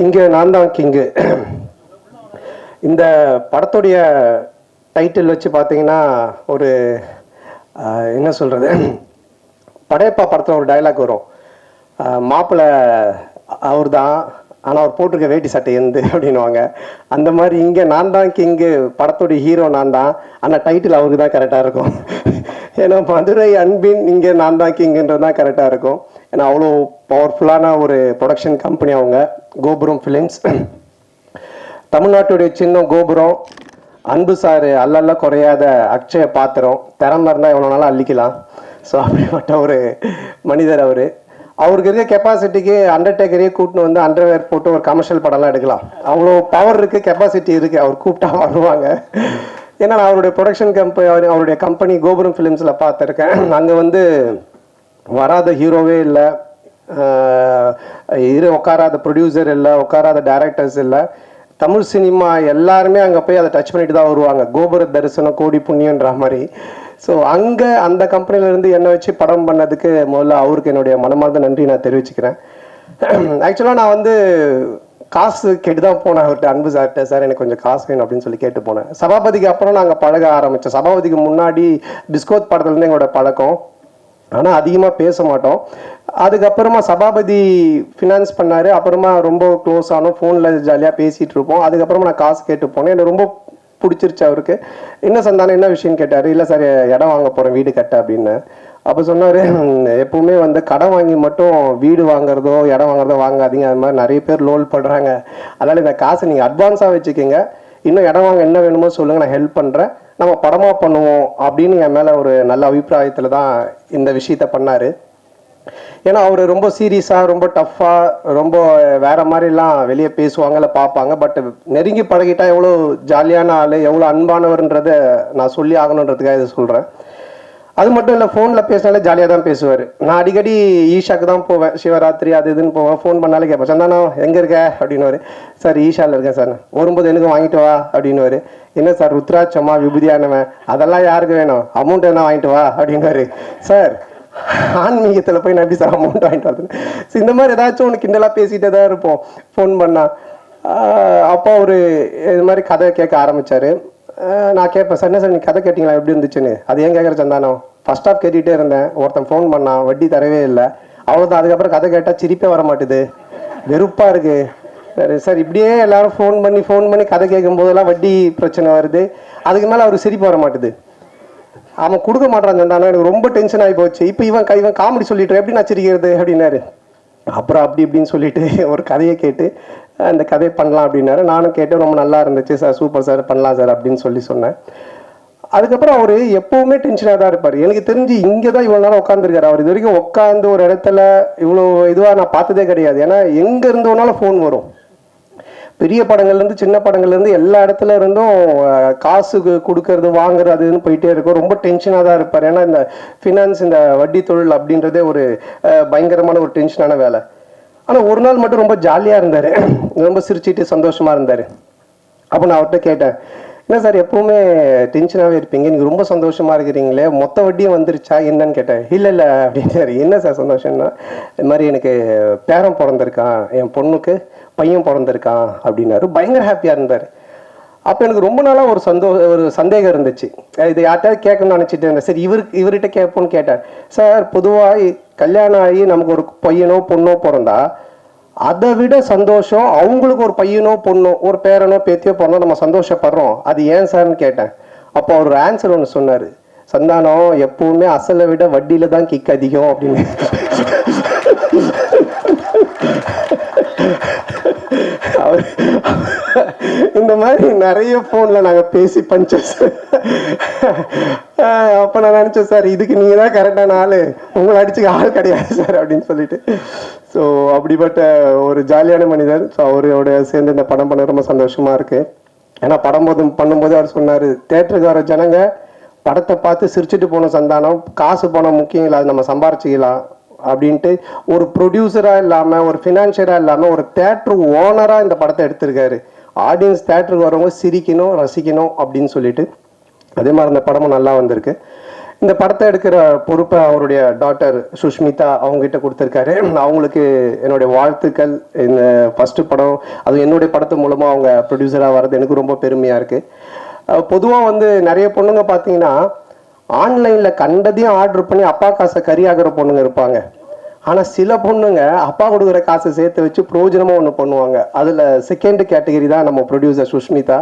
இங்கே நான் தான் கிங்கு. இந்த படத்துடைய டைட்டில் வச்சு பார்த்தீங்கன்னா ஒரு என்ன சொல்கிறது, படையப்பா படத்தில் ஒரு டைலாக் வரும், மாப்பிள்ளை அவர் தான் ஆனால் அவர் போட்டிருக்க வேட்டி சட்டை எந்து அப்படின்வாங்க. அந்த மாதிரி இங்கே நான் தான் கிங்கு, படத்துடைய ஹீரோ நான் தான், ஆனால் டைட்டில் அவருக்கு தான் கரெக்டாக இருக்கும். ஏன்னா மதுரை அன்பின் இங்கே நான் தான் கிங்குன்றது தான் கரெக்டாக இருக்கும். ஏன்னா அவ்வளோ பவர்ஃபுல்லான ஒரு ப்ரொடக்ஷன் கம்பெனி அவங்க, கோபுரம் ஃபிலிம்ஸ். தமிழ்நாட்டுடைய சின்னம் கோபுரம், அன்பு சார் அல்லல்ல குறையாத அக்ஷய பாத்திரம், திறமை இருந்தால் எவ்வளோ நாளும் அள்ளிக்கலாம். ஸோ அப்படிப்பட்ட ஒரு மனிதர் அவர். அவருக்கு இருக்க கெப்பாசிட்டிக்கு அண்டர்டேக்கரையே கூட்டின்னு வந்து அண்டர்வேர் போட்டு ஒரு கமர்ஷியல் படம்லாம் எடுக்கலாம். அவ்வளோ பவர் இருக்குது, கெப்பாசிட்டி இருக்குது. அவர் கூப்பிட்டா வருவாங்க. ஏன்னா நான் அவருடைய ப்ரொடக்ஷன் கம்பெனி, அவருடைய கம்பெனி கோபுரம் ஃபிலிம்ஸில் பார்த்துருக்கேன். அங்கே வந்து வராத ஹீரோவே இல்லை, உட்காராத ப்ரொடியூசர் இல்லை, உட்காராத டைரக்டர்ஸ் இல்லை. தமிழ் சினிமா எல்லாருமே அங்கே போய் அதை டச் பண்ணிட்டு தான் வருவாங்க. கோபுர தரிசனம் கோடி புண்ணியன்ற மாதிரி. ஸோ அங்கே அந்த கம்பெனிலேருந்து என்னை வச்சு படம் பண்ணதுக்கு முதல்ல அவருக்கு என்னுடைய மனமார்ந்த நன்றி நான் தெரிவிச்சுக்கிறேன். ஆக்சுவலாக நான் வந்து காசு கேட்டு தான் போனேன் அவர்கிட்ட, அன்பு சார்கிட்ட. சார் எனக்கு கொஞ்சம் காசு வேணும் அப்படின்னு சொல்லி கேட்டு போனேன். சபாபதிக்கு அப்புறம் நாங்கள் பழக ஆரம்பித்தோம். சபாபதிக்கு முன்னாடி டிஸ்கோத் படத்துலேருந்து எங்களோட பழக்கம், ஆனால் அதிகமாக பேச மாட்டோம். அதுக்கப்புறமா சபாபதி ஃபினான்ஸ் பண்ணார், அப்புறமா ரொம்ப க்ளோஸ் ஆனோம், ஃபோனில் ஜாலியாக பேசிகிட்டு இருப்போம். அதுக்கப்புறமா நான் காசு கேட்டு போனேன். எனக்கு ரொம்ப பிடிச்சிருச்சு அவருக்கு. என்ன சந்தானம் என்ன விஷயம்னு கேட்டார். இல்லை சார் இடம் வாங்க போகிறேன் வீடு கட்ட அப்படின்னு. அப்போ சொன்னார், எப்பவுமே வந்து கடன் வாங்கி மட்டும் வீடு வாங்குறதோ இடம் வாங்குறதோ வாங்காதீங்க, அது மாதிரி நிறைய பேர் லோன் பண்ணுறாங்க. அதனால் இந்த காசை நீங்கள் அட்வான்ஸாக வச்சுக்கோங்க, இன்னும் இடம் வாங்க என்ன வேணுமோ சொல்லுங்கள், நான் ஹெல்ப் பண்ணுறேன், நம்ம படமாக பண்ணுவோம் அப்படின்னு என் மேலே ஒரு நல்ல அபிப்பிராயத்தில் தான் இந்த விஷயத்த பண்ணார். ஏன்னா அவர் ரொம்ப சீரியஸாக, ரொம்ப டஃப்பாக, ரொம்ப வேற மாதிரிலாம் வெளியே பேசுவாங்க, இல்லை பார்ப்பாங்க. பட் நெருங்கி பழகிட்டா எவ்வளோ ஜாலியான ஆள், எவ்வளோ அன்பானவர்ன்றதை நான் சொல்லி ஆகணுன்றதுக்காக இதை சொல்கிறேன். அது மட்டும் இல்லை, ஃபோனில் பேசினாலே ஜாலியாக தான் பேசுவார். நான் அடிக்கடி ஈஷாக்கு தான் போவேன், சிவராத்திரி அது இதுன்னு போவேன். ஃபோன் பண்ணாலே கேட்பேன், சந்தானம் எங்கே இருக்க அப்படின்னுவார். சார் ஈஷாவில் இருக்கேன் சார். வரும்போது எனக்கு வாங்கிட்டு வா அப்படின்னுவார். என்ன சார் ருத்ராட்சமா விபூதியானவன், அதெல்லாம் யாருக்கு வேணும், அமௌண்ட் என்ன வாங்கிட்டு வா அப்படின்னுவார். சார் ஆன்மீகத்தில் போய் நான் எப்படி சார் அமௌண்ட் வாங்கிட்டு வரது. ஸோ இந்த மாதிரி ஏதாச்சும் ஒன்று கிண்டலாக பேசிகிட்டே தான் இருப்போம் ஃபோன் பண்ணால். அப்போ ஒரு இது மாதிரி கதை கேட்க ஆரம்பித்தார். நான் கேட்பேன், சார் என்ன சார் நீ கதை கேட்டிங்களா எப்படி இருந்துச்சுன்னு. அது ஏன் கேட்குற சந்தானம், ஃபர்ஸ்ட் ஆஃப் கேட்டுகிட்டே இருந்தேன், ஒருத்தன் ஃபோன் பண்ணான், வட்டி தரவே இல்லை, அவ்வளோதான். அதுக்கப்புறம் கதை கேட்டால் சிரிப்பே வர மாட்டுது, வெறுப்பாக இருக்குது. சரி சார், இப்படியே எல்லாரும் ஃபோன் பண்ணி கதை கேட்கும் போதெல்லாம் வட்டி பிரச்சனை வருது, அதுக்கு மேலே அவருக்கு சிரிப்பு வர மாட்டுது. அவன் கொடுக்க மாட்டான் சந்தானம், எனக்கு ரொம்ப டென்ஷன் ஆகி போச்சு. இப்போ இவன் காமெடி சொல்லிட்டு எப்படி நான் சிரிக்கிறது அப்படின்னாரு. அப்புறம் அப்படி இப்படின்னு சொல்லிட்டு ஒரு கதையை கேட்டு அந்த கதையை பண்ணலாம் அப்படின்னாரு. நானும் கேட்டு ரொம்ப நல்லா இருந்துச்சு சார், சூப்பர் சார், பண்ணலாம் சார் அப்படின்னு சொன்னேன். அதுக்கப்புறம் அவர் எப்போவுமே டென்ஷனாக தான் இருப்பார். எனக்கு தெரிஞ்சு இங்கே தான் இவ்வளோ நேரம் உட்காந்துருக்காரு. அவர் இது வரைக்கும் உட்காந்து ஒரு இடத்துல இவ்வளோ இதுவாக நான் பார்த்ததே கிடையாது. ஏன்னா எங்கே இருந்தோனாலும் ஃபோன் வரும். பெரிய படங்கள்லேருந்து சின்ன படங்கள்லேருந்து எல்லா இடத்துல இருந்தும் காசு கொடுக்கறது வாங்குறது அதுன்னு போயிட்டே இருக்கும். ரொம்ப டென்ஷனாக தான் இருப்பார். ஏன்னா இந்த ஃபினான்ஸ், இந்த வட்டி தொழில் அப்படின்றதே ஒரு பயங்கரமான ஒரு டென்ஷனான வேலை. ஆனால் ஒரு நாள் மட்டும் ரொம்ப ஜாலியாக இருந்தார், ரொம்ப சிரிச்சிட்டு சந்தோஷமாக இருந்தார். அப்போ நான் அவர்கிட்ட கேட்டேன், என்ன சார் எப்பவுமே டென்ஷனாகவே இருப்பீங்க, நீங்கள் ரொம்ப சந்தோஷமாக இருக்கிறீங்களே, மொத்த வட்டியும் வந்துருச்சா என்னன்னு கேட்டேன். இல்லை அப்படின்னாரு. என்ன சார் சந்தோஷம்னா, இது மாதிரி எனக்கு பேரன் பிறந்திருக்கான், என் பொண்ணுக்கு பையன் பிறந்திருக்கான் அப்படின்னாரு. பயங்கர ஹாப்பியாக இருந்தார். அப்போ எனக்கு ரொம்ப நாளாக ஒரு சந்தேகம் இருந்துச்சு. இது யார்கிட்ட கேட்கணும்னு நினச்சிட்டு இருந்தேன். சரி இவர்கிட்ட கேட்போன்னு கேட்டேன். சார் பொதுவாக கல்யாணம் ஆகி நமக்கு ஒரு பையனோ பொண்ணோ பிறந்தா அதை விட சந்தோஷம் அவங்களுக்கு ஒரு பையனோ பொண்ணோ ஒரு பேரனோ பேத்தியோ பிறந்தா நம்ம சந்தோஷப்படுறோம், அது ஏன் சார்னு கேட்டேன். அப்போ அவர் ஆன்சர் ஒன்று சொன்னார், சந்தானம் எப்பவுமே அசலை விட வட்டியில தான் கிக் அதிகம் அப்படின்னு. இந்த மாதிரி நிறைய போன்ல நாங்க பேசி பஞ்சஸ். அப்ப நான் நினைச்சேன், சார் இதுக்கு நீங்க தான் கரெக்டான ஆளு, உங்களை அடிச்சுக்க ஆள் கிடையாது சார் அப்படின்னு சொல்லிட்டு. ஸோ அப்படிப்பட்ட ஒரு ஜாலியான மனிதர். ஸோ அவரோட சேர்ந்து இந்த படம் பண்ண ரொம்ப சந்தோஷமா இருக்கு. ஏன்னா பண்ணும்போது அவர் சொன்னாரு, தேட்டருக்கு வர ஜனங்க படத்தை பார்த்து சிரிச்சுட்டு போன சந்தானம், காசு பணம் முக்கியம் இல்லை, அது நம்ம சம்பாரிச்சிக்கலாம் அப்படின்ட்டு ஒரு ப்ரொடியூசராக இல்லாமல், ஒரு ஃபினான்ஷியராக இல்லாமல், ஒரு தேட்டர் ஓனராக இந்த படத்தை எடுத்திருக்காரு. ஆடியன்ஸ் தேட்டருக்கு வரவங்க சிரிக்கணும், ரசிக்கணும் அப்படின்னு சொல்லிட்டு. அதே மாதிரி இந்த படமும் நல்லா வந்திருக்கு. இந்த படத்தை எடுக்கிற பொறுப்பை அவருடைய டாட்டர் சுஷ்மிதா அவங்ககிட்ட கொடுத்துருக்காரு. அவங்களுக்கு என்னுடைய வாழ்த்துக்கள். இந்த ஃபஸ்ட்டு படம் அது என்னுடைய படத்து மூலமாக அவங்க ப்ரொடியூசராக வர்றது எனக்கு ரொம்ப பெருமையாக இருக்குது. பொதுவாக வந்து நிறைய பொண்ணுங்க பார்த்தீங்கன்னா ஆன்லைனில் கண்டதையும் ஆர்டர் பண்ணி அப்பா காசை கறியாகிற பொண்ணுங்க இருப்பாங்க. ஆனால் சில பொண்ணுங்க அப்பா கொடுக்குற காசை சேர்த்து வச்சு பிரயோஜனமாக ஒன்று பண்ணுவாங்க. அதில் செகண்ட் கேட்டகரி தான் நம்ம ப்ரொடியூசர் சுஷ்மிதா.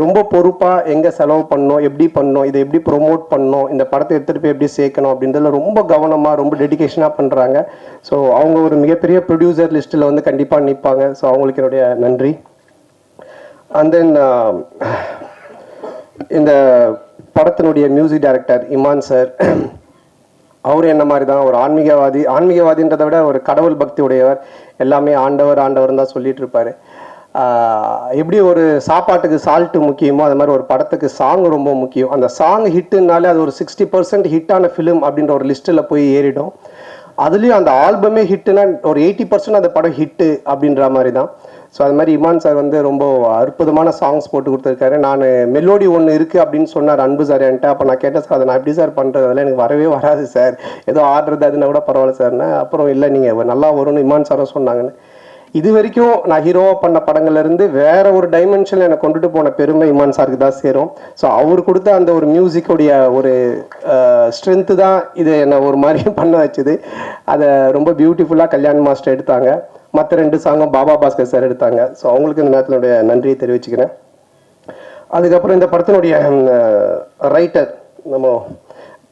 ரொம்ப பொறுப்பாக எங்கே செலவு பண்ணணும், எப்படி பண்ணணும், இதை எப்படி ப்ரொமோட் பண்ணணும், இந்த படத்தை எடுத்துகிட்டு போய் எப்படி சேர்க்கணும் அப்படின்றதுல ரொம்ப கவனமாக ரொம்ப டெடிகேஷனாக பண்ணுறாங்க. ஸோ அவங்க ஒரு மிகப்பெரிய ப்ரொடியூசர் லிஸ்ட்டில் வந்து கண்டிப்பாக நிற்பாங்க. ஸோ அவங்களுக்கு என்னுடைய நன்றி. அண்ட் தென் இந்த படத்தினுடைய மியூசிக் டைரக்டர் இமான் சார், அவர் என்ன மாதிரி தான் ஒரு ஆன்மீகவாதின்றதை விட ஒரு கடவுள் பக்தி உடையவர். எல்லாமே ஆண்டவர் ஆண்டவர் தான் சொல்லிட்டு இருப்பார். எப்படி ஒரு சாப்பாட்டுக்கு சால்ட்டு முக்கியமோ அது மாதிரி ஒரு படத்துக்கு சாங் ரொம்ப முக்கியம். அந்த சாங் ஹிட்டுனாலே அது ஒரு 60% ஹிட்டான ஃபிலிம் அப்படின்ற ஒரு லிஸ்ட்டில் போய் ஏறிடும். அதுலேயும் அந்த ஆல்பமே ஹிட்டுனா ஒரு 80% அந்த படம் ஹிட்டு அப்படின்ற மாதிரி தான். ஸோ அது மாதிரி இமான் சார் வந்து ரொம்ப அற்புதமான சாங்ஸ் போட்டு கொடுத்துருக்காரு. நான் மெலோடி ஒன்று இருக்குது அப்படின்னு சொன்னார் அன்பு சார் என்கிட்ட. அப்போ நான் கேட்டேன், சார் அதை நான் எப்படி சார் பண்ணுறது, அதெல்லாம் எனக்கு வரவே வராது சார், ஏதோ ஆடுறது அதுனா கூட பரவாயில்ல சார்னா. அப்புறம் இல்லை நீங்கள் நல்லா வரும்னு இமான் சாரும் சொன்னாங்கன்னு. இது வரைக்கும் நான் ஹீரோவாக பண்ண படங்கள்லேருந்து வேற ஒரு டைமென்ஷனில் என்னை கொண்டுட்டு போன பெருமை இமான் சாருக்கு தான் சேரும். ஸோ அவர் கொடுத்த அந்த ஒரு மியூசிக்குடைய ஒரு ஸ்ட்ரென்த்து தான் இது என்னை ஒரு மாதிரி பண்ண வச்சுது. அதை ரொம்ப பியூட்டிஃபுல்லாக கல்யாண் மாஸ்டர் எடுத்தாங்க. மற்ற 2 சாங்கும் பாபா பாஸ்கர் சார் எடுத்தாங்க. ஸோ அவங்களுக்கு இந்த நேரத்தினுடைய நன்றியை தெரிவிச்சுக்கிறேன். அதுக்கப்புறம் இந்த படத்தினுடைய ரைட்டர், நம்ம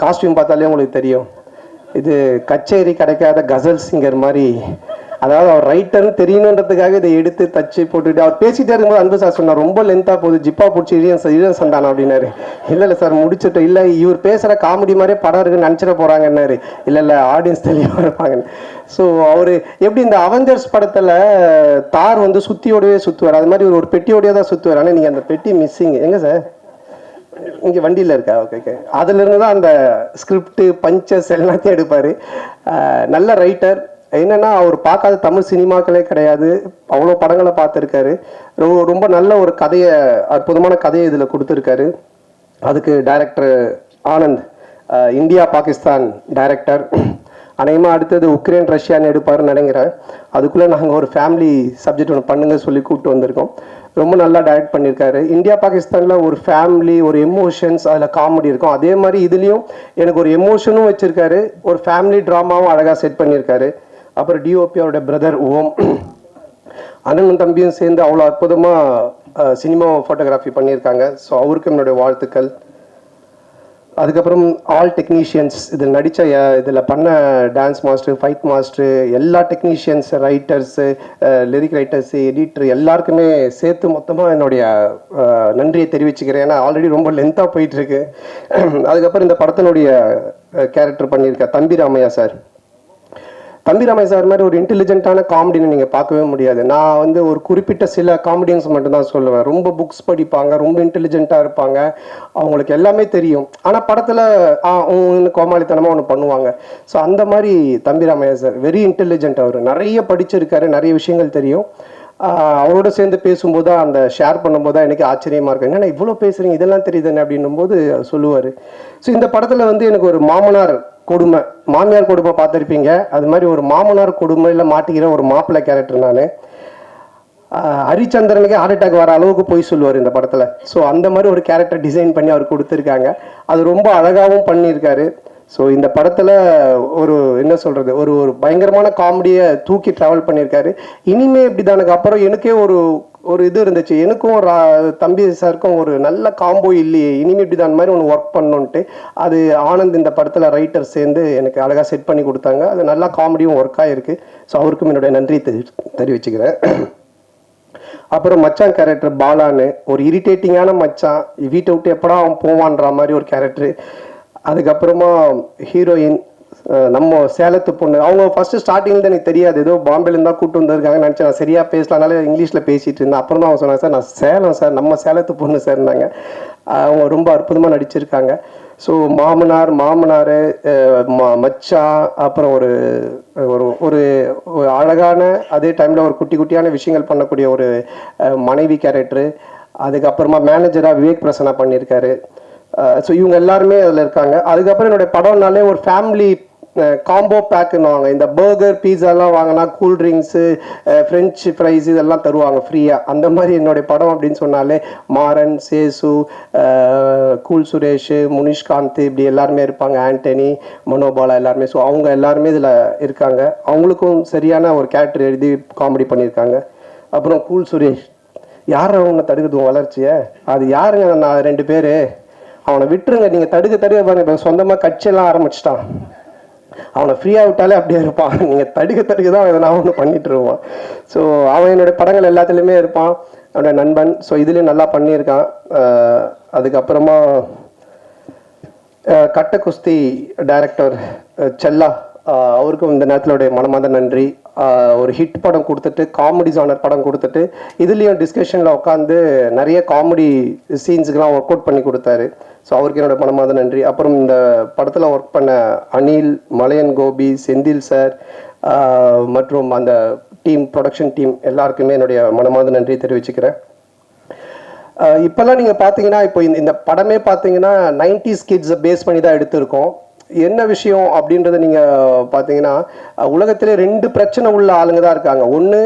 காஸ்டியூம் பார்த்தாலே உங்களுக்கு தெரியும், இது கச்சேரி கிடைக்காத கசல் சிங்கர் மாதிரி. அதாவது அவர் ரைட்டர்னு தெரியணுன்றதுக்காக இதை எடுத்து தச்சு போட்டுட்டு அவர் பேசிட்டே இருக்கும்போது அன்பு சார் சொன்னார், ரொம்ப லென்த்தாக போகுது, ஜிப்பா பிடிச்சி இழியன் சந்தானம் அப்படின்னாரு. இல்லை சார் முடிச்சுட்டு, இல்லை இவர் பேசுகிற காமெடி மாதிரியே படம் இருக்குன்னு நினச்சிட போகிறாங்கன்னாரு. இல்லை ஆடியன்ஸ் தெளிவாக இருப்பாங்கன்னு. ஸோ அவர் எப்படி இந்த அவெஞ்சர்ஸ் படத்தில் தார் வந்து சுற்றியோடவே சுற்றுவார், அது மாதிரி ஒரு பெட்டியோடய தான் சுற்றுவார். ஆனால் நீங்கள் அந்த பெட்டி மிஸ்ஸிங் எங்கே சார்? இங்கே வண்டியில் இருக்கா? ஓகே. அதுலேருந்து தான் அந்த ஸ்கிரிப்டு பஞ்சஸ் எல்லாத்தையும் எடுப்பார். நல்ல ரைட்டர். என்னன்னா அவர் பார்க்காத தமிழ் சினிமாக்களே கிடையாது, அவ்வளோ படங்களை பார்த்துருக்காரு. ரொம்ப நல்ல ஒரு கதையை, அற்புதமான கதையை இதில் கொடுத்துருக்காரு. அதுக்கு director Anand, India Pakistan director. அநேகமாக அடுத்தது உக்ரைன் ரஷ்யான்னு எடுப்பாருன்னு நினைக்கிறேன். அதுக்குள்ளே நாங்கள் ஒரு ஃபேமிலி சப்ஜெக்ட் ஒன்று பண்ணுங்க சொல்லி கூப்பிட்டு வந்திருக்கோம். ரொம்ப நல்லா டைரக்ட் பண்ணியிருக்காரு. இந்தியா பாகிஸ்தானில் ஒரு ஃபேமிலி, ஒரு எமோஷன்ஸ், அதில் காமெடி இருக்கும். அதே மாதிரி இதுலேயும் எனக்கு ஒரு எமோஷனும் வச்சுருக்காரு, ஒரு ஃபேமிலி ட்ராமாவும் அழகாக செட் பண்ணியிருக்காரு. அப்புறம் டிஓபி அவருடைய பிரதர் ஓம், அண்ணனும் தம்பியும் சேர்ந்து அவ்வளோ அற்புதமாக சினிமா ஃபோட்டோகிராஃபி பண்ணியிருக்காங்க. ஸோ அவருக்கு என்னுடைய வாழ்த்துக்கள். அதுக்கப்புறம் ஆல் டெக்னீஷியன்ஸ், இதில் நடித்த இதில் பண்ண டான்ஸ் மாஸ்டர், ஃபைட் மாஸ்டர், எல்லா technicians, writers, lyric writers, editor எல்லாருக்குமே சேர்த்து மொத்தமாக என்னுடைய நன்றியை தெரிவிச்சுக்கிறேன். ஏன்னா ஆல்ரெடி ரொம்ப லென்த்தாக போயிட்டுருக்கு. அதுக்கப்புறம் இந்த படத்தினுடைய கேரக்டர் பண்ணியிருக்க தம்பி ராமையா சார். தம்பி ராமையா சார் மாதிரி ஒரு இன்டெலிஜென்ட்டான காமெடின்னு நீங்கள் பார்க்கவே முடியாது. நான் வந்து ஒரு குறிப்பிட்ட சில காமெடியன்ஸ் மட்டும்தான் சொல்லுவேன். ரொம்ப புக்ஸ் படிப்பாங்க, ரொம்ப இன்டெலிஜென்ட்டாக இருப்பாங்க, அவங்களுக்கு எல்லாமே தெரியும். ஆனால் படத்தில் கோமாளித்தனமாக ஒன்று பண்ணுவாங்க. ஸோ அந்த மாதிரி தம்பி ராமையா சார் வெரி இன்டெலிஜென்ட். அவர் நிறைய படிச்சிருக்காரு, நிறைய விஷயங்கள் தெரியும். அவரோட சேர்ந்து பேசும்போது தான், அந்த ஷேர் பண்ணும்போது தான் எனக்கு ஆச்சரியமாக இருக்குங்க, ஏன்னா இவ்வளோ பேசுகிறீங்க, இதெல்லாம் தெரியுதுன்னு அப்படின்னும் போது சொல்லுவார். ஸோ இந்த படத்தில் வந்து எனக்கு ஒரு மாமனார் கொடுமை, மாமியார் கொடுமை பார்த்துருப்பீங்க, அது மாதிரி ஒரு மாமனார் கொடுமையில் மாட்டிக்கிற ஒரு மாப்பிள்ளை கேரக்டர் நான். ஹரிச்சந்திரனுக்கு ஹார்ட் அட்டாக் வர அளவுக்கு போய் சொல்லுவார் இந்த படத்தில். ஸோ அந்த மாதிரி ஒரு கேரக்டர் டிசைன் பண்ணி அவர் கொடுத்துருக்காங்க. அது ரொம்ப அழகாகவும் பண்ணியிருக்காரு. ஸோ இந்த படத்தில் ஒரு என்ன சொல்கிறது, ஒரு ஒரு பயங்கரமான காமெடியை தூக்கி ட்ராவல் பண்ணியிருக்காரு. இனிமே இப்படி தானுக்கு அப்புறம் எனக்கே ஒரு இது இருந்துச்சு, எனக்கும் ஒரு தம்பி சாருக்கும் ஒரு நல்ல காம்போ இல்லையே, இனிமே இப்படி தான் மாதிரி ஒன்று ஒர்க் பண்ணணுன்ட்டு. அது ஆனந்த் இந்த படத்தில் ரைட்டர் சேர்ந்து எனக்கு அழகாக செட் பண்ணி கொடுத்தாங்க. அது நல்லா காமெடியும் ஒர்க் ஆகிருக்கு. ஸோ அவருக்கும் என்னுடைய நன்றி தெரிவிச்சுக்கிறேன். அப்புறம் மச்சான் கேரக்டர் பாலான்னு, ஒரு இரிட்டேட்டிங்கான மச்சான், வீட்டை விட்டு எப்படா அவன் போவான்ற மாதிரி ஒரு கேரக்டரு. அதுக்கப்புறமா ஹீரோயின் நம்ம சேலத்து பொண்ணு, அவங்க ஃபஸ்ட்டு ஸ்டார்டிங்கில் எனக்கு தெரியாது, ஏதோ பாம்பேலேருந்து தான் கூப்பிட்டு வந்திருக்காங்க நினச்சேன். நான் சரியாக பேசலானால இங்கிலீஷில் பேசிகிட்டு இருந்தேன். அப்புறம் தான் அவங்க சொன்னாங்க, சார் நான் சேலம் சார், நம்ம சேலத்து பொண்ணு சார்னாங்க. அவங்க ரொம்ப அற்புதமாக நடிச்சிருக்காங்க. ஸோ மாமனார் மச்சான், அப்புறம் ஒரு ஒரு அழகான, அதே டைமில் ஒரு குட்டியான விஷயங்கள் பண்ணக்கூடிய ஒரு மனைவி கேரக்டரு. அதுக்கப்புறமா மேனேஜராக விவேக் பிரசன்னா பண்ணியிருக்காரு. ஸோ இவங்க எல்லாருமே அதில் இருக்காங்க. அதுக்கப்புறம் என்னுடைய படம்னாலே ஒரு ஃபேமிலி காம்போ பேக்குன்னுவாங்க. இந்த பர்கர் பீஸாலாம் வாங்கினா கூல்ட்ரிங்க்ஸு ஃப்ரெஞ்சு ஃப்ரைஸ் இதெல்லாம் தருவாங்க ஃப்ரீயாக. அந்த மாதிரி என்னுடைய படம் அப்படின்னு சொன்னாலே மாறன், சேசு, கூல் சுரேஷ், முனிஷ்காந்த் இப்படி எல்லாருமே இருப்பாங்க, ஆண்டனி, மனோபாலா எல்லாருமே. ஸோ அவங்க எல்லாருமே இதில் இருக்காங்க. அவங்களுக்கும் சரியான ஒரு கேரக்டர் எழுதி காமெடி பண்ணியிருக்காங்க. அப்புறம் கூல் சுரேஷ், யார் அவனை தடுக்குது வளர்ச்சியை, அது யாருங்க? நான் 2 பேர், அவனை விட்டுருங்க, நீங்கள் தடுக்க பாருங்க. இப்போ சொந்தமாக கட்சியெல்லாம் ஆரம்பிச்சிட்டான். அவனை ஃப்ரீயாக விட்டாலே அப்படியே இருப்பான். நீங்கள் தடுக்க தான் எதனா ஒன்று பண்ணிட்டு இருப்பான். ஸோ அவன் என்னுடைய படங்கள் எல்லாத்துலேயுமே இருப்பான், அவனோட நண்பன். ஸோ இதுலேயும் நல்லா பண்ணியிருக்கான். அதுக்கப்புறமா கட்ட குஸ்தி டைரக்டர் செல்லா, அவருக்கும் இந்த நேரத்திலுடைய மனமார்ந்த நன்றி. ஒரு ஹிட் படம் கொடுத்துட்டு, காமெடி ஜானர் படம் கொடுத்துட்டு, இதுலேயும் டிஸ்கஷனில் உட்காந்து நிறைய காமெடி சீன்ஸுக்கெலாம் ஒர்க் அவுட் பண்ணி கொடுத்தாரு. ஸோ அவருக்கு என்னோட மனமார்ந்த நன்றி. அப்புறம் இந்த படத்தில் ஒர்க் பண்ண அனில், மலையன் கோபி, செந்தில் சார் மற்றும் அந்த டீம், ப்ரொடக்ஷன் டீம் எல்லாருக்குமே என்னுடைய மனமார்ந்த நன்றி தெரிவிச்சுக்கிறேன். இப்போல்லாம் நீங்கள் பார்த்தீங்கன்னா, இப்போ இந்த படமே பார்த்தீங்கன்னா 90s கிட்ஸை பேஸ் பண்ணி தான் எடுத்திருக்கோம். என்ன விஷயம் அப்படின்றத நீங்கள் பார்த்தீங்கன்னா, உலகத்திலே 2 பிரச்சனை உள்ள ஆளுங்க தான் இருக்காங்க. ஒன்று,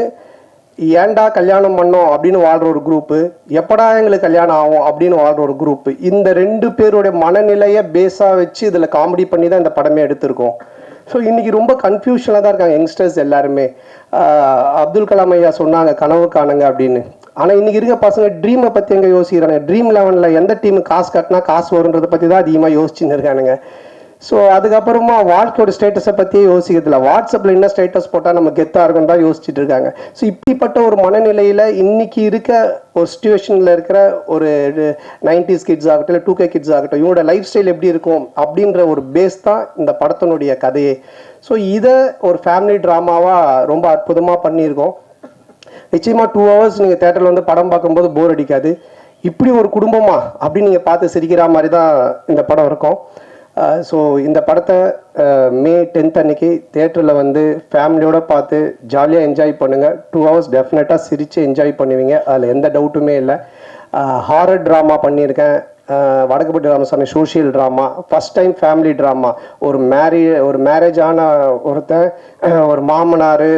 ஏன்டா கல்யாணம் பண்ணோம் அப்படின்னு வாழ்கிற ஒரு குரூப்பு, எப்படா எங்களுக்கு கல்யாணம் ஆகும் அப்படின்னு வாழ்கிற ஒரு குரூப்பு. இந்த 2 பேருடைய மனநிலையை பேஸாக வச்சு இதில் காமெடி பண்ணி தான் இந்த படமே எடுத்திருக்கோம். ஸோ இன்றைக்கி ரொம்ப கன்ஃபியூஷனாக தான் இருக்காங்க யங்ஸ்டர்ஸ் எல்லாருமே. அப்துல் கலாம் ஐயா சொன்னாங்க கனவு காணுங்க அப்படின்னு. ஆனால் இன்றைக்கி இருக்க பசங்க ட்ரீமை பற்றி எங்கே யோசிக்கிறாங்க? ட்ரீம் 11 எந்த டீமு காசு கட்டினா காசு வருன்றதை பற்றி தான் அதிகமாக யோசிச்சுன்னு இருக்கானுங்க. ஸோ அதுக்கப்புறமா வாழ்க்கையோட ஸ்டேட்டஸை பற்றியே யோசிக்கிறதில்ல. வாட்ஸ்அப்பில் என்ன ஸ்டேட்டஸ் போட்டால் நம்ம கெத்தாக இருக்கும் தான் யோசிச்சுட்டு இருக்காங்க. ஸோ இப்படிப்பட்ட ஒரு மனநிலையில் இன்றைக்கி இருக்க ஒரு சுச்சுவேஷனில் இருக்கிற ஒரு 90s கிட்ஸ் ஆகட்டும், இல்லை 2K கிட்ஸ் ஆகட்டும், இவங்களோட லைஃப் ஸ்டைல் எப்படி இருக்கும் அப்படின்ற ஒரு பேஸ் தான் இந்த படத்தினுடைய கதையே. ஸோ இதை ஒரு ஃபேமிலி ட்ராமாவாக ரொம்ப அற்புதமாக பண்ணியிருக்கோம். நிச்சயமாக 2 hours நீங்கள் தேட்டரில் வந்து படம் பார்க்கும்போது போர் அடிக்காது. இப்படி ஒரு குடும்பமா அப்படின்னு நீங்கள் பார்த்து சிரிக்கிற மாதிரி தான் இந்த படம் இருக்கும். ஸோ இந்த படத்தை May 10th அன்னைக்கு தேட்டரில் வந்து ஃபேமிலியோடு பார்த்து ஜாலியாக என்ஜாய் பண்ணுங்கள். 2 hours டெஃபினட்டாக சிரித்து என்ஜாய் பண்ணுவீங்க, அதில் எந்த டவுட்டுமே இல்லை. ஹாரர் ட்ராமா பண்ணியிருக்கேன், Vadakkupatti Ramasamy social drama, first time family drama. ஒரு மேரேஜான ஒருத்தன், ஒரு மாமனார்,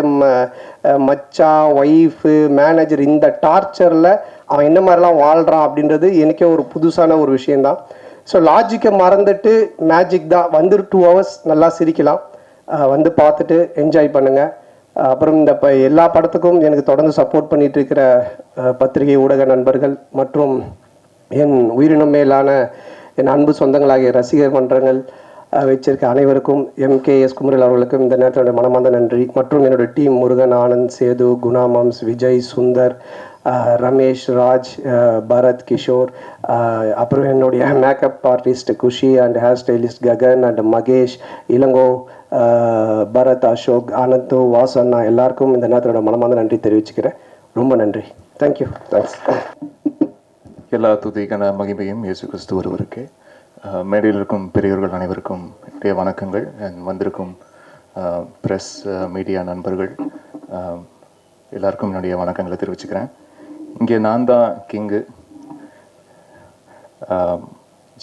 மச்சான், ஒய்ஃபு, மேனேஜர், இந்த டார்ச்சரில் அவன் என்ன மாதிரிலாம் வாழ்கிறான் அப்படின்றது எனக்கே ஒரு புதுசான ஒரு விஷயந்தான். ஸோ லாஜிக்கை மறந்துட்டு மேஜிக் தான். வந்து 2 hours நல்லா சிரிக்கலாம், வந்து பார்த்துட்டு என்ஜாய் பண்ணுங்கள். அப்புறம் இந்த எல்லா படத்துக்கும் எனக்கு தொடர்ந்து சப்போர்ட் பண்ணிகிட்டு இருக்கிற பத்திரிகை ஊடக நண்பர்கள் மற்றும் என் உயிரினும் மேலான என் அன்பு சொந்தங்களாகிய ரசிகர் மன்றங்கள் வச்சிருக்க அனைவருக்கும், MKS குமரல் அவர்களுக்கும் இந்த நேரத்தோட மனமார்ந்த நன்றி. மற்றும் என்னோடய டீம் முருகன், ஆனந்த், சேது, குணா மாம்ஸ், விஜய், சுந்தர், ரமேஷ், ராஜ், பரத், கிஷோர், அப்புறம் என்னுடைய makeup artist Kushi and hair stylist Gagan and Mahesh, Ilango, Bharath, Ashok, Anand, வாசண்ணா எல்லாருக்கும் இந்த நேரத்தோட மனமார்ந்த நன்றி தெரிவிச்சுக்கிறேன். ரொம்ப நன்றி. தேங்க்யூ. தேங்க்ஸ். எல்லா துதிக்கான மகிமையும் இயேசு கிறிஸ்து ஒருவருக்கு. மேடையில் இருக்கும் பெரியவர்கள் அனைவருக்கும் என்னுடைய வணக்கங்கள். வந்திருக்கும் ப்ரெஸ், மீடியா நண்பர்கள் எல்லாருக்கும் என்னுடைய வணக்கங்களை தெரிவிச்சுக்கிறேன். இங்கே நான் தான் கிங்கு.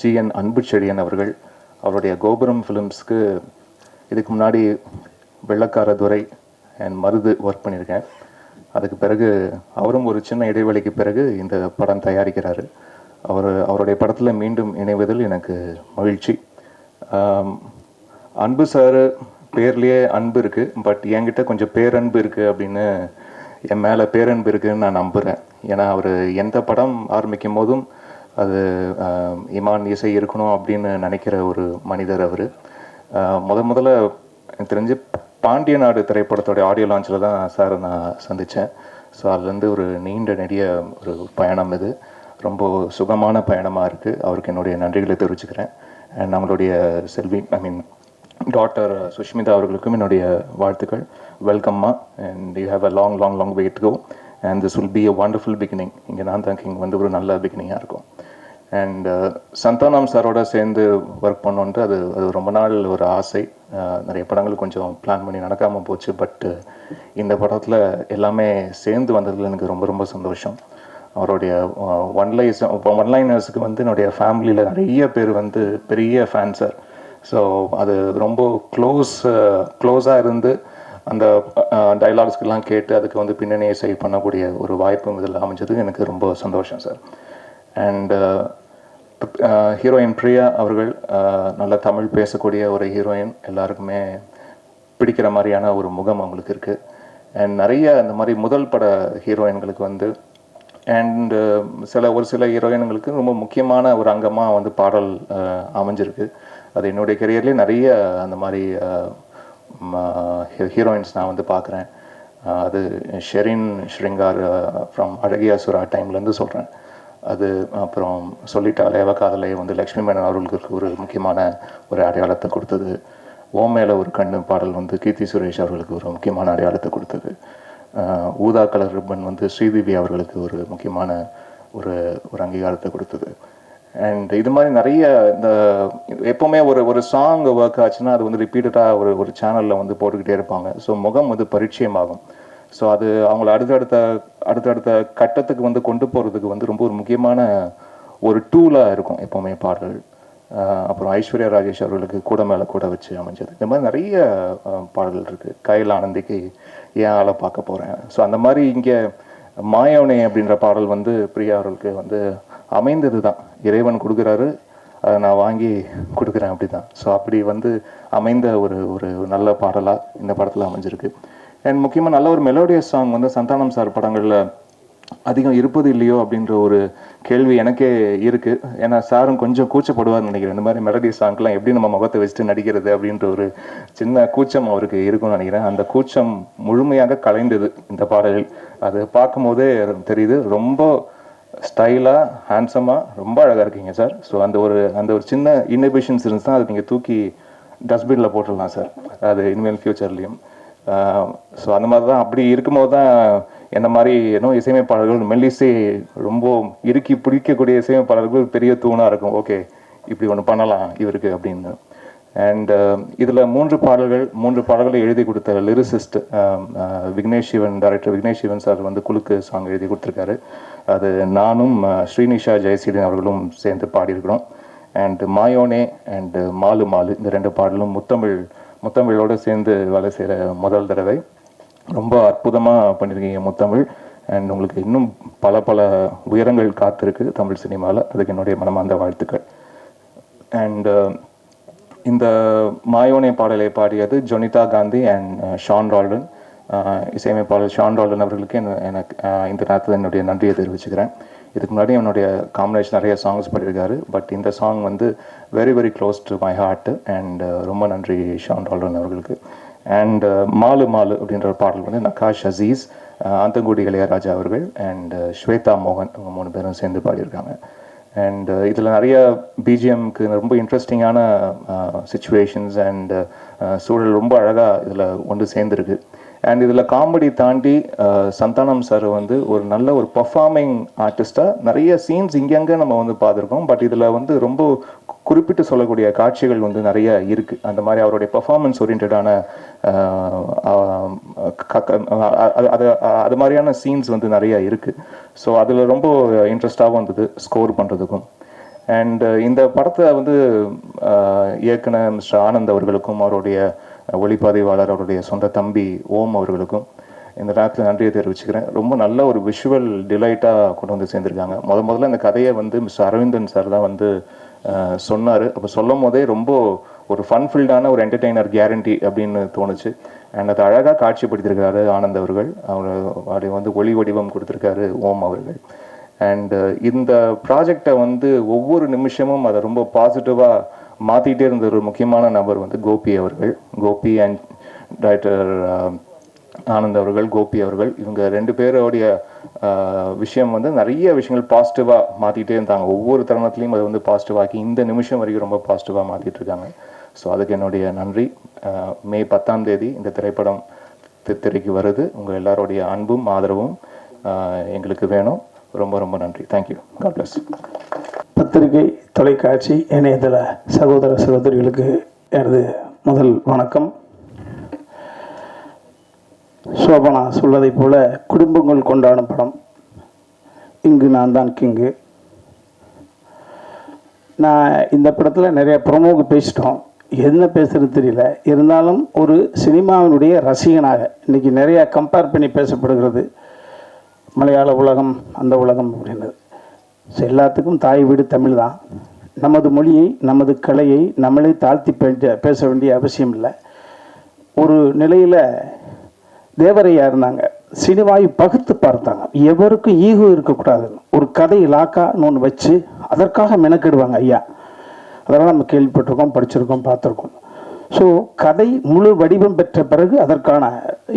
GN அன்புச்செழியன் அவர்கள் அவருடைய கோபுரம் ஃபிலிம்ஸ்க்கு இதுக்கு முன்னாடி வெள்ளக்கார துரை அண்ட் மருது ஒர்க் பண்ணியிருக்கேன். அதுக்கு பிறகு அவரும் ஒரு சின்ன இடைவெளிக்கு பிறகு இந்த படம் தயாரிக்கிறாரு. அவருடைய படத்தில் மீண்டும் இணைவதில் எனக்கு மகிழ்ச்சி. அன்பு சார் பேர்லேயே அன்பு இருக்குது, பட் என்கிட்ட கொஞ்சம் பேரன்பு இருக்குது அப்படின்னு, என் மேலே பேரன்பு இருக்குதுன்னு நான் நம்புகிறேன். ஏன்னா அவர் எந்த படம் ஆரம்பிக்கும் போதும் அது இமான் இசை இருக்கணும் அப்படின்னு நினைக்கிற ஒரு மனிதர் அவர். முதல்ல எனக்கு தெரிஞ்சு பாண்டிய நாடு திரைப்படத்தோடைய ஆடியோ லான்ச்சில் தான் சார் நான் சந்தித்தேன். ஸோ அதுலேருந்து ஒரு நீண்ட நெடிய ஒரு பயணம், இது ரொம்ப சுகமான பயணமாக இருக்குது. அவருக்கு என்னுடைய நன்றிகளை தெரிவிச்சுக்கிறேன். அண்ட் நம்மளுடைய செல்வி, டாக்டர் சுஷ்மிதா அவர்களுக்கும் என்னுடைய வாழ்த்துக்கள். வெல்கம்மா, and you have a long way to go and this will be a wonderful beginning. இங்கே நான் தான் இங்கே வந்து ஒரு நல்ல பிகினிங்காக இருக்கும். அண்ட் சந்தானம் சாரோட சேர்ந்து ஒர்க் பண்ணோன்ட்டு அது ரொம்ப நாள் ஒரு ஆசை. நிறைய படங்கள் கொஞ்சம் பிளான் பண்ணி நடக்காமல் போச்சு. பட் இந்த படத்தில் எல்லாமே சேர்ந்து வந்ததில் எனக்கு ரொம்ப சந்தோஷம். அவருடைய ஒன்லைனர்ஸுக்கு வந்து என்னுடைய ஃபேமிலியில் நிறைய பேர் வந்து பெரிய ஃபேன்ஸர். ஸோ அது ரொம்ப க்ளோஸாக இருந்து அந்த டைலாக்ஸ்க்கெல்லாம் கேட்டு அதுக்கு வந்து பின்னணி இசை பண்ணக்கூடிய ஒரு வாய்ப்பும் இதில் அமைஞ்சது எனக்கு ரொம்ப சந்தோஷம் சார். அண்ட் ஹீரோயின் பிரியா அவர்கள் நல்ல தமிழ் பேசக்கூடிய ஒரு ஹீரோயின், எல்லாருக்குமே பிடிக்கிற மாதிரியான ஒரு முகம் அவங்களுக்கு இருக்குது. அண்ட் நிறைய இந்த மாதிரி முதல் பட ஹீரோயின்களுக்கு வந்து அண்ட் ஒரு சில ஹீரோயின்களுக்கு ரொம்ப முக்கியமான ஒரு அங்கமாக வந்து பாடல் அமைஞ்சிருக்கு. அது என்னுடைய கெரியர்லேயே நிறைய அந்த மாதிரி ஹீரோயின்ஸ் நான் வந்து பார்க்குறேன். அது ஷெரின் ஸ்ருங்கார் ஃப்ரம் அழகியா சுரா டைம்லேருந்து சொல்கிறேன். அது அப்புறம் சொல்லிட்டாலே காதலை வந்து லக்ஷ்மி மேனன் அவர்களுக்கு ஒரு முக்கியமான ஒரு அடையாளத்தை கொடுத்தது. ஓம் மேலே ஒரு கண்ணு பாடல் வந்து கீர்த்தி சுரேஷ் அவர்களுக்கு ஒரு முக்கியமான அடையாளத்தை கொடுத்தது. ஊதா கலர் ரிப்பன் வந்து ஸ்ரீதேவி அவர்களுக்கு ஒரு முக்கியமான ஒரு அங்கீகாரத்தை கொடுத்தது. அண்ட் இது மாதிரி நிறைய இந்த எப்போவுமே ஒரு சாங் ஒர்க் ஆச்சுன்னா அது வந்து ரிப்பீட்டடாக ஒரு சேனலில் வந்து போட்டுக்கிட்டே இருப்பாங்க. ஸோ முகம் வந்து பரிச்சயமாகும். ஸோ அது அவங்கள அடுத்தடுத்த கட்டத்துக்கு வந்து கொண்டு போகிறதுக்கு வந்து ரொம்ப ஒரு முக்கியமான ஒரு டூலாக இருக்கும் எப்போவுமே பாடல். அப்புறம் ஐஸ்வர்யா ராஜேஷ் அவர்களுக்கு கூட மேலே கூட வச்சு அமைஞ்சது. இந்த மாதிரி நிறைய பாடல்கள் இருக்குது. கையில் ஆனந்திக்கு ஏன் ஆளை பார்க்க போகிறேன். ஸோ அந்த மாதிரி இங்கே மாயோனே அப்படின்ற பாடல் வந்து பிரியா அவர்களுக்கு வந்து அமைந்தது தான். இறைவன் கொடுக்குறாரு, அதை நான் வாங்கி கொடுக்குறேன் அப்படி தான். ஸோ அப்படி வந்து அமைந்த ஒரு நல்ல பாடலாக இந்த படத்தில் அமைஞ்சிருக்கு. அண்ட் முக்கியமாக நல்ல ஒரு மெலோடியஸ் சாங் வந்து சந்தானம் சார் படங்களில் அதிகம் இருப்பது இல்லையோ அப்படின்ற ஒரு கேள்வி எனக்கே இருக்குது. ஏன்னா சாரும் கொஞ்சம் கூச்சப்படுவார்னு நினைக்கிறேன். இந்த மாதிரி மெலடி சாங்க்கெலாம் எப்படி நம்ம முகத்தை வச்சுட்டு நடிக்கிறது அப்படின்ற ஒரு சின்ன கூச்சம் அவருக்கு இருக்கும்னு நினைக்கிறேன். அந்த கூச்சம் முழுமையாக கலைந்தது இந்த பாடலில். அது பார்க்கும் போதே தெரியுது. ரொம்ப ஸ்டைலாக ஹேண்ட்ஸமாக ரொம்ப அழகாக இருக்கீங்க சார். ஸோ அந்த ஒரு சின்ன இன்னபிஷன்ஸ் இருந்துச்சுன்னா அதை நீங்கள் தூக்கி டஸ்ட்பினில் போட்டுடலாம் சார், அது இனிமேல் ஃப்யூச்சர்லேயும். ஸோ அந்த மாதிரி தான். அப்படி இருக்கும்போது தான் என்ன மாதிரி இசையமைப்பாளர்கள் மெல்லிசை ரொம்ப இறுக்கி பிடிக்கக்கூடிய இசையமைப்பாளர்கள் பெரிய தூணாக இருக்கும். ஓகே, இப்படி ஒன்று பண்ணலாம் இவருக்கு அப்படின்னு. அண்ட் இதில் மூன்று பாடல்களை எழுதி கொடுத்த lyricist Vignesh Sivan, director Vignesh Sivan sir வந்து குலுக்கு சாங் எழுதி கொடுத்துருக்காரு. அது நானும் ஸ்ரீனிஷா ஜெயசீலன் அவர்களும் சேர்ந்து பாடியிருக்கிறோம். அண்ட் மாயோனே அண்ட் மாலு மாலு இந்த ரெண்டு பாடலும் முத்தமிழோடு சேர்ந்து வேலை செய்கிற முதல் தடவை. ரொம்ப அற்புதமாக பண்ணியிருக்கீங்க முத்தமிழ். அண்ட் உங்களுக்கு இன்னும் பல உயரங்கள் காத்திருக்கு தமிழ் சினிமாவில். அதுக்கு என்னுடைய மனமார்ந்த வாழ்த்துக்கள். அண்ட் இந்த மாயோனே பாடலை பாடியது ஜொனிதா காந்தி அண்ட் ஷான் ரால்டன். இசையமைப்பாளர் ஷான் ரால்டன் அவர்களுக்கு எனக்கு இந்த நேரத்தில் என்னுடைய நன்றியை தெரிவிச்சுக்கிறேன். இதுக்கு முன்னாடி என்னுடைய காம்பினேஷன் நிறைய சாங்ஸ் பாடியிருக்காரு. பட் இந்த சாங் வந்து very very close to my heart. And ரொம்ப நன்றி ஷான் ரால்டன் அவர்களுக்கு. அண்ட் மாலு மாலு அப்படின்ற ஒரு பாடல் வந்து நகாஷ் அசீஸ், ஆந்தங்குடி இளையராஜா அவர்கள் அண்ட் ஸ்வேதா மோகன், அவங்க 3 பேரும் சேர்ந்து பாடியிருக்காங்க. அண்ட் இதில் நிறைய பிஜிஎம்க்கு ரொம்ப இன்ட்ரெஸ்டிங்கான சிச்சுவேஷன்ஸ் அண்ட் சூழல் ரொம்ப அழகாக இதில் ஒன்று சேர்ந்துருக்கு. அண்ட் இதில் காமெடி தாண்டி சந்தானம் சார் வந்து ஒரு நல்ல ஒரு பர்ஃபார்மிங் ஆர்டிஸ்டாக நிறைய சீன்ஸ் இங்கங்கே நம்ம வந்து பார்த்துருக்கோம். பட் இதில் வந்து ரொம்ப குறிப்பிட்டு சொல்லக்கூடிய காட்சிகள் வந்து நிறைய இருக்குது. அந்த மாதிரி அவருடைய பர்ஃபார்மன்ஸ் ஓரியன்டான அது மாதிரியான சீன்ஸ் வந்து நிறைய இருக்குது. ஸோ அதில் ரொம்ப இன்ட்ரெஸ்டாகவும் இருந்தது ஸ்கோர் பண்ணுறதுக்கும். அண்ட் இந்த படத்தை வந்து இயக்குனர் மிஸ்டர் ஆனந்த் அவர்களுக்கும் அவருடைய ஒளிப்பதிவாளர் அவருடைய சொந்த தம்பி ஓம் அவர்களுக்கும் இந்த நேரத்தில் நன்றியை தெரிவிச்சுக்கிறேன். ரொம்ப நல்ல ஒரு விஷுவல் டிலைட்டாக கொண்டு வந்து சேர்ந்துருக்காங்க. முதல்ல இந்த கதையை வந்து மிஸ்டர் அரவிந்தன் சார் தான் வந்து சொன்னார். அப்போ சொல்லும் போதே ரொம்ப ஒரு ஃபன்ஃபில்டான ஒரு என்டர்டெய்னர் கேரண்டி அப்படின்னு தோணுச்சு. அண்ட் அதை அழகாக காட்சிப்படுத்தியிருக்காரு ஆனந்த் அவர்கள். அவருடைய வந்து ஒளி வடிவம் கொடுத்துருக்காரு ஓம் அவர்கள். அண்ட் இந்த ப்ராஜெக்டை வந்து ஒவ்வொரு நிமிஷமும் அதை ரொம்ப பாசிட்டிவாக மாற்றிக்கிட்டே இருந்த ஒரு முக்கியமான நபர் வந்து கோபி அவர்கள். கோபி அண்ட் டைரக்டர் ஆனந்த் அவர்கள், கோபி அவர்கள், இவங்க 2 பேரோடைய விஷயம் வந்து நிறைய விஷயங்கள் பாசிட்டிவாக மாற்றிக்கிட்டே இருந்தாங்க. ஒவ்வொரு தருணத்துலையும் அதை வந்து பாசிட்டிவாக்கி இந்த நிமிஷம் வரைக்கும் ரொம்ப பாசிட்டிவாக மாற்றிட்டு இருக்காங்க. ஸோ அதுக்கு என்னுடைய நன்றி. மே 10ஆம் தேதி இந்த திரைப்படம் திரைக்கு வருது. உங்கள் எல்லாருடைய அன்பும் ஆதரவும் எங்களுக்கு வேணும். ரொம்ப ரொம்ப நன்றி. தேங்க்யூ. God bless. பத்திரிகை, தொலைக்காட்சி, இணையதள சகோதர சகோதரிகளுக்கு எனது முதல் வணக்கம். சோபனா சொல்வதைப் போல குடும்பங்கள் கொண்டாடும் படம். இங்கு நான் தான் கிங்கு. நான் இந்த படத்தில் நிறைய ப்ரொமோவுக்கு பேசிட்டோம், என்ன பேசுகிறது தெரியல. இருந்தாலும் ஒரு சினிமாவினுடைய ரசிகனாக இன்றைக்கி நிறையா கம்பேர் பண்ணி பேசப்படுகிறது, மலையாள உலகம் அந்த உலகம் அப்படின்றது. ஸோ எல்லாத்துக்கும் தாய் வீடு தமிழ் தான். நமது மொழியை நமது கலையை நம்மளே தாழ்த்தி பேச வேண்டிய அவசியம் இல்லை. ஒரு நிலையில் தேவரையா இருந்தாங்க, சினிமாவை பகுத்து பார்த்தாங்க, எவருக்கும் ஈகோ இருக்கக்கூடாதுன்னு ஒரு கதை இலாக்கான்னு ஒன்று வச்சு அதற்காக மெனக்கெடுவாங்க ஐயா. அதெல்லாம் நம்ம கேள்விப்பட்டிருக்கோம், படிச்சிருக்கோம், பார்த்துருக்கோம். ஸோ கதை முழு வடிவம் பெற்ற பிறகு அதற்கான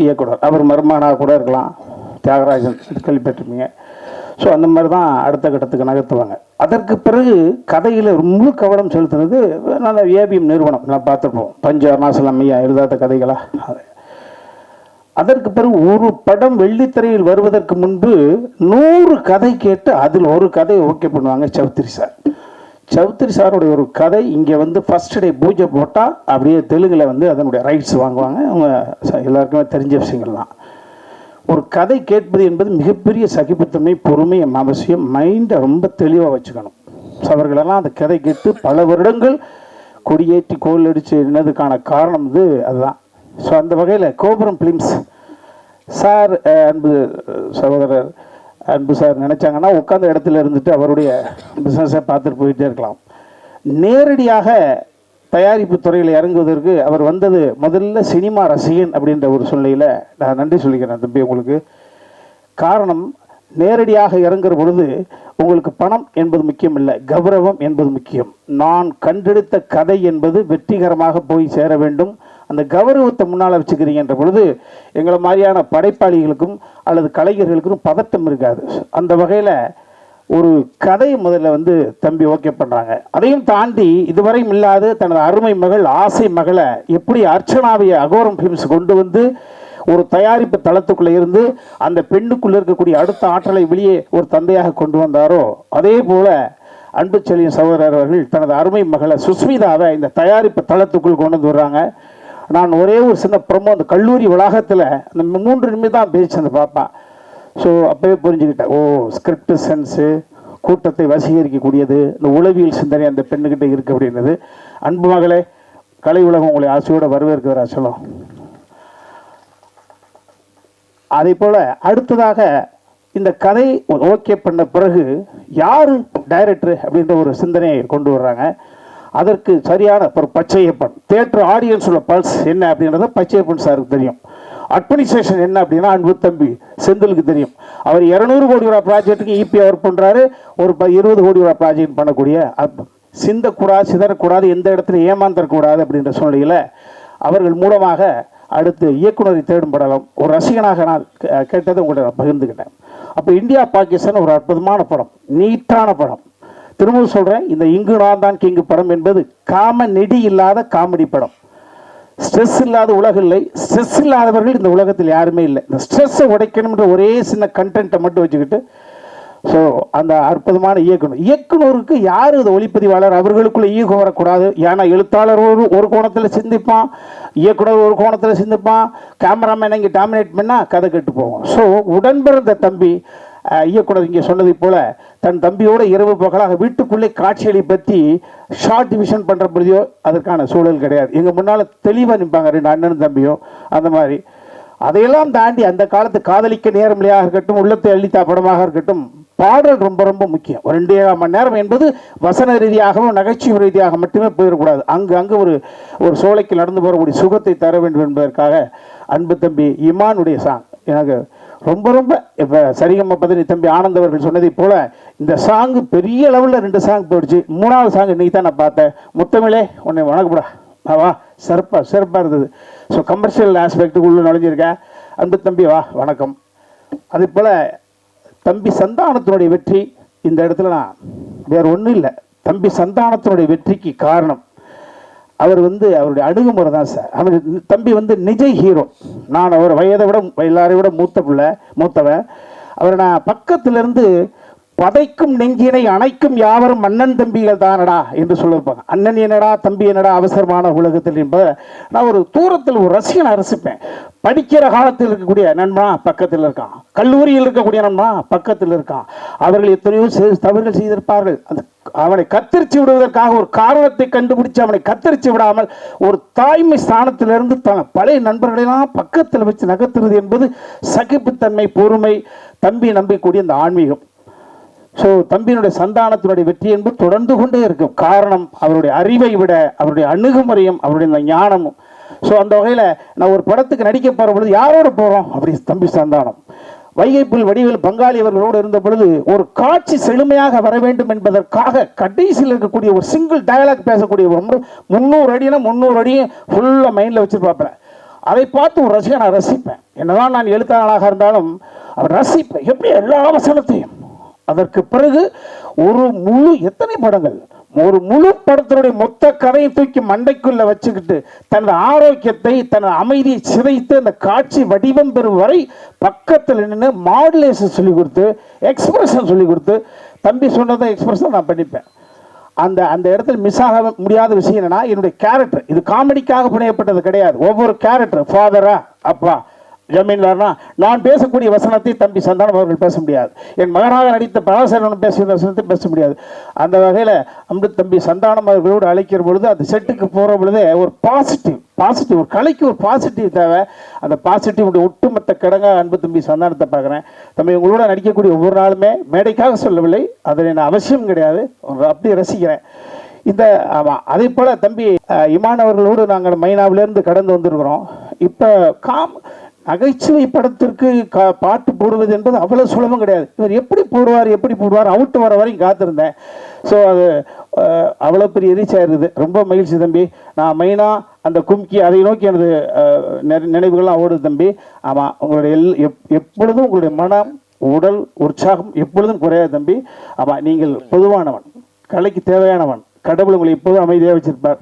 இயக்குனர், அவர் மர்மானாக கூட இருக்கலாம், தியாகராஜன் கேள்விப்பட்டிருப்பீங்க. ஸோ அந்த மாதிரி தான் அடுத்த கட்டத்துக்கு நகர்த்துவாங்க. அதற்கு பிறகு கதையில் முழு கவனம் செலுத்துனது நல்ல ஏபிஎம் நிறுவனம், நான் பார்த்துருப்போம், பஞ்சு அருணாசலம் ஐயா எழுதாத கதைகளா. அதற்கு பிறகு ஒரு படம் வெள்ளித்திரையில் வருவதற்கு முன்பு 100 கதை கேட்டு அதில் ஒரு கதை ஓகே பண்ணுவாங்க சௌத்ரி சார். சௌத்ரி சாருடைய ஒரு கதை இங்கே வந்து ஃபர்ஸ்ட் டே பூஜை போட்டால் அப்படியே தெலுங்கில் வந்து அதனுடைய ரைட்ஸ் வாங்குவாங்க. அவங்க எல்லாருக்குமே தெரிஞ்ச விஷயங்கள் தான். ஒரு கதை கேட்பது என்பது மிகப்பெரிய சகிப்புத்தன்மை, பொறுமை அவசியம். மைண்டை ரொம்ப தெளிவாக வச்சுக்கணும். அவர்களெல்லாம் அந்த கதை கேட்டு பல வருடங்கள் கொடியேற்றி கோல் அடித்து என்னதுக்கான காரணம் இது அதுதான். ஸோ அந்த வகையில் கோபுரம் ஃபிலிம்ஸ் சார், அன்பு சகோதரர் அன்பு சார் நினச்சாங்கன்னா உட்காந்த இடத்துல இருந்துட்டு அவருடைய பிஸ்னஸை பார்த்துட்டு போயிட்டே இருக்கலாம். நேரடியாக தயாரிப்பு துறையில் இறங்குவதற்கு அவர் வந்தது முதல்ல சினிமா ரசிகன் அப்படின்ற ஒரு சூழ்நிலையில் நான் நன்றி சொல்லிக்கிறேன் தம்பி உங்களுக்கு. காரணம், நேரடியாக இறங்குற பொழுது உங்களுக்கு பணம் என்பது முக்கியம் இல்லை, கௌரவம் என்பது முக்கியம். நான் கண்டெடுத்த கதை என்பது வெற்றிகரமாக போய் சேர வேண்டும். அந்த கௌரவத்தை முன்னால் வச்சுக்கிறீங்கன்ற பொழுது எங்களை மாதிரியான படைப்பாளிகளுக்கும் அல்லது கலைஞர்களுக்கும் பதட்டம் இருக்காது. அந்த வகையில் ஒரு கதை முதல்ல வந்து தம்பி ஓகே பண்ணுறாங்க. அதையும் தாண்டி இதுவரையும் இல்லாத தனது அருமை மகள் ஆசை மகளை எப்படி அர்ச்சனாவை அகோரம் ஃபிலிம்ஸ் கொண்டு வந்து ஒரு தயாரிப்பு தளத்துக்குள்ளே இருந்து அந்த பெண்ணுக்குள்ளே இருக்கக்கூடிய அடுத்த ஆற்றலை வெளியே ஒரு தந்தையாக கொண்டு வந்தாரோ, அதே போல அன்பு செல்லியின் சகோதரர் அவர்கள் தனது அருமை மகளை சுஸ்மிதாவை இந்த தயாரிப்பு தளத்துக்குள் கொண்டு வந்து வர்றாங்க. நான் ஒரே ஒரு சின்ன ப்ரொமோ அந்த கல்லூரி வளாகத்தில் அந்த 3 நிமிடம் தான் பேச்சு அந்த பாப்பா. ஸோ அப்போவே புரிஞ்சுக்கிட்டேன், ஓ ஸ்கிரிப்ட் சென்ஸு, கூட்டத்தை வசீகரிக்கக்கூடியது, இந்த உளவியல் சிந்தனை அந்த பெண்ணுக்கிட்ட இருக்குது அப்படின்றது. அன்பு மகளே, கலை உலகம் உங்களை ஆசையோடு வரவேற்கிறா சொல்லும். அதே போல் அடுத்ததாக இந்த கதை ஓகே பண்ண பிறகு யார் டைரக்டர் அப்படின்ற ஒரு சிந்தனையை கொண்டு வர்றாங்க. அதற்கு சரியான ஒரு பச்சையப்பன் தியேட்டர் ஆடியன்ஸோட பல்ஸ் என்ன அப்படின்றத பச்சையப்பன் சாருக்கு தெரியும். அட்மினிஸ்ட்ரேஷன் என்ன அப்படின்னா அன்பு தம்பி செந்திலுக்கு தெரியும். அவர் 200 கோடி ரூபா ப்ராஜெக்ட்டுக்கு இபி ஒர்க் பண்ணுறாரு, ஒரு 20 கோடி ரூபா ப்ராஜெக்ட் பண்ணக்கூடிய சிந்தக்கூடாது, சிதறக்கூடாது, எந்த இடத்துல ஏமாந்தரக்கூடாது அப்படின்ற சூழ்நிலையில் அவர்கள் மூலமாக அடுத்து இயக்குனரை தேடும் படம் ஒரு ரசிகனாக நான் கேட்டதை உங்கள்கிட்ட நான் பகிர்ந்துக்கிட்டேன். அப்போ இந்தியா பாகிஸ்தான் ஒரு அற்புதமான படம், நீட்டான படம். திரும்ப சொல்கிறேன், இந்த இங்கு நான் தான் கிங்கு படம் என்பது நெடி இல்லாத காமெடி படம். ஸ்ட்ரெஸ் இல்லாத உலகம் இல்லை, ஸ்ட்ரெஸ் இல்லாதவர்கள் இந்த உலகத்தில் யாருமே இல்லை. இந்த ஸ்ட்ரெஸ்ஸை உடைக்கணுன்ற ஒரே சின்ன கண்டென்ட்டை மட்டும் வச்சுக்கிட்டு ஸோ அந்த அற்புதமான இயக்குனருக்கு யார் இது ஒளிப்பதிவாளர், அவர்களுக்குள்ள ஈகோ வரக்கூடாது. ஏன்னா எழுத்தாளர் ஒரு கோணத்தில் சிந்திப்பான், இயக்குனர் ஒரு கோணத்தில் சிந்திப்பான், கேமராமேன் இங்கே டாமினேட் பண்ணால் கதை கெட்டு போகும். ஸோ உடன்பிறந்த தம்பி இயக்குனர் இங்கே சொன்னதை போல தன் தம்பியோட இரவு பகலாக வீட்டுக்குள்ளே காட்சிகளை பற்றி ஷார்ட் டிவிஷன் பண்ணுற பொழுதோ அதற்கான சூழல் கிடையாது. எங்கள் முன்னால் தெளிவாக நிற்பாங்க 2 அண்ணனும் தம்பியும். அந்த மாதிரி அதையெல்லாம் தாண்டி அந்த காலத்து காதலிக்க நேரமில்லையாக இருக்கட்டும், உள்ளத்தை அள்ளித்தா படமாக இருக்கட்டும், பாடல் ரொம்ப ரொம்ப முக்கியம். 2.5 மணி நேரம் என்பது வசன ரீதியாகவும் நகைச்சுவை ரீதியாக மட்டுமே போயிடக்கூடாது. அங்கு ஒரு சோலைக்கு நடந்து போகக்கூடிய சுகத்தை தர வேண்டும் என்பதற்காக அன்பு தம்பி இமானுடைய சாங் எனக்கு ரொம்ப ரொம்ப இப்போ சரிகம்ம பதினி தம்பி ஆனந்த் அவர்கள் சொன்னதை போல் இந்த சாங்கு பெரிய லெவலில் 2 சாங் போயிடுச்சு. 3வது சாங் இன்றைக்கி தான் நான் பார்த்தேன். முத்தமிழே உன்னை வணக்கப்படா வா, சிறப்பாக இருந்தது. ஸோ கமர்ஷியல் ஆஸ்பெக்டுக்குள்ளே நுழைஞ்சிருக்கேன். அன்பு தம்பி வா வணக்கம். அதே போல் தம்பி சந்தானத்தினுடைய வெற்றி இந்த இடத்துல நான் வேறு ஒன்றும் இல்லை, தம்பி சந்தானத்தினுடைய வெற்றிக்கு காரணம் அவர் அவருடைய அணுகுமுறை தான் சார். அவர் தம்பி நிஜ ஹீரோ. நான் அவர் வயதை விட எல்லாரையும் விட மூத்தவன். அவரை நான் பக்கத்துலேருந்து பதைக்கும் நெஞ்சினை அணைக்கும் யாவரும் அண்ணன் தம்பிகள் தானடா என்று சொல்லியிருப்பாங்க. அண்ணன் என்னடா தம்பி என்னடா அவசரமான உலகத்தில் என்பதை நான் ஒரு தூரத்தில் ஒரு ரசிகனை ரசிப்பேன். படிக்கிற காலத்தில் இருக்கக்கூடிய நண்பா பக்கத்தில் இருக்கான், கல்லூரியில் இருக்கக்கூடிய நண்பா பக்கத்தில் இருக்கான். அவர்கள் எத்தனையோ தவறுகள் செய்திருப்பார்கள். அந்த அவனை கத்தரிச்சு விடுவதற்காக ஒரு காரணத்தை கண்டுபிடிச்சு அவனை கத்தரிச்சு விடாமல் ஒரு தாய்மை ஸ்தானத்திலிருந்து பழைய நண்பர்களெல்லாம் பக்கத்தில் வச்சு நகர்த்துறது என்பது சகிப்புத்தன்மை, பொறுமை, தம்பி நம்பிக்கூடிய அந்த ஆன்மீகம். ஸோ தம்பியினுடைய சந்தானத்தினுடைய வெற்றி என்பது தொடர்ந்து கொண்டே இருக்கும். காரணம் அவருடைய அறிவை விட அவருடைய அணுகுமுறையும் அவருடைய இந்த ஞானமும். ஸோ அந்த வகையில் நான் ஒரு படத்துக்கு நடிக்க போகிற பொழுது யாரோட போகிறோம் அப்படி தம்பி சந்தானம் வைகைப்புல் வடிவில் பங்காளி அவர்களோடு இருந்த பொழுது ஒரு காட்சி செழுமையாக வர வேண்டும் என்பதற்காக கடைசியில் இருக்கக்கூடிய ஒரு சிங்கிள் டயலாக் பேசக்கூடிய 300 அடினா 300 அடியும் ஃபுல்லாக மைண்டில் வச்சு பார்ப்பேன். அதை பார்த்து ஒரு ரசிகன் நான் ரசிப்பேன். என்னதான் நான் எழுத்தாளராக இருந்தாலும் அவர் ரசிப்பேன் எப்படி எல்லா வசனத்தையும். அதற்கு பிறகு ஒரு முழு எத்தனை படங்கள், ஒரு முழு படத்தினுடைய மொத்த கதையை தூக்கி மண்டைக்குள்ள வச்சுக்கிட்டு தனது ஆரோக்கியத்தை தனது அமைதியை சிதைத்து அந்த காட்சி வடிவம் பெறும் வரை பக்கத்தில் நின்று மாடுலேஷன் சொல்லி கொடுத்து எக்ஸ்பிரஷன் சொல்லி கொடுத்து தம்பி சொன்னதை எக்ஸ்பிரஷன் நான் பண்ணிப்பேன். அந்த அந்த இடத்துல மிஸ் ஆக முடியாத விஷயம் என்னன்னா என்னுடைய கேரக்டர் இது காமெடிக்காக புனையப்பட்டது கிடையாது. ஒவ்வொரு கேரக்டர் ஃபாதரா அப்பா ஜமீன்தார்னா நான் பேசக்கூடிய வசனத்தை தம்பி சந்தானம் அவர்கள் பேச முடியாது. என் மகனாக நடித்த பராசரன் பேசிய வசனத்தை பேச முடியாது. அந்த வகையில் அமிர்த் தம்பி சந்தானம் அவர்களோடு அழைக்கிற பொழுது அந்த செட்டுக்கு போகிற பொழுதே ஒரு பாசிட்டிவ் ஒரு கலைக்கு ஒரு பாசிட்டிவ் தேவை. அந்த பாசிட்டிவ் ஒட்டுமொத்த கிடங்க அன்பு தம்பி சந்தானத்தை பார்க்குறேன். தம்பி உங்களோட நடிக்கக்கூடிய ஒவ்வொரு நாளுமே மேடைக்காக சொல்லவில்லை, அதில் என்ன அவசியம் கிடையாது, அப்படி ரசிக்கிறேன். இந்த ஆமாம் அதே போல் தம்பி இமான் அவர்களோடு நாங்கள் மைனாவிலேருந்து கடந்து வந்திருக்கிறோம். இப்போ நகைச்சுவை படத்திற்கு பாட்டு போடுவது என்பது அவ்வளோ சுலபம் கிடையாது. இவர் எப்படி போடுவார் அவுட்டு வர வரைக்கும் காத்திருந்தேன். ஸோ அது அவ்வளோ பெரிய ரீச் ஆயிருக்குது. ரொம்ப மகிழ்ச்சி தம்பி. நான் மெயினாக அந்த கும்கி அதை நோக்கி எனது நினைவுகள்லாம் ஓடுது தம்பி. ஆமாம் உங்களுடைய எப்பொழுதும் உங்களுடைய மனம் உடல் உற்சாகம் எப்பொழுதும் குறையாது தம்பி. ஆமாம் நீங்கள் பொதுவானவன், கலைக்கு தேவையானவன், கடவுள் உங்களை எப்போதும் அமைதியாக வச்சிருப்பார்.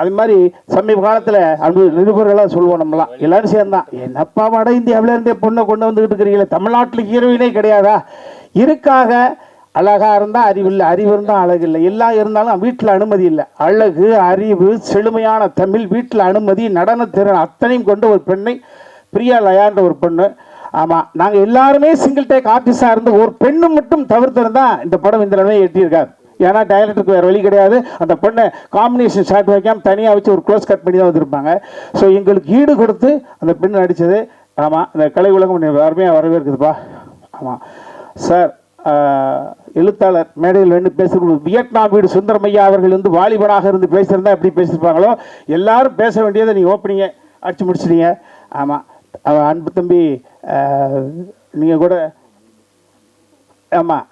அது மாதிரி சமீப காலத்தில் அந்த நிருபர்களாக சொல்லுவோம் நம்மளாம் எல்லாரும் சேர்ந்தான், என்னப்பா வட இந்தியாவில இருந்தே பொண்ணை கொண்டு வந்துக்கிட்டு இருக்கிறீங்களே, தமிழ்நாட்டில் ஹீரோயினே கிடையாதா? இருக்காக அழகாக இருந்தால் அறிவில்லை, அறிவு இருந்தால் அழகு இல்லை, எல்லாம் இருந்தாலும் வீட்டில் அனுமதி இல்லை. அழகு, அறிவு, செழுமையான தமிழ், வீட்டில் அனுமதி, நடனத்திறன் அத்தனையும் கொண்டு ஒரு பெண்ணை பிரியா லயான்ற ஒரு பொண்ணு. ஆமாம் நாங்கள் எல்லாருமே சிங்கிள் டேக் ஆர்டிஸ்டாக இருந்து ஒரு பெண்ணு மட்டும் தவிர்த்திருந்தால் இந்த படம் இந்த நிலைமையை எட்டியிருக்காது. ஏன்னா டைரக்டருக்கு வேறு வழி கிடையாது. அந்த பொண்ணை காம்பினேஷன் ஷாட் வைக்காமல் தனியாக வச்சு ஒரு க்ளோஸ் கட் பண்ணி தான் வந்திருப்பாங்க. ஸோ எங்களுக்கு ஈடு கொடுத்து அந்த பெண் நடித்தது. ஆமாம் இந்த கலை உலகம் அருமையாக வரவேற்குதுப்பா. ஆமாம் சார் எழுத்தாளர் மேடையில் வந்து பேசுகிறது வியட்நாம் வீடு சுந்தரமையா அவர்கள் வந்து வாலிபனாக இருந்து பேசியிருந்தா எப்படி பேசியிருப்பாங்களோ எல்லாரும் பேச வேண்டியதை நீங்கள் ஓப்பனிங்க அடிச்சு முடிச்சிட்டீங்க. ஆமாம் அன்பு தம்பி நீங்கள் கூட ஆமாம்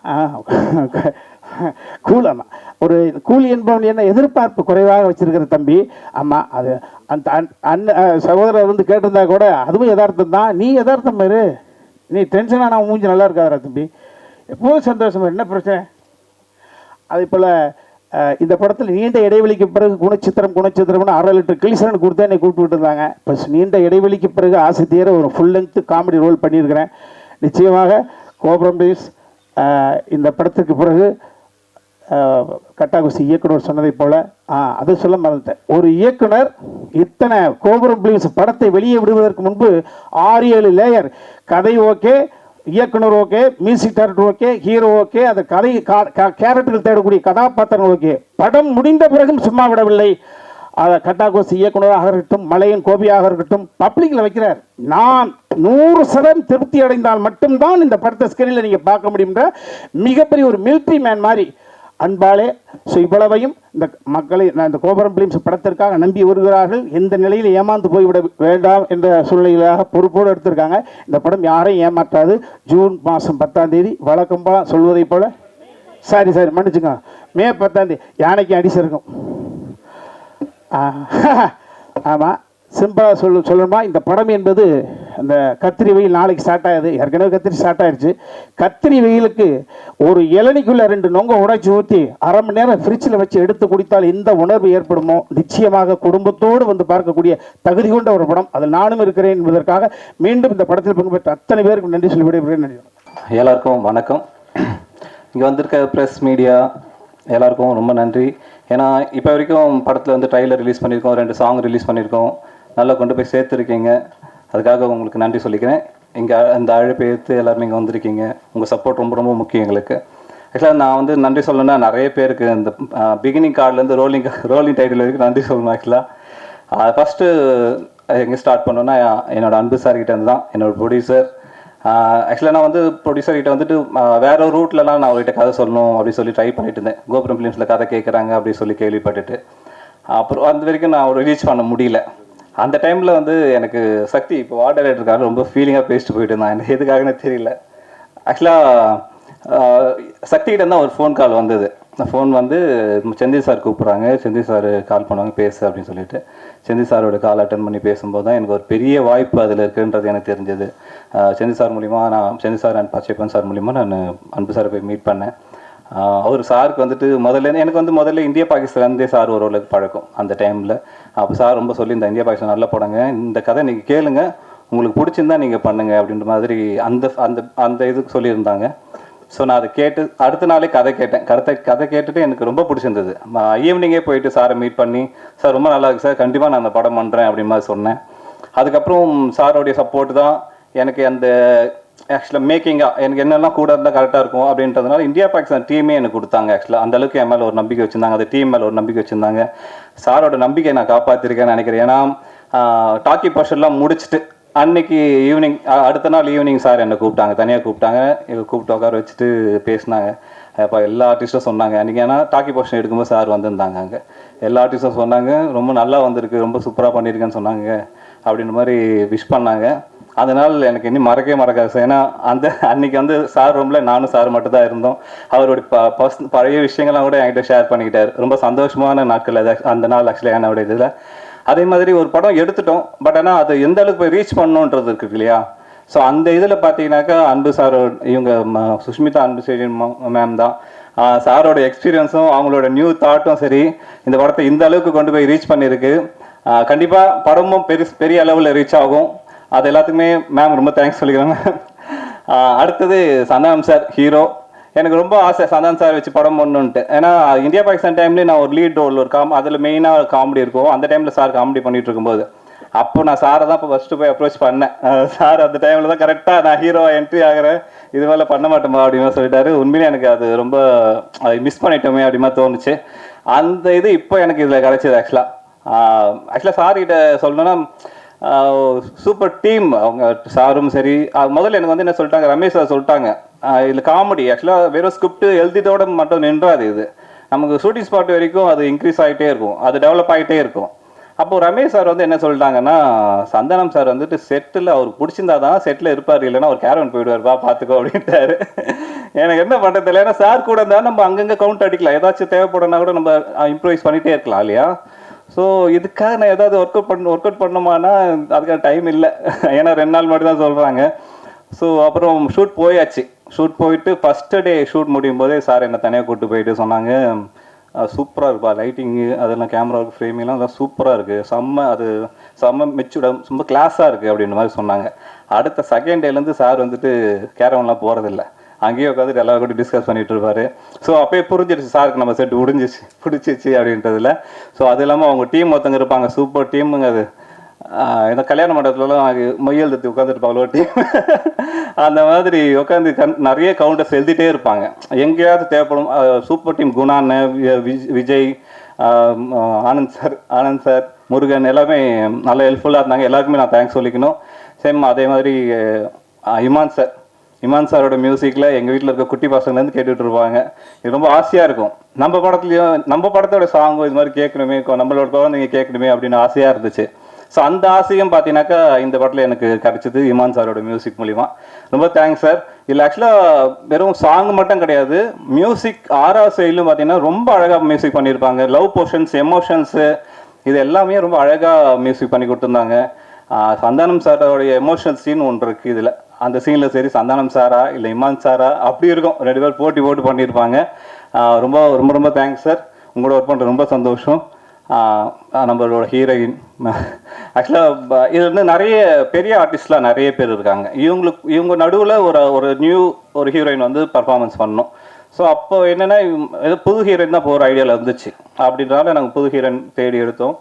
கூலம்மா ஒரு கூலி என்பவன் என்ன எதிர்பார்ப்பு குறைவாக வச்சிருக்கிற தம்பி. ஆமாம் அது அந்த சகோதரர் வந்து கேட்டிருந்தா கூட அதுவும் யதார்த்தம் தான். நீ யதார்த்தம் மாரு, நீ டென்ஷனாக நான் மூஞ்சி நல்லா இருக்காதரா தம்பி, எப்போதும் சந்தோஷமா, என்ன பிரச்சனை? அதே போல் இந்த படத்தில் நீண்ட இடைவெளிக்கு பிறகு குணச்சித்திரம்னு 1/2 லிட்டர் கிளிசரன் கொடுத்தா என்னை கூப்பிட்டு இருந்தாங்க. ப்ளஸ் நீண்ட இடைவெளிக்கு பிறகு ஆசை தீர ஒரு ஃபுல் லென்த் காமெடி ரோல் பண்ணியிருக்கிறேன். நிச்சயமாக கோபுரம் பிளீஸ் இந்த படத்துக்கு பிறகு கட்டாகுசி இயக்குனர் சொன்னதை போல அதை சொல்ல மறந்துட்டேன். ஒரு இயக்குனர் இத்தனை கோபுரம் பிளீஸ் படத்தை வெளியே விடுவதற்கு முன்பு 6-7 லேயர், கதை ஓகே, இயக்குனர் okay, music director okay, hero okay, அந்த கதை கேரக்டர்கள் தேடக்கூடிய கதாபாத்திரம் ஓகே. படம் முடிந்த பிறகும் சும்மா விடவில்லை. அதை கட்டாகோசி இயக்குனராக இருக்கட்டும், மலையன் கோபியாக இருக்கட்டும், பப்ளிக்கில் வைக்கிறார். நான் 100% திருப்தி அடைந்தால் மட்டும்தான் இந்த படத்தை ஸ்கிரீனில் நீங்கள் பார்க்க முடியுன்ற மிகப்பெரிய ஒரு மிலிட்ரி மேன் மாதிரி அன்பாலே. ஸோ இவ்வளவையும் இந்த மக்களை நான் இந்த கோபுரம் பிலிம்ஸ் படத்திற்காக நம்பி வருகிறார்கள். எந்த நிலையில் ஏமாந்து போய்விட வேண்டாம் என்ற சூழ்நிலையாக பொறுப்போடு எடுத்திருக்காங்க. இந்த படம் யாரையும் ஏமாற்றாது. ஜூன் மாதம் 10ஆம் தேதி வழக்கம் போல சொல்வதை போல, சாரி மன்னிச்சுங்க, மே 10ஆம் தேதி யானைக்கு அடிச்சு இருக்கும். ஆமாம் சிம்பிளாக சொல்லணுமா, இந்த படம் என்பது அந்த கத்திரி வெயில் நாளைக்கு ஸ்டார்ட் ஆகுது. ஏற்கனவே கத்திரி ஸ்டார்ட் ஆயிடுச்சு. கத்திரி வெயிலுக்கு ஒரு இளநிக்குள்ள 2 நொங்க உடைச்சி ஊற்றி 1/2 மணி நேரம் ஃப்ரிட்ஜில் வச்சு எடுத்து குடித்தால் எந்த உணர்வு ஏற்படுமோ நிச்சயமாக குடும்பத்தோடு வந்து பார்க்கக்கூடிய தகுதி கொண்ட ஒரு படம். அதில் நானும் இருக்கிறேன் என்பதற்காக மீண்டும் இந்த படத்தில் பங்கு பெற்ற அத்தனை பேருக்கு நன்றி சொல்லி விடைபெறுகிறேன். நன்றி. எல்லாருக்கும் வணக்கம். இங்கே வந்திருக்க ப்ரெஸ் மீடியா எல்லாருக்கும் ரொம்ப நன்றி. ஏன்னா இப்போ வரைக்கும் படத்தில் வந்து ட்ரைலர் ரிலீஸ் பண்ணியிருக்கோம், 2 சாங் ரிலீஸ் பண்ணியிருக்கோம், நல்லா கொண்டு போய் சேர்த்துருக்கீங்க. அதுக்காக உங்களுக்கு நன்றி சொல்லிக்கிறேன். இங்கே அந்த அழைப்பை ஏற்று எல்லாருமே இங்கே வந்திருக்கீங்க. உங்கள் சப்போர்ட் ரொம்ப ரொம்ப முக்கியம் எங்களுக்கு. ஆக்சுவலாக நான் வந்து நன்றி சொல்லணும்னா நிறைய பேருக்கு இந்த பிகினிங் கார்ட்லேருந்து ரோலிங் டைட்டில் வரைக்கும் நன்றி சொல்லணும். ஆக்சுவலாக ஃபஸ்ட்டு எங்கே ஸ்டார்ட் பண்ணோன்னா என்னோடய அன்பு சார்கிட்ட இருந்து தான், என்னோடய ப்ரொடியூசர். ஆக்சுவலாக நான் வந்து ப்ரொடியூசர்கிட்ட வந்துட்டு வேற ஒரு ரூட்லலாம் நான் அவர்கிட்ட கதை சொல்லணும் அப்படின்னு சொல்லி ட்ரை பண்ணிட்டு இருந்தேன். கோபுரம் ஃபிலிம்ஸில் கதை கேட்குறாங்க அப்படின்னு சொல்லி கேள்விப்பட்டுட்டு, அப்புறம் அந்த வரைக்கும் நான் ஒரு ரீச் பண்ண முடியல. அந்த டைமில் வந்து எனக்கு சக்தி இப்போ வார்ட் டைரக்டருக்காக ரொம்ப ஃபீலிங்காக பேசிட்டு போயிட்டு இருந்தான். எனக்கு எதுக்காகன்னு தெரியல. ஆக்சுவலாக சக்திகிட்ட தான் ஒரு ஃபோன் கால் வந்தது. ஃபோன் வந்து செந்தில் சார் கூப்பிட்றாங்க, செந்தில் சார் கால் பண்ணுவாங்க பேசு அப்படின்னு சொல்லிட்டு செந்தில் சாரோட கால் அட்டன் பண்ணி பேசும்போது தான் எனக்கு ஒரு பெரிய வாய்ப்பு அதில் இருக்குன்றது எனக்கு தெரிஞ்சது. செந்தில் சார் மூலிமா நான் Senthil sir and Pachaiyappan sir மூலிமா நான் அன்பு சாரை போய் மீட் பண்ணேன். அவர் சாருக்கு வந்துட்டு எனக்கு வந்து முதல்ல இந்தியா பாகிஸ்தான்லேருந்தே சார் ஒரு ஓரளவுக்கு பழக்கம் அந்த டைமில். அப்போ சார் ரொம்ப சொல்லி இந்த இந்தியா பாகிஸ்தான் நல்ல படங்க, இந்த கதை நீங்கள் கேளுங்க, உங்களுக்கு பிடிச்சிருந்தா நீங்கள் பண்ணுங்க அப்படின்ற மாதிரி அந்த அந்த அந்த இதுக்கு சொல்லியிருந்தாங்க. ஸோ நான் அதை கேட்டு அடுத்த நாளே கதை கேட்டேன். கதை கேட்டுட்டு எனக்கு ரொம்ப பிடிச்சிருந்தது. ஈவினிங்கே போயிட்டு சாரை மீட் பண்ணி, சார் ரொம்ப நல்லா இருக்குது சார், கண்டிப்பாக நான் அந்த படம் பண்ணுறேன் அப்படின்னு மாதிரி சொன்னேன். அதுக்கப்புறம் சாரோடைய சப்போர்ட் தான் எனக்கு அந்த ஆக்சுவலாக மேக்கிங்காக எனக்கு என்னெல்லாம் கூட இருந்தால் கரெக்டாக இருக்கும் அப்படின்றதுனால இந்தியா பாகிஸ்தான் டீமே எனக்கு கொடுத்தாங்க. ஆக்சுவலாக அந்தளவுக்கு என் மேலே ஒரு நம்பிக்கை வச்சுருந்தாங்க, அந்த டீம் மேலே ஒரு நம்பிக்கை வச்சுருந்தாங்க. சாரோட நம்பிக்கை நான் காப்பாற்றிருக்கேன்னு நினைக்கிறேன். ஏன்னா டாக்கி போர்ஷன்லாம் முடிச்சுட்டு அன்னைக்கு ஈவினிங், அடுத்த நாள் ஈவினிங் சார் என்னை கூப்பிட்டாங்க, தனியாக கூப்பிட்டாங்க. கூப்பிட்டு உட்கார வச்சுட்டு பேசினாங்க. இப்போ எல்லா ஆர்டிஸ்ட்டும் சொன்னாங்க அன்றைக்கி, ஏன்னா டாக்கி போர்ஷன் எடுக்கும்போது சார் வந்திருந்தாங்க. அங்கே எல்லா ஆர்டிஸ்ட்டும் சொன்னாங்க ரொம்ப நல்லா வந்திருக்கு, ரொம்ப சூப்பராக பண்ணியிருக்கேன்னு சொன்னாங்க அப்படின்ற மாதிரி விஷ் பண்ணாங்க. அதனால் எனக்கு இன்னும் மறக்கவே மறக்காது சார். ஏன்னா அன்னைக்கு வந்து சார் ரூமில் நானும் சார் மட்டும் தான் இருந்தோம். அவருடைய பழைய விஷயங்கள்லாம் கூட என்கிட்ட ஷேர் பண்ணிக்கிட்டார். ரொம்ப சந்தோஷமான நாட்கள் அது அந்த நாள் ஆக்சுவலாக என்னோட இதில். அதே மாதிரி ஒரு படம் எடுத்துட்டோம், பட் ஆனால் அது எந்த அளவுக்கு போய் ரீச் பண்ணணுன்றது இருக்குது இல்லையா. ஸோ அந்த இதில் பார்த்தீங்கன்னாக்கா அன்பு சார், இவங்க சுஷ்மிதா அன்பு மேம் தான். சாரோட எக்ஸ்பீரியன்ஸும் அவங்களோட நியூ தாட்டும் சரி இந்த படத்தை இந்த அளவுக்கு கொண்டு போய் ரீச் பண்ணியிருக்கு. கண்டிப்பாக படமும் பெரிய அளவில் ரீச் ஆகும். அது எல்லாத்துக்குமே மேம் ரொம்ப தேங்க்ஸ் சொல்லிக்கிறேன். அடுத்தது சந்தானம் சார் ஹீரோ. எனக்கு ரொம்ப ஆசை சந்தானம் சார் வச்சு படம் பண்ணணுன்ட்டு. ஏன்னா இந்தியா பாகிஸ்தான் டைம்லேயே நான் ஒரு லீட் ரோல் ஒரு அதில் மெயினாக காமெடி இருக்கும். அந்த டைமில் சார் காமெடி பண்ணிட்டு இருக்கும்போது அப்போ நான் சாரை தான் இப்போ ஃபஸ்ட்டு போய் அப்ரோச் பண்ணேன். சார் அந்த டைமில் தான் கரெக்டாக நான் ஹீரோவாக என்ட்ரி ஆகிறேன், இது மேலே பண்ண மாட்டோமா அப்படின்னு சொல்லிட்டாரு. உண்மையிலே எனக்கு அது ரொம்ப மிஸ் பண்ணிட்டோமே அப்படிமா தோணுச்சு. அந்த இது இப்போ எனக்கு இதில் கிடைச்சிது. ஆக்சுவலாக சார்கிட்ட சொல்லணும்னா சூப்பர் டீம் அவங்க சாரும் சரி. முதல்ல எனக்கு வந்து என்ன சொல்லிட்டாங்க, ரமேஷ் சார் சொல்லிட்டாங்க இதில் காமெடி ஆக்சுவலாக வெறும் ஸ்கிரிப்ட் எழுதிட்டோட மட்டும் நின்றாது, இது நமக்கு ஷூட்டிங் ஸ்பாட் வரைக்கும் அது இன்க்ரீஸ் ஆகிட்டே இருக்கும், அது டெவலப் ஆகிட்டே இருக்கும். அப்போது ரமேஷ் சார் வந்து என்ன சொல்லிட்டாங்கன்னா, சந்தானம் சார் வந்துட்டு செட்டில் அவருக்கு பிடிச்சிருந்தா தான் செட்டில் இருப்பார், இல்லைன்னா ஒரு கேரவன் போயிடுவார்ப்பா பார்த்துக்கோ அப்படின்ட்டாரு. எனக்கு என்ன பண்ணுறது இல்லை, ஏன்னா சார் கூட இருந்தால் நம்ம அங்கங்கே கவுண்ட் அடிக்கலாம், ஏதாச்சும் தேவைப்படுனா கூட நம்ம இம்ப்ரூவைஸ் பண்ணிகிட்டே இருக்கலாம் இல்லையா. ஸோ இதுக்காக நான் ஏதாவது ஒர்க் அவுட் பண்ணோமானா அதுக்கான டைம் இல்லை, ஏன்னா 2 நாள் மட்டும் தான் சொல்கிறாங்க. ஸோ அப்புறம் ஷூட் போயாச்சு. ஷூட் போயிட்டு ஃபஸ்ட்டு டே ஷூட் முடியும் போதே சார் என்னை தனியாக கூப்பிட்டு போயிட்டு சொன்னாங்க, சூப்பராக இருக்குப்பா, லைட்டிங்கு அதெல்லாம் கேமராவுக்கு ஃப்ரேமிங்லாம் அதெல்லாம் சூப்பராக இருக்குது, செம்ம மெச்சூர்டாக ரொம்ப கிளாஸாக இருக்குது அப்படின்ற மாதிரி சொன்னாங்க. அடுத்த செகண்ட் டேலேருந்து சார் வந்துட்டு கேரவன்லாம் போகிறதில்ல, அங்கேயே உட்காந்துட்டு எல்லாரும் கூட டிஸ்கஸ் பண்ணிட்டு இருப்பாரு. ஸோ அப்பயே புரிஞ்சிருச்சு சாருக்கு நம்ம செட் பிடிச்சிச்சு அப்படின்றதுல. ஸோ அது இல்லாமல் அவங்க டீம் ஒருத்தங்க இருப்பாங்க, சூப்பர் டீமுங்க. அது இந்த கல்யாண மண்டபத்துலலாம் மொய்யல் தத்தி உட்காந்துருப்பாங்களோ டீம், அந்த மாதிரி உட்காந்து நிறைய கவுண்டர்ஸ் எழுதிட்டே இருப்பாங்க. எங்கேயாவது தேவைப்படும் சூப்பர் டீம். குணான், விஜய், ஆனந்த் சார், முருகன் எல்லாமே நல்லா ஹெல்ப்ஃபுல்லாக இருந்தாங்க. எல்லாருக்குமே நான் தேங்க்ஸ் சொல்லிக்கணும். சேம் அதே மாதிரி இமான் சாரோட மியூசிக்கில் எங்கள் வீட்டில் இருக்க குட்டி பசங்கலேருந்து கேட்டுட்டு இருப்பாங்க. இது ரொம்ப ஆசையாக இருக்கும். நம்ம படத்தோட சாங்கும் இது மாதிரி கேட்கணுமே, நம்மளோட குழந்தைங்க கேட்கணுமே அப்படின்னு ஆசையாக இருந்துச்சு. ஸோ அந்த ஆசையும் பார்த்தீங்கன்னாக்கா இந்த படத்தில் எனக்கு கிடைச்சிது இமான் சாரோட மியூசிக் மூலிமா. ரொம்ப தேங்க்ஸ் சார். இல்லை ஆக்சுவலாக வெறும் சாங் மட்டும் கிடையாது, மியூசிக் 6வது சைட்லும் பார்த்தீங்கன்னா ரொம்ப அழகாக மியூசிக் பண்ணியிருப்பாங்க. லவ் போர்ஷன்ஸ், எமோஷன்ஸு, இது எல்லாமே ரொம்ப அழகாக மியூசிக் பண்ணி கொடுத்துருந்தாங்க. சந்தானம் சாரோடைய எமோஷனல் சீன் ஒன்று இருக்குது இதில். அந்த சீனில் சரி சந்தானம் சாரா இல்லை இமான் சாரா அப்படி இருக்கும், 2 பேர் போட்டு பண்ணியிருப்பாங்க. ரொம்ப ரொம்ப ரொம்ப தேங்க்ஸ் சார். உங்களோட ஒர்க் பண்ணுறது ரொம்ப சந்தோஷம். நம்மளோட ஹீரோயின் ஆக்சுவலாக இது வந்து நிறைய பெரிய ஆர்டிஸ்ட்லாம் நிறைய பேர் இருக்காங்க. இவங்க நடுவில் ஒரு ஹீரோயின் வந்து பர்ஃபார்மன்ஸ் பண்ணணும். ஸோ அப்போ என்னென்னா ஏதோ புது ஹீரோயின் தான் போகிற ஐடியாவில் இருந்துச்சு. அப்படின்றனால நாங்கள் புது ஹீரோயின் தேடி எடுத்தோம்.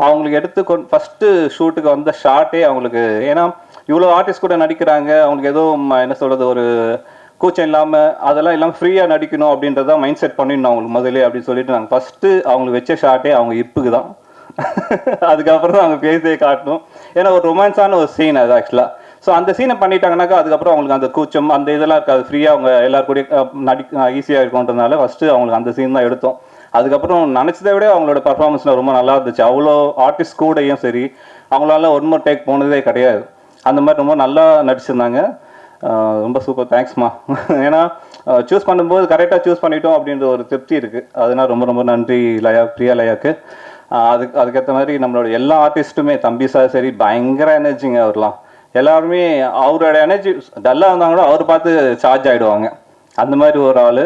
அவங்களுக்கு எடுத்து ஃபஸ்ட்டு ஷூட்டுக்கு வந்த ஷார்ட்டே அவங்களுக்கு, ஏன்னா இவ்வளோ ஆர்டிஸ்ட் கூட நடிக்கிறாங்க, அவங்களுக்கு ஏதோ என்ன சொல்கிறது, ஒரு கூச்சம் இல்லாமல் அதெல்லாம் இல்லாமல் ஃப்ரீயாக நடிக்கணும் அப்படின்றத மைண்ட் செட் பண்ணிடணும் அவங்களுக்கு முதல்ல அப்படின்னு சொல்லிட்டு நாங்கள் ஃபஸ்ட்டு அவங்களுக்கு வச்ச ஷார்ட்டே அவங்க இப்புக்கு தான். அதுக்கப்புறம் தான் அவங்க பேசியே காட்டணும். ஏன்னா ஒரு ரொமான்ஸான ஒரு சீன் அது ஆக்சுவலாக. ஸோ அந்த சீனை பண்ணிட்டாங்கனாக்கா அதுக்கப்புறம் அவங்களுக்கு அந்த கூச்சம் அந்த இதெல்லாம் இருக்காது, ஃப்ரீயாக அவங்க எல்லாருக்கூடயும் ஈஸியாக இருக்கும்ன்றதுனால ஃபஸ்ட்டு அவங்களுக்கு அந்த சீன் தான் எடுத்தோம். அதுக்கப்புறம் நினச்சதை விட அவங்களோட பர்ஃபார்மன்ஸில் ரொம்ப நல்லா இருந்துச்சு. அவ்வளோ ஆர்டிஸ்ட் கூடயும் சரி அவங்களால ஒன் மோர் டேக் போனதே கிடையாது. அந்த மாதிரி ரொம்ப நல்லா நடிச்சிருந்தாங்க. ரொம்ப சூப்பர், தேங்க்ஸ்மா. ஏன்னா சூஸ் பண்ணும்போது கரெக்டாக சூஸ் பண்ணிட்டோம் அப்படின்ற ஒரு திருப்தி இருக்குது. அதனால் ரொம்ப ரொம்ப நன்றி பிரியா லயாக்கு. அதுக்கேற்ற மாதிரி நம்மளோட எல்லா ஆர்டிஸ்ட்டுமே, தம்பி சார் சரி, பயங்கர எனர்ஜிங்க அவர்லாம். எல்லாருமே அவரோட எனர்ஜி டல்லாக இருந்தாங்களோ அவர் பார்த்து சார்ஜ் ஆகிடுவாங்க. அந்த மாதிரி ஒரு ஆள்.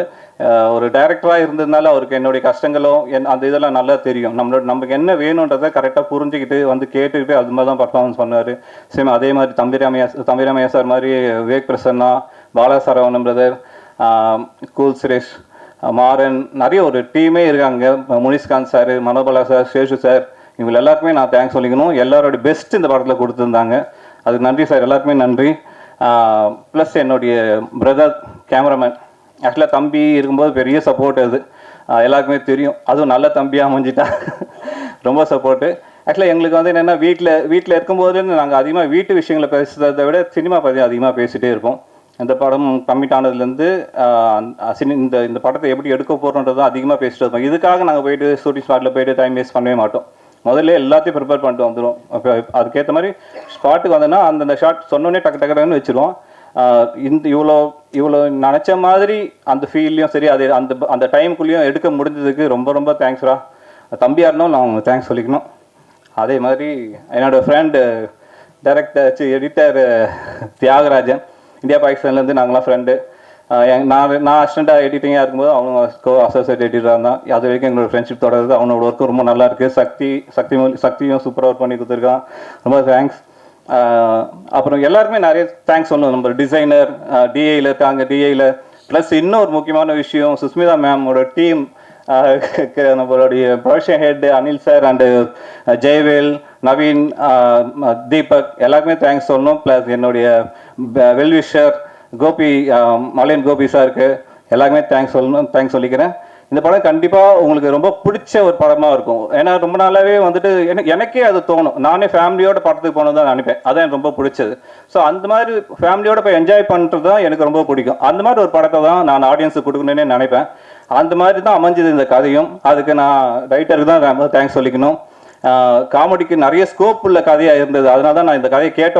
ஒரு டைரக்டராக இருந்ததுனால அவருக்கு என்னுடைய கஷ்டங்களும் அந்த இதெல்லாம் நல்லா தெரியும். நமக்கு என்ன வேணுன்றதை கரெக்டாக புரிஞ்சுக்கிட்டு வந்து கேட்டுக்கிட்டு அது மாதிரி தான் பர்ஃபார்மன்ஸ் பண்ணார். சேம் அதே மாதிரி தம்பிராமையா சார் மாதிரி விவேக் பிரசன்னா, பாலா சரவணன் பிரதர், கூல் சுரேஷ், மாறன், நிறைய ஒரு டீமே இருக்காங்க. Munishkanth sir, Manobala sir, Seshu sir, இவங்க எல்லாருக்குமே நான் தேங்க்ஸ் சொல்லிக்கணும். எல்லாரோட பெஸ்ட் இந்த படத்தில் கொடுத்துருந்தாங்க. அதுக்கு நன்றி சார், எல்லாருக்குமே நன்றி. ப்ளஸ் என்னுடைய பிரதர் கேமராமேன், ஆக்சுவலாக தம்பி இருக்கும்போது பெரிய சப்போர்ட் அது எல்லாருக்குமே தெரியும். அதுவும் நல்ல தம்பியாக அமைஞ்சிட்டா ரொம்ப சப்போர்ட்டு. ஆக்சுவலாக எங்களுக்கு வந்து என்னென்னா வீட்டில் இருக்கும்போது நாங்கள் அதிகமாக வீட்டு விஷயங்களை பேசுகிறத விட சினிமா பற்றி அதிகமாக பேசிகிட்டே இருப்போம். இந்த படம் கம்மிட் ஆனதுலேருந்து இந்த படத்தை எப்படி எடுக்க போகிறோன்றதும் அதிகமாக பேசிட்டு இருப்போம். இதுக்காக நாங்கள் போயிட்டு ஷூட்டிங் ஸ்பாட்டில் போயிட்டு டைம் வேஸ்ட் பண்ணவே மாட்டோம். முதல்ல எல்லாத்தையும் ப்ரிப்பேர் பண்ணிட்டு வந்துடும். அப்போ அதுக்கேற்ற மாதிரி ஸ்பாட்டுக்கு வந்தோன்னா அந்தந்த ஷாட் சொன்னோன்னே டக்குன்னு வச்சுருவோம். இவ்வளோ நினச்ச மாதிரி அந்த ஃபீல்லையும் சரி, அது அந்த டைமுக்குள்ளேயும் எடுக்க முடிஞ்சதுக்கு ரொம்ப ரொம்ப தேங்க்ஸ்ரா. தம்பியாக இருந்தோம், நான் உங்களுக்கு தேங்க்ஸ் சொல்லிக்கணும். அதே மாதிரி என்னோடய friend director editor Thyagarajan, India பாகிஸ்தான்லேருந்து நாங்களாம் ஃப்ரெண்டு. நான் அசிஸ்டண்ட்டாக எடிட்டிங்காக இருக்கும்போது அவங்க அசோசியேட் எடிட்டராக இருந்தான். அது வரைக்கும் எங்களோட ஃப்ரெண்ட்ஷிப் தொடருது. அவனோட ஒர்க்கும் ரொம்ப நல்லா இருக்குது. சக்தியும் சூப்பராக ஒர்க் பண்ணி கொடுத்துருக்கான். ரொம்ப தேங்க்ஸ். அப்புறம் எல்லாருக்குமே நிறைய தேங்க்ஸ் சொல்லணும். நம்ம டிசைனர் டிஐயில் இருக்காங்க, டிஐயில் ப்ளஸ் இன்னொரு முக்கியமான விஷயம், சுஸ்மிதா மேமோட டீம், நம்மளுடைய production head Anil sir and Jayavel, Naveen, Deepak, எல்லாருக்குமே தேங்க்ஸ் சொல்லணும். ப்ளஸ் என்னுடைய வெல்விஷர் கோபி, மலையன் கோபி சாருக்கு எல்லாருக்குமே தேங்க்ஸ் சொல்லிக்கிறேன். இந்த படம் கண்டிப்பாக உங்களுக்கு ரொம்ப பிடிச்ச ஒரு படமாக இருக்கும். ஏன்னா ரொம்ப நாளாகவே வந்துட்டு எனக்கே அது தோணும். நானே ஃபேமிலியோட படத்துக்கு போனது தான் நினைப்பேன். அதான் எனக்கு ரொம்ப பிடிச்சது. ஸோ அந்த மாதிரி ஃபேமிலியோட போய் என்ஜாய் பண்ணுறது தான் எனக்கு ரொம்ப பிடிக்கும். அந்த மாதிரி ஒரு படத்தை தான் நான் ஆடியன்ஸுக்கு கொடுக்கணுன்னே நினைப்பேன். அந்த மாதிரி தான் அமைஞ்சது இந்த கதையும். அதுக்கு நான் ரைட்டருக்கு தான் ரொம்ப தேங்க்ஸ் சொல்லிக்கணும். காமெடிக்கு நிறைய ஸ்கோப் உள்ள கதையாக இருந்தது. அதனால தான் நான் இந்த கதையை கேட்ட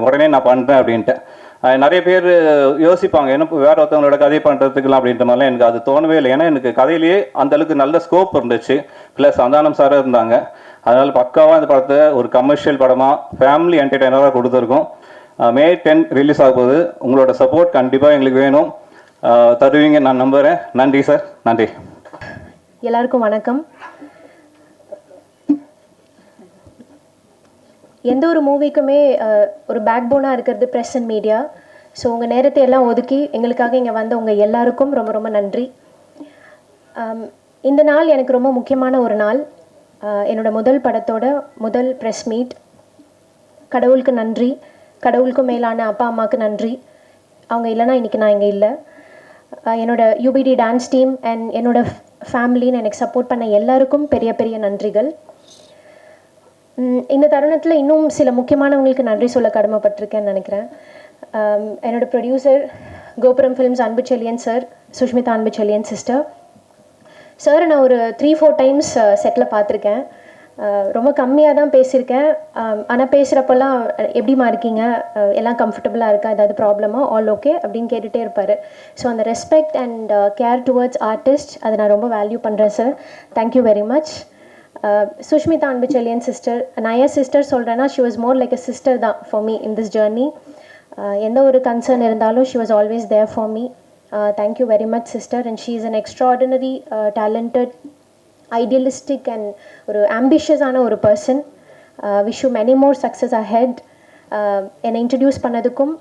உடனே நான் பண்ணுறேன் அப்படின்ட்டு. நிறைய பேர் யோசிப்பாங்க, என்ன வேற ஒருத்தவங்களோட கதையை பண்ணுறதுக்குலாம் அப்படின்ற மாதிரிலாம் எனக்கு அது தோணவே இல்லை. ஏன்னா எனக்கு கதையிலேயே அந்தளவுக்கு நல்ல ஸ்கோப் இருந்துச்சு. ப்ளஸ் சந்தானம் சாராக இருந்தாங்க. அதனால் பக்காவாக இந்த படத்தை ஒரு கமர்ஷியல் படமாக ஃபேமிலி என்டர்டெய்னராக கொடுத்துருக்கோம். May 10 ரிலீஸ் ஆகும்போது உங்களோட சப்போர்ட் கண்டிப்பாக எங்களுக்கு வேணும், தருவீங்க நான் நம்புகிறேன். நன்றி சார், நன்றி. எல்லாருக்கும் வணக்கம். எந்த ஒரு மூவிக்குமே ஒரு பேக் போனாக இருக்கிறது ப்ரெஸ் அண்ட் மீடியா. ஸோ உங்கள் நேரத்தை எல்லாம் ஒதுக்கி எங்களுக்காக இங்கே வந்த உங்கள் எல்லாருக்கும் ரொம்ப ரொம்ப நன்றி. இந்த நாள் எனக்கு ரொம்ப முக்கியமான ஒரு நாள். என்னோடய முதல் படத்தோட முதல் ப்ரெஸ் மீட். கடவுளுக்கு நன்றி, கடவுளுக்கும் மேலான அப்பா அம்மாவுக்கு நன்றி. அவங்க இல்லைனா இன்றைக்கி நான் இங்கே இல்லை. என்னோட யூபிடி டான்ஸ் டீம் அண்ட் என்னோடய ஃபேமிலின்னு எனக்கு சப்போர்ட் பண்ண எல்லாருக்கும் பெரிய பெரிய நன்றிகள். இந்த தருணத்தில் இன்னும் சில முக்கியமானவங்களுக்கு நன்றி சொல்ல கடமைப்பட்டிருக்கேன்னு நினைக்கிறேன். என்னோடய ப்ரொடியூசர் கோபுரம் films Anbuchezhiyan sir, Sushmita Anbuchezhiyan sister. Sir நான் ஒரு 3-4 டைம்ஸ் செட்டில் பார்த்துருக்கேன். ரொம்ப கம்மியாக தான் பேசியிருக்கேன். ஆனால் பேசுகிறப்பெல்லாம் எப்படிமா இருக்கீங்க, எல்லாம் கம்ஃபர்டபுளாக இருக்கா, ஏதாவது ப்ராப்ளமா, ஆல் ஓகே அப்படின்னு கேட்டுகிட்டே இருப்பார். ஸோ அந்த respect and care towards artist அதை நான் ரொம்ப வேல்யூ பண்ணுறேன் sir. Thank you very much. Sushmita Anbuchezhiyan sister, நான் ஏன் சிஸ்டர் சொல்கிறேன்னா, she was more like a sister தான் for me in this journey. எந்த ஒரு கன்சர்ன் இருந்தாலும் she was always there for me. Thank you very much sister. And she is an extraordinary talented, idealistic and ஒரு ஆம்பிஷியஸான ஒரு person. Wish you many more success ahead. என்னை introduce பண்ணதுக்கும்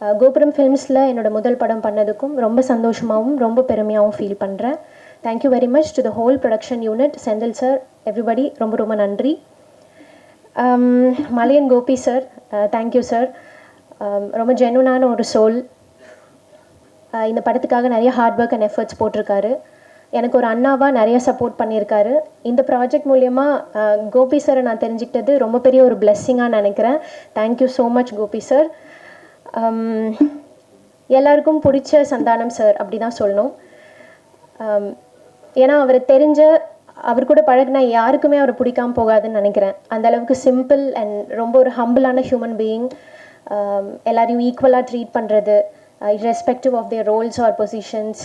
கோபுரம் ஃபிலிம்ஸில் என்னோட முதல் படம் பண்ணதுக்கும் ரொம்ப சந்தோஷமாகவும் ரொம்ப பெருமையாகவும் ஃபீல் பண்ணுறேன். Thank you very much to the whole production unit, Senthil sir, everybody, ரொம்ப ரொம்ப நன்றி. Malaiyan Gopi sir, thank you sir. ரொம்ப ஜென்யூனான ஒரு சோல். இந்த படத்துக்காக நிறைய ஹார்ட் ஒர்க் அண்ட் எஃபர்ட்ஸ் போட்டிருக்காரு. எனக்கு ஒரு அண்ணாவாக நிறைய சப்போர்ட் பண்ணியிருக்காரு. இந்த ப்ராஜெக்ட் மூலயமா கோபி சாரை நான் தெரிஞ்சுக்கிட்டது ரொம்ப பெரிய ஒரு பிளெஸ்ஸிங்காக நினைக்கிறேன். Thank you so much Gopi sir. எல்லாருக்கும் பிடிச்ச சந்தானம் சார் அப்படி தான் சொல்லணும். ஏன்னா அவரை தெரிஞ்ச, அவர் கூட பழகினா யாருக்குமே அவர் பிடிக்காமல் போகாதுன்னு நினைக்கிறேன். அந்த அளவுக்கு சிம்பிள் அண்ட் ரொம்ப ஒரு ஹம்பிளான ஹியூமன் பீயிங். எல்லாரையும் ஈக்குவலாக ட்ரீட் பண்ணுறது, irrespective of their roles or positions,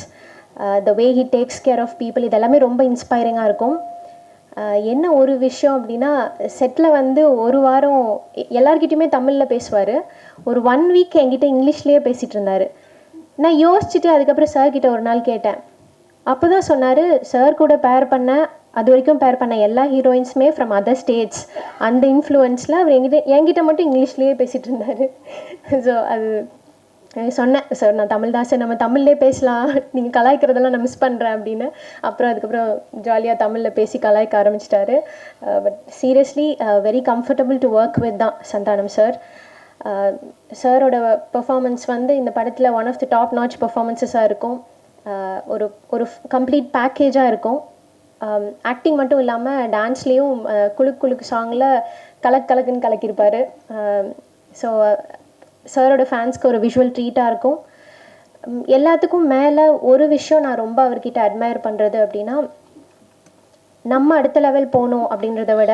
the way he takes care of people, இதெல்லாமே ரொம்ப இன்ஸ்பைரிங்காக இருக்கும். என்ன ஒரு விஷயம் அப்படின்னா, செட்டில் வந்து ஒரு வாரம் எல்லார்கிட்டையுமே தமிழில் பேசுவார். ஒரு 1 வீக் என்கிட்ட இங்கிலீஷ்லேயே பேசிகிட்டு இருந்தார். நான் யோசிச்சுட்டு அதுக்கப்புறம் சார்கிட்ட ஒரு நாள் கேட்டேன். அப்போ தான் சொன்னார், சார் கூட பேர் பண்ண, அது வரைக்கும் பேர் பண்ண எல்லா ஹீரோயின்ஸுமே ஃப்ரம் அதர் ஸ்டேட்ஸ். அந்த இன்ஃப்ளூயன்ஸில் அவர் என்கிட்ட மட்டும் இங்கிலீஷ்லேயே பேசிகிட்டு இருந்தார். ஸோ அது சொன்னேன், சார் நான் தமிழ் தான் சார், நம்ம தமிழ்லேயே பேசலாம், நீங்கள் கலாய்க்கிறதெல்லாம் நான் மிஸ் பண்ணுறேன் அப்படின்னு. அதுக்கப்புறம் ஜாலியாக தமிழில் பேசி கலாய்க்க ஆரம்பிச்சிட்டாரு. But seriously very comfortable to work with தான் சந்தானம் சார். சாரோட பெர்ஃபார்மன்ஸ் வந்து இந்த படத்தில் one of the top notch பெர்ஃபார்மன்ஸஸாக இருக்கும். ஒரு கம்ப்ளீட் பேக்கேஜாக இருக்கும். ஆக்டிங் மட்டும் இல்லாமல் டான்ஸ்லேயும் குலுக்கு குலுக்கு சாங்கில் கலக்குன்னு கலக்கியிருப்பார். ஸோ சாரோட ஃபேன்ஸ்க்கு ஒரு விஷுவல் ட்ரீட்டாக இருக்கும். எல்லாத்துக்கும் மேலே ஒரு விஷயம் நான் ரொம்ப அவர்கிட்ட அட்மையர் பண்ணுறது அப்படின்னா, நம்ம அடுத்த லெவல் போகணும் அப்படின்றத விட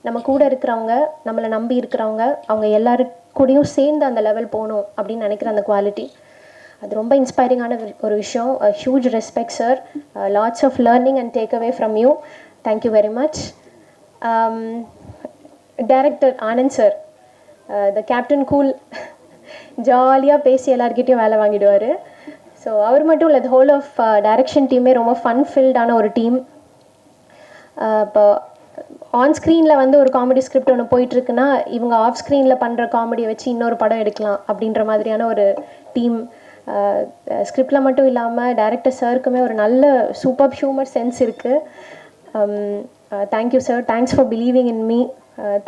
நம்ம கூட இருக்கிறவங்க, நம்மளை நம்பி இருக்கிறவங்க, அவங்க எல்லாரு கூடயும் சேர்ந்து அந்த லெவல் போகணும் அப்படின்னு நினைக்கிற அந்த குவாலிட்டி, அது ரொம்ப இன்ஸ்பைரிங்கான ஒரு விஷயம். Huge respect sir. Lots of learning and take away from you. Thank you very much. Director Anand sir, the captain cool, ஜாலியாக பேசி எல்லாருக்கிட்டையும் வேலை வாங்கிடுவார். ஸோ அவர் மட்டும் இல்லை, த ஹோல் ஆஃப் டைரக்ஷன் டீமே ரொம்ப ஃபன் ஃபில்டான ஒரு டீம். இப்போ ஆன் ஸ்க்ரீனில் வந்து ஒரு காமெடி ஸ்கிரிப்ட் ஒன்று போயிட்டுருக்குன்னா, இவங்க ஆஃப் ஸ்க்ரீனில் பண்ணுற காமெடியை வச்சு இன்னொரு படம் எடுக்கலாம் அப்படின்ற மாதிரியான ஒரு டீம். ஸ்கிரிப்டில் மட்டும் இல்லாமல் டைரக்டர் சாருக்குமே ஒரு நல்ல சூப்பர் ஹியூமர் சென்ஸ் இருக்குது. Thank you sir, thanks for believing in me.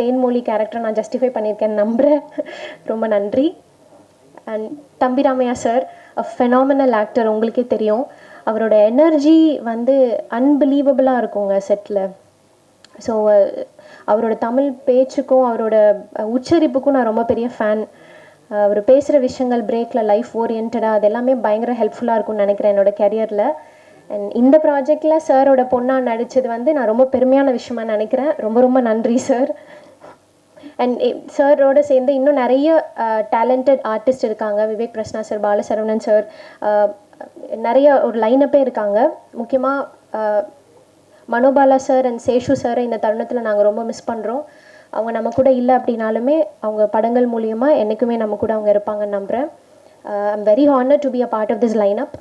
Thenmozhi கேரக்டரை நான் ஜஸ்டிஃபை பண்ணியிருக்கேன்னு நம்புகிறேன். ரொம்ப நன்றி. And Thambi Ramaiah sir, a phenomenal actor, உங்களுக்கே தெரியும். அவரோட எனர்ஜி வந்து அன்பிலீவபிளாக இருக்குங்க செட்டில். ஸோ அவரோட தமிழ் பேச்சுக்கும் அவரோட உச்சரிப்புக்கும் நான் ரொம்ப பெரிய ஃபேன். அவர் பேசுகிற விஷயங்கள் பிரேக்கில் லைஃப் ஓரியன்டாக, அது எல்லாமே பயங்கர ஹெல்ப்ஃபுல்லாக இருக்கும்னு நினைக்கிறேன் என்னோட கெரியரில். அண்ட் இந்த ப்ராஜெக்டில் சாரோட பொண்ணாக நடித்தது வந்து நான் ரொம்ப பெருமையான விஷயமா நினைக்கிறேன். ரொம்ப ரொம்ப நன்றி சார். அண்ட் சாரோட சேர்ந்து இன்னும் நிறைய டேலண்டட் ஆர்டிஸ்ட் இருக்காங்க. விவேக் பிரஸ்னா சார், பாலசரவணன் சார், நிறைய ஒரு லைனப்பே இருக்காங்க. முக்கியமாக மனோபாலா சார் அண்ட் சேஷு சாரை இந்த தருணத்தில் நாங்கள் ரொம்ப மிஸ் பண்ணுறோம். அவங்க நம்ம கூட இல்லை அப்படின்னாலுமே அவங்க படங்கள் மூலியமாக என்றைக்குமே நம்ம கூட அவங்க இருப்பாங்கன்னு நம்புகிறேன். I'm very honoured to be a part of this lineup.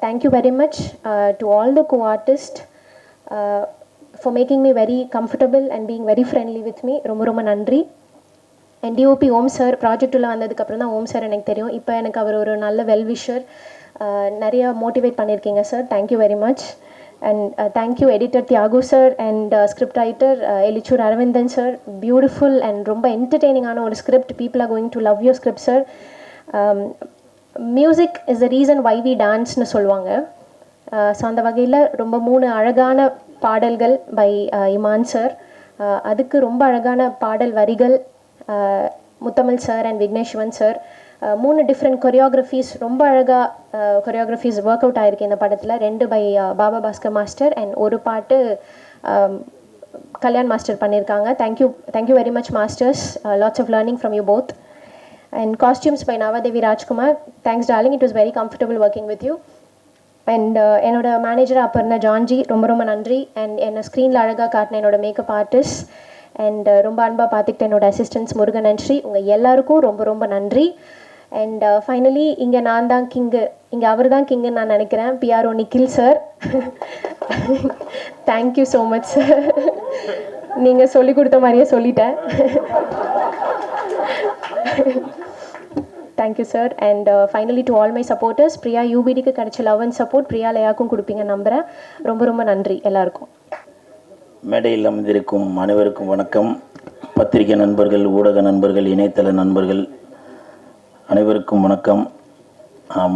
Thank you very much to all the co-artist for making me very comfortable and being very friendly with me. ரொம்ப ரொம்ப நன்றி. And DOP Om sir, project உள்ள வந்ததுக்கப்புறம் தான் ஓம் sir எனக்கு தெரியும். இப்போ எனக்கு அவர் ஒரு நல்ல வெல்விஷர், நிறைய மோட்டிவேட் பண்ணியிருக்கீங்க sir. Thank you very much. And thank you editor Thyagu sir and script writer Elichoor Aravindan sir. Beautiful and ரொம்ப என்டர்டெய்னிங்கான ஒரு script. People are going to love your script sir. Music is the reason why we டான்ஸ்னு சொல்லுவாங்க. So அந்த வகையில் ரொம்ப 3 அழகான பாடல்கள் பை இமான் சார். அதுக்கு ரொம்ப அழகான பாடல் வரிகள் Muthamizh sir and Vigneshwan sir. 3 different choreographies, ரொம்ப அழகாக கொரியோகிராஃபீஸ் ஒர்க் அவுட் ஆகிருக்கு இந்த படத்தில். 2 by Baba Bhaskar master and ஒரு பாட்டு கல்யாண் மாஸ்டர் பண்ணியிருக்காங்க. Thank you very much masters. Lots of learning from you both. And costumes by Navadevi Rajkumar. Thanks darling, it was very comfortable working with you. And என்னோட மேனேஜராக அப்போ இருந்த ஜான்ஜி, ரொம்ப ரொம்ப நன்றி. அண்ட் என்னை ஸ்க்ரீனில் அழகாக காட்டின என்னோட மேக்கப் ஆர்டிஸ்ட் அண்ட் ரொம்ப அன்பாக பார்த்துக்கிட்ட என்னோட அசிஸ்டன்ஸ் முருகன் அண்ட் ஸ்ரீ, உங்கள் எல்லாருக்கும் ரொம்ப ரொம்ப நன்றி. அண்ட் ஃபைனலி இங்கே நான் தான் கிங்கு, இங்கே அவர் தான் கிங்குன்னு நான் நினைக்கிறேன். PRO Nikhil sir, thank you so much sir. நீங்கள் சொல்லி கொடுத்த மாதிரியே சொல்லிட்டேன். Thank you sir. And finally to all my supporters, Priya யூபிடிக்கு கிடைச்ச லவ் அண்ட் சப்போர்ட் பிரியா லயாக்கும் கொடுப்பீங்க நம்புகிறேன். ரொம்ப ரொம்ப நன்றி எல்லாருக்கும். மேடையில் அமர்ந்திருக்கும் அனைவருக்கும் வணக்கம். பத்திரிகை நண்பர்கள், ஊடக நண்பர்கள், இணையதள நண்பர்கள் அனைவருக்கும் வணக்கம்.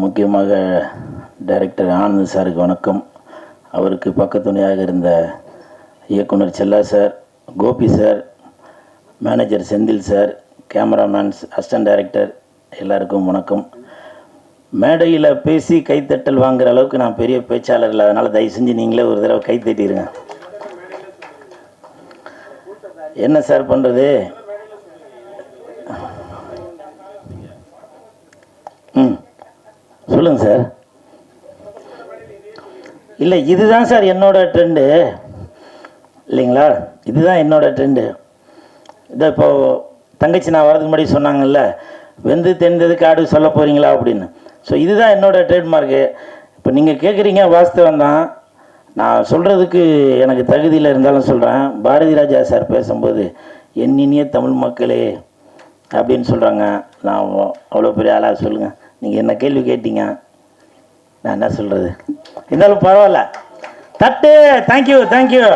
முக்கியமாக டைரக்டர் ஆனந்த் சாருக்கு வணக்கம். அவருக்கு பக்கத்துணையாக இருந்த இயக்குனர் Chella sir, Gopi sir, manager Senthil sir, cameramans, assistant director எல்லாருக்கும் வணக்கம். மேடையில் பேசி கைத்தட்டல் வாங்குற அளவுக்கு நான் பெரிய பேச்சாளர் இல்லை, அதனால் தயவு செஞ்சு நீங்களே ஒரு தடவை கை தட்டிடுங்க. என்ன சார் பண்ணுறது? சொல்லுங்கள் சார். இல்லை, இதுதான் சார் என்னோட ட்ரெண்டு இல்லைங்களா? இதுதான் என்னோட ட்ரெண்டு. இதை இப்போது தங்கச்சி நான் வரதுக்கு முன்னாடி சொன்னாங்கல்ல, வெந்து தெரிந்தது காடு சொல்ல போகிறீங்களா அப்படின்னு. ஸோ இதுதான் என்னோட ட்ரேட்மார்க்கு. இப்போ நீங்கள் கேட்குறீங்க, வாஸ்தவம் தான். நான் சொல்கிறதுக்கு எனக்கு தகுதியில் இருந்தாலும் சொல்கிறேன். பாரதி ராஜா சார் பேசும்போது எண்ணினிய தமிழ் மக்களே அப்படின்னு சொல்கிறாங்க. நான் அவ்வளோ பெரிய ஆளாக சொல்லுங்கள். நீங்கள் என்ன கேள்வி கேட்டீங்க, நான் என்ன சொல்கிறது? இருந்தாலும் பரவாயில்ல. தட்டு. Thank you thank you.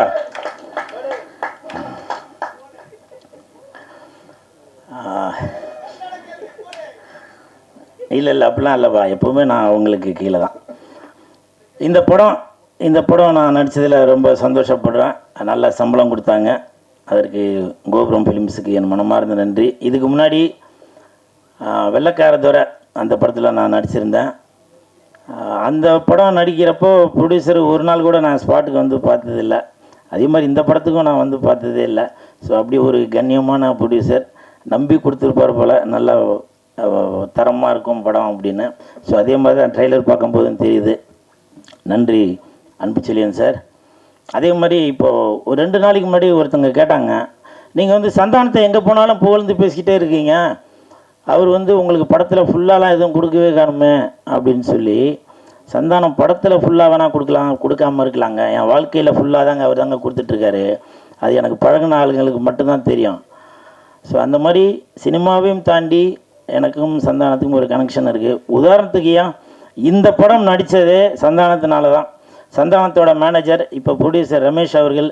இல்லை இல்லை, அப்படிலாம் இல்லைப்பா. எப்போவுமே நான் அவங்களுக்கு கீழே தான். இந்த படம் நான் நடித்ததில் ரொம்ப சந்தோஷப்படுறேன். நல்ல சம்பளம் கொடுத்தாங்க. அதற்கு கோபுரம் ஃபிலிம்ஸுக்கு என் மனமார்ந்த நன்றி. இதுக்கு முன்னாடி வெள்ளைக்கார துரை அந்த படத்தில் நான் நடிச்சிருந்தேன். அந்த படம் நடிக்கிறப்போ ப்ரொடியூசர் ஒரு நாள் கூட நான் ஸ்பாட்டுக்கு வந்து பார்த்ததில்லை. அதே மாதிரி இந்த படத்துக்கும் நான் வந்து பார்த்ததே இல்லை. ஸோ அப்படி ஒரு கண்ணியமான ப்ரொடியூசர், நம்பி கொடுத்துருப்பார் போல், நல்லா தரமாக இருக்கும் படம் அப்படின்னு. ஸோ அதே மாதிரி தான் ட்ரெய்லர் பார்க்கும்போதும் தெரியுது. நன்றி அன்புச்செழியன் சார். அதே மாதிரி இப்போது ஒரு 2 நாளைக்கு முன்னாடி ஒருத்தங்க கேட்டாங்க, நீங்கள் வந்து சந்தானத்தை எங்கே போனாலும் புகழ்ந்து பேசிக்கிட்டே இருக்கீங்க, அவர் வந்து உங்களுக்கு படத்தில் ஃபுல்லாலாம் எதுவும் கொடுக்கவே காணுமே அப்படின்னு சொல்லி. சந்தானம் படத்தில் ஃபுல்லாக வேணால் கொடுக்காமல் இருக்கலாங்க. என் வாழ்க்கையில் ஃபுல்லாக தாங்க அவர் தாங்க கொடுத்துட்ருக்காரு. அது எனக்கு பழகின ஆளுங்களுக்கு மட்டும்தான் தெரியும். ஸோ அந்த மாதிரி சினிமாவையும் தாண்டி எனக்கும் சந்தானத்துக்கும் ஒரு கனெக்ஷன் இருக்குது. உதாரணத்துக்கு இந்த படம் நடித்ததே சந்தானத்தினால தான். சந்தானத்தோட மேனேஜர், இப்போ ப்ரொடியூசர் ரமேஷ் அவர்கள்,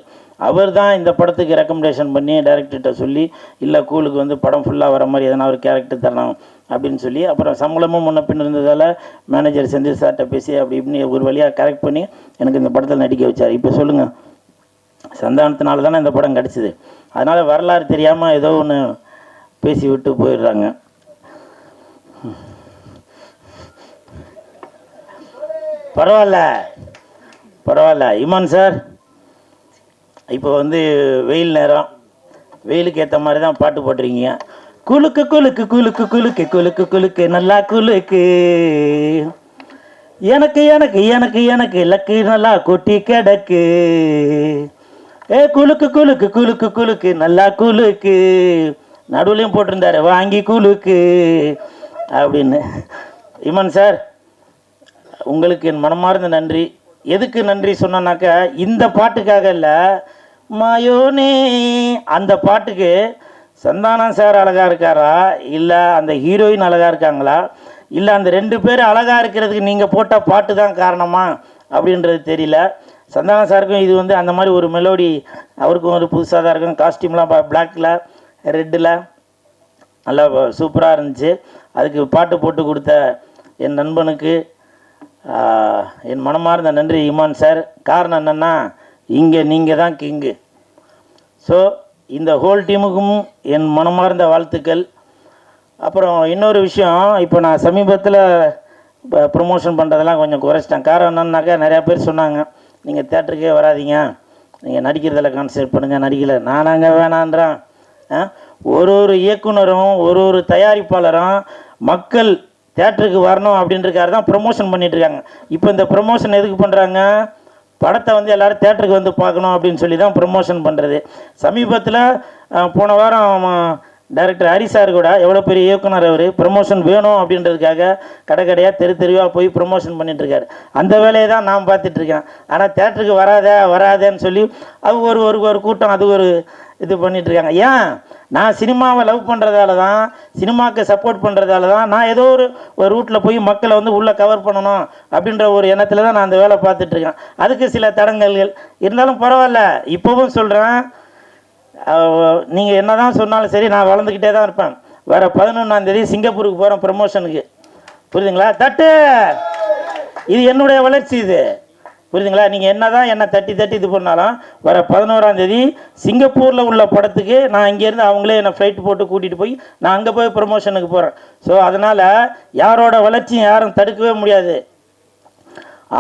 அவர் தான் இந்த படத்துக்கு ரெக்கமெண்டேஷன் பண்ணி டைரக்டர்கிட்ட சொல்லி, இல்லை கூலுக்கு வந்து படம் ஃபுல்லாக வர மாதிரி எதனா ஒரு கேரக்டர் தரணும் அப்படின்னு சொல்லி, அப்புறம் சம்பளமும் முன்ன பின் இருந்ததால் மேனேஜர் செந்தில் சார்கிட்ட பேசி அப்படி இப்படின்னு ஒரு வழியாக கரெக்ட் பண்ணி எனக்கு இந்த படத்தில் நடிக்க வச்சார். இப்போ சொல்லுங்கள், சந்தானத்தினால தானே இந்த படம் கிடச்சிது. அதனால் வரலாறு தெரியாமல் ஏதோ ஒன்று பேசி விட்டு போயிடுறாங்க. பரவாயில்ல இமான் சார். இப்போ வந்து வெயில் நேரம், வெயிலுக்கு ஏற்ற மாதிரி தான் பாட்டு போட்டுருக்கீங்க. குலுக்கு குலுக்கு குலுக்கு குலுக்கு குலுக்கு குலுக்கு நல்லா குலுக்கு, எனக்கு எனக்கு எனக்கு எனக்கு லக்கு நல்லா கொட்டி கிடக்கு, குலுக்கு குலுக்கு குலுக்கு குலுக்கு நல்லா குலுக்கு. நடுவுலையும் போட்டிருந்தாரு வாங்கி குலுக்கு அப்படின்னு. இமான் சார், உங்களுக்கு என் மனமார்ந்த நன்றி. எதுக்கு நன்றி சொன்னாக்கா, இந்த பாட்டுக்காக இல்லை, மாயோனே அந்த பாட்டுக்கு சந்தானம் சார் அழகாக இருக்காரா, இல்லை அந்த ஹீரோயின் அழகாக இருக்காங்களா, இல்லை அந்த 2 பேர் அழகாக இருக்கிறதுக்கு நீங்கள் போட்ட பாட்டு தான் காரணமா அப்படின்றது தெரியல. சந்தானம் சாருக்கும் இது வந்து அந்த மாதிரி ஒரு மெலோடி, அவருக்கும் ஒரு புதுசாக தான் இருக்கும். காஸ்டியூம்லாம் பிளாக்கில் ரெட்டில் நல்லா சூப்பராக இருந்துச்சு. அதுக்கு பாட்டு போட்டு கொடுத்த என் நண்பனுக்கு என் மனமார்ந்த நன்றி இமான் சார். காரணம் என்னென்னா, இங்கே நீங்கள் தான் கிங்கு. ஸோ இந்த ஹோல் டீமுக்கும் என் மனமார்ந்த வாழ்த்துக்கள். அப்புறம் இன்னொரு விஷயம், இப்போ நான் சமீபத்தில் ப்ரொமோஷன் பண்ணுறதெல்லாம் கொஞ்சம் குறைச்சிட்டேன். காரணம் என்னன்னாக்கா, நிறையா பேர் சொன்னாங்க, நீங்கள் தேட்டருக்கே வராதிங்க, நீங்கள் நடிக்கிறதில் கான்சன்ட்ரேட் பண்ணுங்கள். நடிக்கலை நானாங்க வேணான்றேன். ஒரு இயக்குனரும் ஒரு தயாரிப்பாளரும் மக்கள் தேட்டருக்கு வரணும் அப்படின்றக்காக தான் ப்ரொமோஷன் பண்ணிகிட்ருக்காங்க. இப்போ இந்த ப்ரொமோஷன் எதுக்கு பண்ணுறாங்க? படத்தை வந்து எல்லோரும் தேட்டருக்கு வந்து பார்க்கணும் அப்படின்னு சொல்லி தான் ப்ரொமோஷன் பண்ணுறது. சமீபத்தில் போன வாரம் டைரக்டர் ஹரி சார் கூட, எவ்வளோ பெரிய இயக்குனர் அவர், ப்ரொமோஷன் வேணும் அப்படின்றதுக்காக கடையாக தெருவாக போய் ப்ரொமோஷன் பண்ணிகிட்ருக்காரு. அந்த வேலையை தான் நான் பார்த்துட்ருக்கேன். ஆனால் தேட்டருக்கு வராதேன்னு சொல்லி அது ஒரு கூட்டம், அது ஒரு இது பண்ணிகிட்ருக்காங்க. ஏன் நான் சினிமாவை லவ் பண்ணுறதால தான், சினிமாவுக்கு சப்போர்ட் பண்ணுறதால தான் நான் ஏதோ ஒரு ரூட்டில் போய் மக்களை வந்து உள்ளே கவர் பண்ணணும் அப்படின்ற ஒரு எண்ணத்தில் தான் நான் அந்த வேலை பார்த்துட்ருக்கேன். அதுக்கு சில தடங்கல்கள் இருந்தாலும் பரவாயில்ல. இப்போவும் சொல்கிறேன், நீங்கள் என்ன தான் சொன்னாலும் சரி, நான் வளர்ந்துக்கிட்டே தான் இருப்பேன். வர 11ஆம் தேதி சிங்கப்பூருக்கு போகிறேன் ப்ரமோஷனுக்கு. புரியுதுங்களா? தட்டு, இது என்னுடைய வளர்ச்சி. இது புரியுதுங்களா? நீங்கள் என்ன தான் என்னை தட்டி இது பண்ணாலும் வர 11ஆம் தேதி சிங்கப்பூரில் உள்ள படத்துக்கு நான் இங்கேருந்து அவங்களே என்னை ஃப்ளைட் போட்டு கூட்டிகிட்டு போய் நான் அங்கே போய் ப்ரமோஷனுக்கு போகிறேன். ஸோ அதனால் யாரோட வளர்ச்சியும் யாரும் தடுக்கவே முடியாது.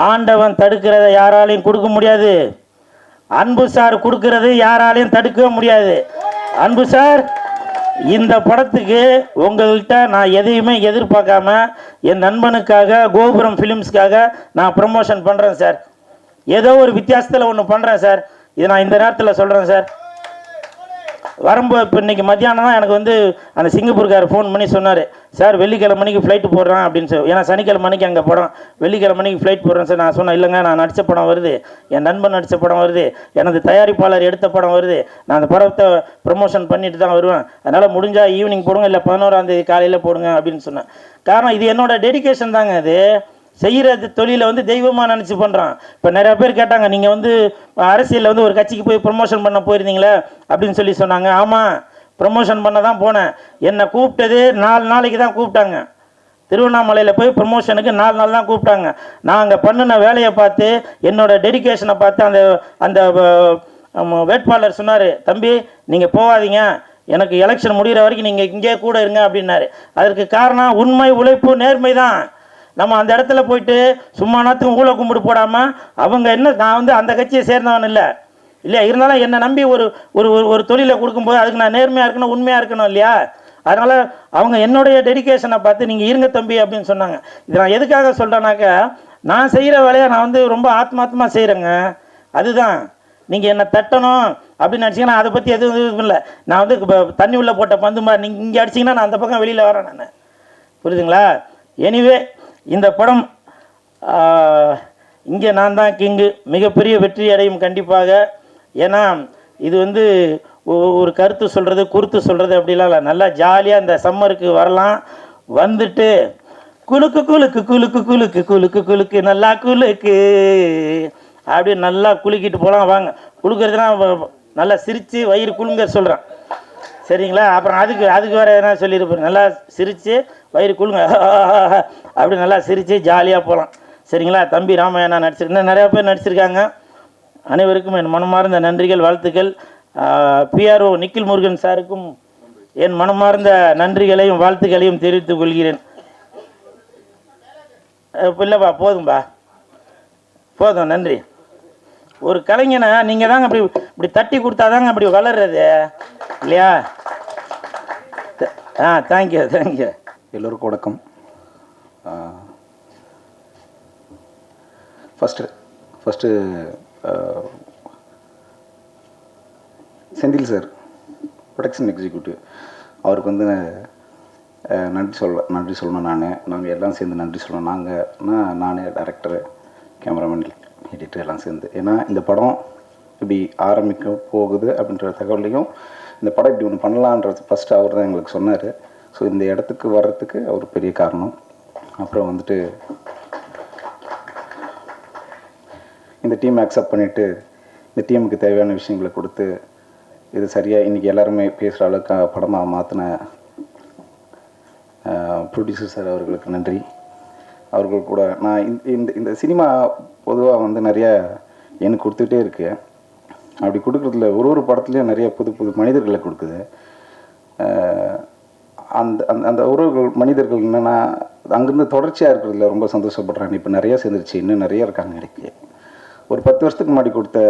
ஆண்டவன் தடுக்கிறத யாராலையும் கொடுக்க முடியாது. அன்பு சார் கொடுக்கறது யாராலையும் தடுக்கவே முடியாது. அன்பு சார், இந்த படத்துக்கு உங்கள்கிட்ட நான் எதையுமே எதிர்பார்க்காம என் நண்பனுக்காக, கோபுரம் ஃபிலிம்ஸ்க்காக நான் ப்ரமோஷன் பண்ணுறேன் சார். ஏதோ ஒரு வித்தியாசத்தில் ஒன்று பண்ணுறேன் சார். இதை நான் இந்த நேரத்தில் சொல்கிறேன் சார். வரும்போது இப்போ இன்றைக்கி மத்தியானம் தான் எனக்கு வந்து அந்த சிங்கப்பூர்கார் ஃபோன் பண்ணி சொன்னார், சார் வெள்ளிக்கிழமை மணிக்கு ஃப்ளைட்டு போடுறேன் அப்படின்னு சொல்லி. ஏன்னா சனிக்கிழமை மணிக்கு அங்கே படம், வெள்ளிக்கிழமை மணிக்கு ஃப்ளைட் போடுறேன் சார். நான் சொன்னேன், இல்லைங்க, நான் நடித்த படம் வருது, என் நண்பன் நடித்த படம் வருது, எனது தயாரிப்பாளர் எடுத்த படம் வருது, நான் அந்த படத்தை ப்ரமோஷன் பண்ணிட்டு தான் வருவேன். அதனால் முடிஞ்சால் ஈவினிங் போடுங்க, இல்லை 11ஆம் தேதி காலையில் போடுங்க அப்படின்னு சொன்னேன். காரணம் இது என்னோட டெடிகேஷன் தாங்க. அது செய்கிற தொழிலை வந்து தெய்வமாக நினச்சி பண்ணுறான். இப்போ நிறையா பேர் கேட்டாங்க, நீங்கள் வந்து அரசியலில் வந்து ஒரு கட்சிக்கு போய் ப்ரமோஷன் பண்ண போயிருந்தீங்களே அப்படின்னு சொல்லி சொன்னாங்க. ஆமாம், ப்ரமோஷன் பண்ண தான் போனேன். என்னை கூப்பிட்டது 4 நாளைக்கு தான் கூப்பிட்டாங்க. திருவண்ணாமலையில் போய் ப்ரமோஷனுக்கு 4 நாள் தான் கூப்பிட்டாங்க. நான் அங்கே பண்ணின வேலையை பார்த்து, என்னோடய டெடிகேஷனை பார்த்து அந்த அந்த வேட்பாளர் சொன்னார், தம்பி நீங்கள் போகாதீங்க, எனக்கு எலெக்ஷன் முடிகிற வரைக்கும் நீங்கள் இங்கே கூட இருங்க அப்படின்னாரு. அதற்கு காரணம் உண்மை, உழைப்பு, நேர்மை தான். நம்ம அந்த இடத்துல போயிட்டு சும்மா நாத்துக்கும் ஊழ கும்பிடு போடாமல், அவங்க என்ன, நான் வந்து அந்த கட்சியை சேர்ந்தவன் இல்லை இல்லையா, இருந்தாலும் என்னை நம்பி ஒரு ஒரு ஒரு தொழிலை கொடுக்கும்போது அதுக்கு நான் நேர்மையாக இருக்கணும், உண்மையாக இருக்கணும் இல்லையா. அதனால் அவங்க என்னுடைய டெடிகேஷனை பார்த்து நீங்கள் இருங்க தம்பி அப்படின்னு சொன்னாங்க. இது நான் எதுக்காக சொல்கிறேன்னாக்கா, நான் செய்கிற வேலையை நான் வந்து ரொம்ப ஆத்மார்த்தமாக செய்கிறேங்க. அதுதான் நீங்கள் என்னை தட்டணும் அப்படின்னு நினச்சிங்கன்னா அதை பற்றி எதுவும் இது இல்லை. நான் வந்து தண்ணி உள்ள போட்ட பந்து மாதிரி நீங்கள் இங்கே அடிச்சிங்கன்னா நான் அந்த பக்கம் வெளியில் வரேன் நான். புரியுதுங்களா? எனிவே, இந்த படம் இங்கே நான் தான் கிங்கு மிகப்பெரிய வெற்றி அடையும் கண்டிப்பாக. ஏன்னா இது வந்து ஒரு கருத்து சொல்கிறது, குறுத்து சொல்கிறது அப்படிலாம் இல்லை. நல்லா ஜாலியாக இந்த சம்மருக்கு வரலாம், வந்துட்டு குலுக்கு குலுக்கு குலுக்கு குலுக்கு குலுக்கு குலுக்கு நல்லா குலுக்கு அப்படியே நல்லா குலுக்கிட்டு போகலாம். வாங்க, குலுக்கிறதுனா நல்லா சிரித்து வயிறு குலுங்க சொல்கிறேன், சரிங்களா? அப்புறம் அதுக்கு வேறு என்ன சொல்லியிருப்பேன், நல்லா சிரித்து வயிறு குலுங்க அப்படி நல்லா சிரித்து ஜாலியாக போகலாம், சரிங்களா? தம்பி ராமையா நடிச்சிருக்கேன், நிறையா பேர் நடிச்சிருக்காங்க. அனைவருக்கும் என் மனமார்ந்த நன்றிகள், வாழ்த்துக்கள். பிஆர்ஓ நிக்கில் முருகன் சாருக்கும் என் மனமார்ந்த நன்றிகளையும் வாழ்த்துக்களையும் தெரிவித்துக் கொள்கிறேன். இல்லைப்பா, போதும்பா, போதும், நன்றி. ஒரு கலைஞனை நீங்கள் தாங்க இப்படி தட்டி கொடுத்தாதாங்க அப்படி வளர்றது இல்லையா? தேங்க்யூ. எல்லோருக்கும் வணக்கம். First Senthil sir, production executive, அவருக்கு வந்து நன்றி சொல்லணும். நாங்கள் எல்லாம் சேர்ந்து நன்றி சொல்லணும். நான் டைரக்டரு, கேமராமேன், எடிட்டர் எல்லாம் சேர்ந்து. ஏன்னா இந்த படம் இப்படி ஆரம்பிக்க போகுது அப்படின்ற தகவலையும், இந்த படம் இப்படி ஒன்று பண்ணலான்றது ஃபஸ்ட்டு அவர் தான் எங்களுக்கு சொன்னார். ஸோ இந்த இடத்துக்கு வர்றதுக்கு அவர் பெரிய காரணம். அப்புறம் வந்துட்டு இந்த டீம் அக்செப்ட் பண்ணிவிட்டு இந்த டீமுக்கு தேவையான விஷயங்களை கொடுத்து இது சரியாக இன்றைக்கி எல்லாருமே பேசுகிற அளவுக்கு படமாக மாற்றின ப்ரொடியூசர் சார் அவர்களுக்கு நன்றி. அவர்கள் கூட நான் இந்த சினிமா பொதுவாக வந்து நிறையா எனக்கு கொடுத்துக்கிட்டே இருக்கு. அப்படி கொடுக்குறதுல ஒரு படத்துலேயும் நிறைய புது மனிதர்களை கொடுக்குது. அந்த அந்த உறவுகள் மனிதர்கள் என்னென்னா அங்கேருந்து தொடர்ச்சியாக இருக்கிறதுல ரொம்ப சந்தோஷப்படுறாங்க. இப்போ நிறையா சேர்ந்துருச்சு, இன்னும் நிறைய இருக்காங்க. எனக்கு ஒரு 10 வருஷத்துக்கு முன்னாடி கொடுத்த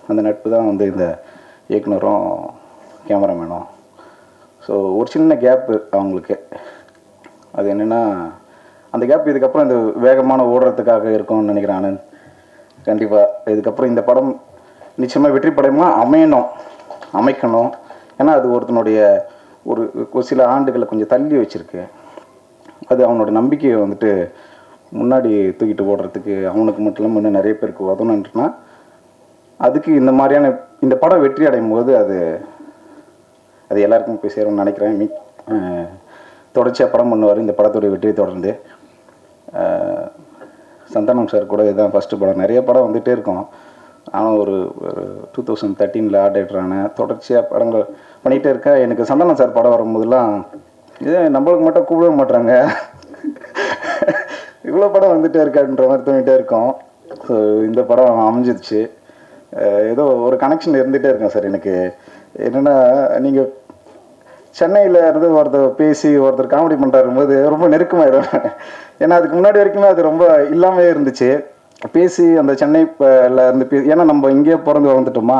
அந்த நட்பு தான் வந்து இந்த இயக்குனரும் கேமராமேனும். ஸோ ஒரு சின்ன கேப்பு அவங்களுக்கு, அது என்னென்னா அந்த கேப் இதுக்கப்புறம் இந்த வேகமான ஓடுறதுக்காக இருக்கும்னு நினைக்கிறேன் ஆனந்த். கண்டிப்பாக இதுக்கப்புறம் இந்த படம் நிச்சயமாக வெற்றி படமாக அமைக்கணும். ஏன்னா அது ஒருத்தனுடைய ஒரு சில ஆண்டுகளை கொஞ்சம் தள்ளி வச்சுருக்கு. அது அவனோட நம்பிக்கையை வந்துட்டு முன்னாடி தூக்கிட்டு ஓடுறதுக்கு அவனுக்கு மட்டும் இல்லாமல் இன்னும் நிறைய பேருக்கு உதவணுன்றனா அதுக்கு இந்த மாதிரியான இந்த படம் வெற்றி அடையும் போது அது எல்லாருக்கும் போய் சேரும்னு நினைக்கிறேன். தொடர்ச்சியாக படம் பண்ணுவார். இந்த படத்துடைய வெற்றியை தொடர்ந்து சந்தானம் சார் கூட இதுதான் ஃபஸ்ட்டு படம். நிறைய படம் வந்துகிட்டே இருக்கும். ஆனால் ஒரு 2013 ஆர்ட் டைரக்டரான தொடர்ச்சியாக படங்கள் பண்ணிகிட்டே இருக்கேன். எனக்கு சந்தானம் சார் படம் வரும்போதெல்லாம் இதே நம்மளுக்கு மட்டும் கூப்பிட மாட்டுறாங்க, இவ்வளோ படம் வந்துகிட்டே இருக்கான்ற மாதிரி தோணிகிட்டே இருக்கும். ஸோ இந்த படம் அமைஞ்சிருச்சு. ஏதோ ஒரு கனெக்ஷன் இருந்துகிட்டே இருக்கேன் சார். எனக்கு என்னென்னா, நீங்கள் சென்னையில் இருந்து ஒருத்தர் காமெடி பண்ணுறாருக்கும் போது ரொம்ப நெருக்கமாயிடும். ஏன்னா அதுக்கு முன்னாடி வரைக்குமே அது ரொம்ப இல்லாமே இருந்துச்சு. பேசி அந்த சென்னையில் இருந்து ஏன்னா நம்ம இங்கேயே பிறந்து வந்துட்டோமா.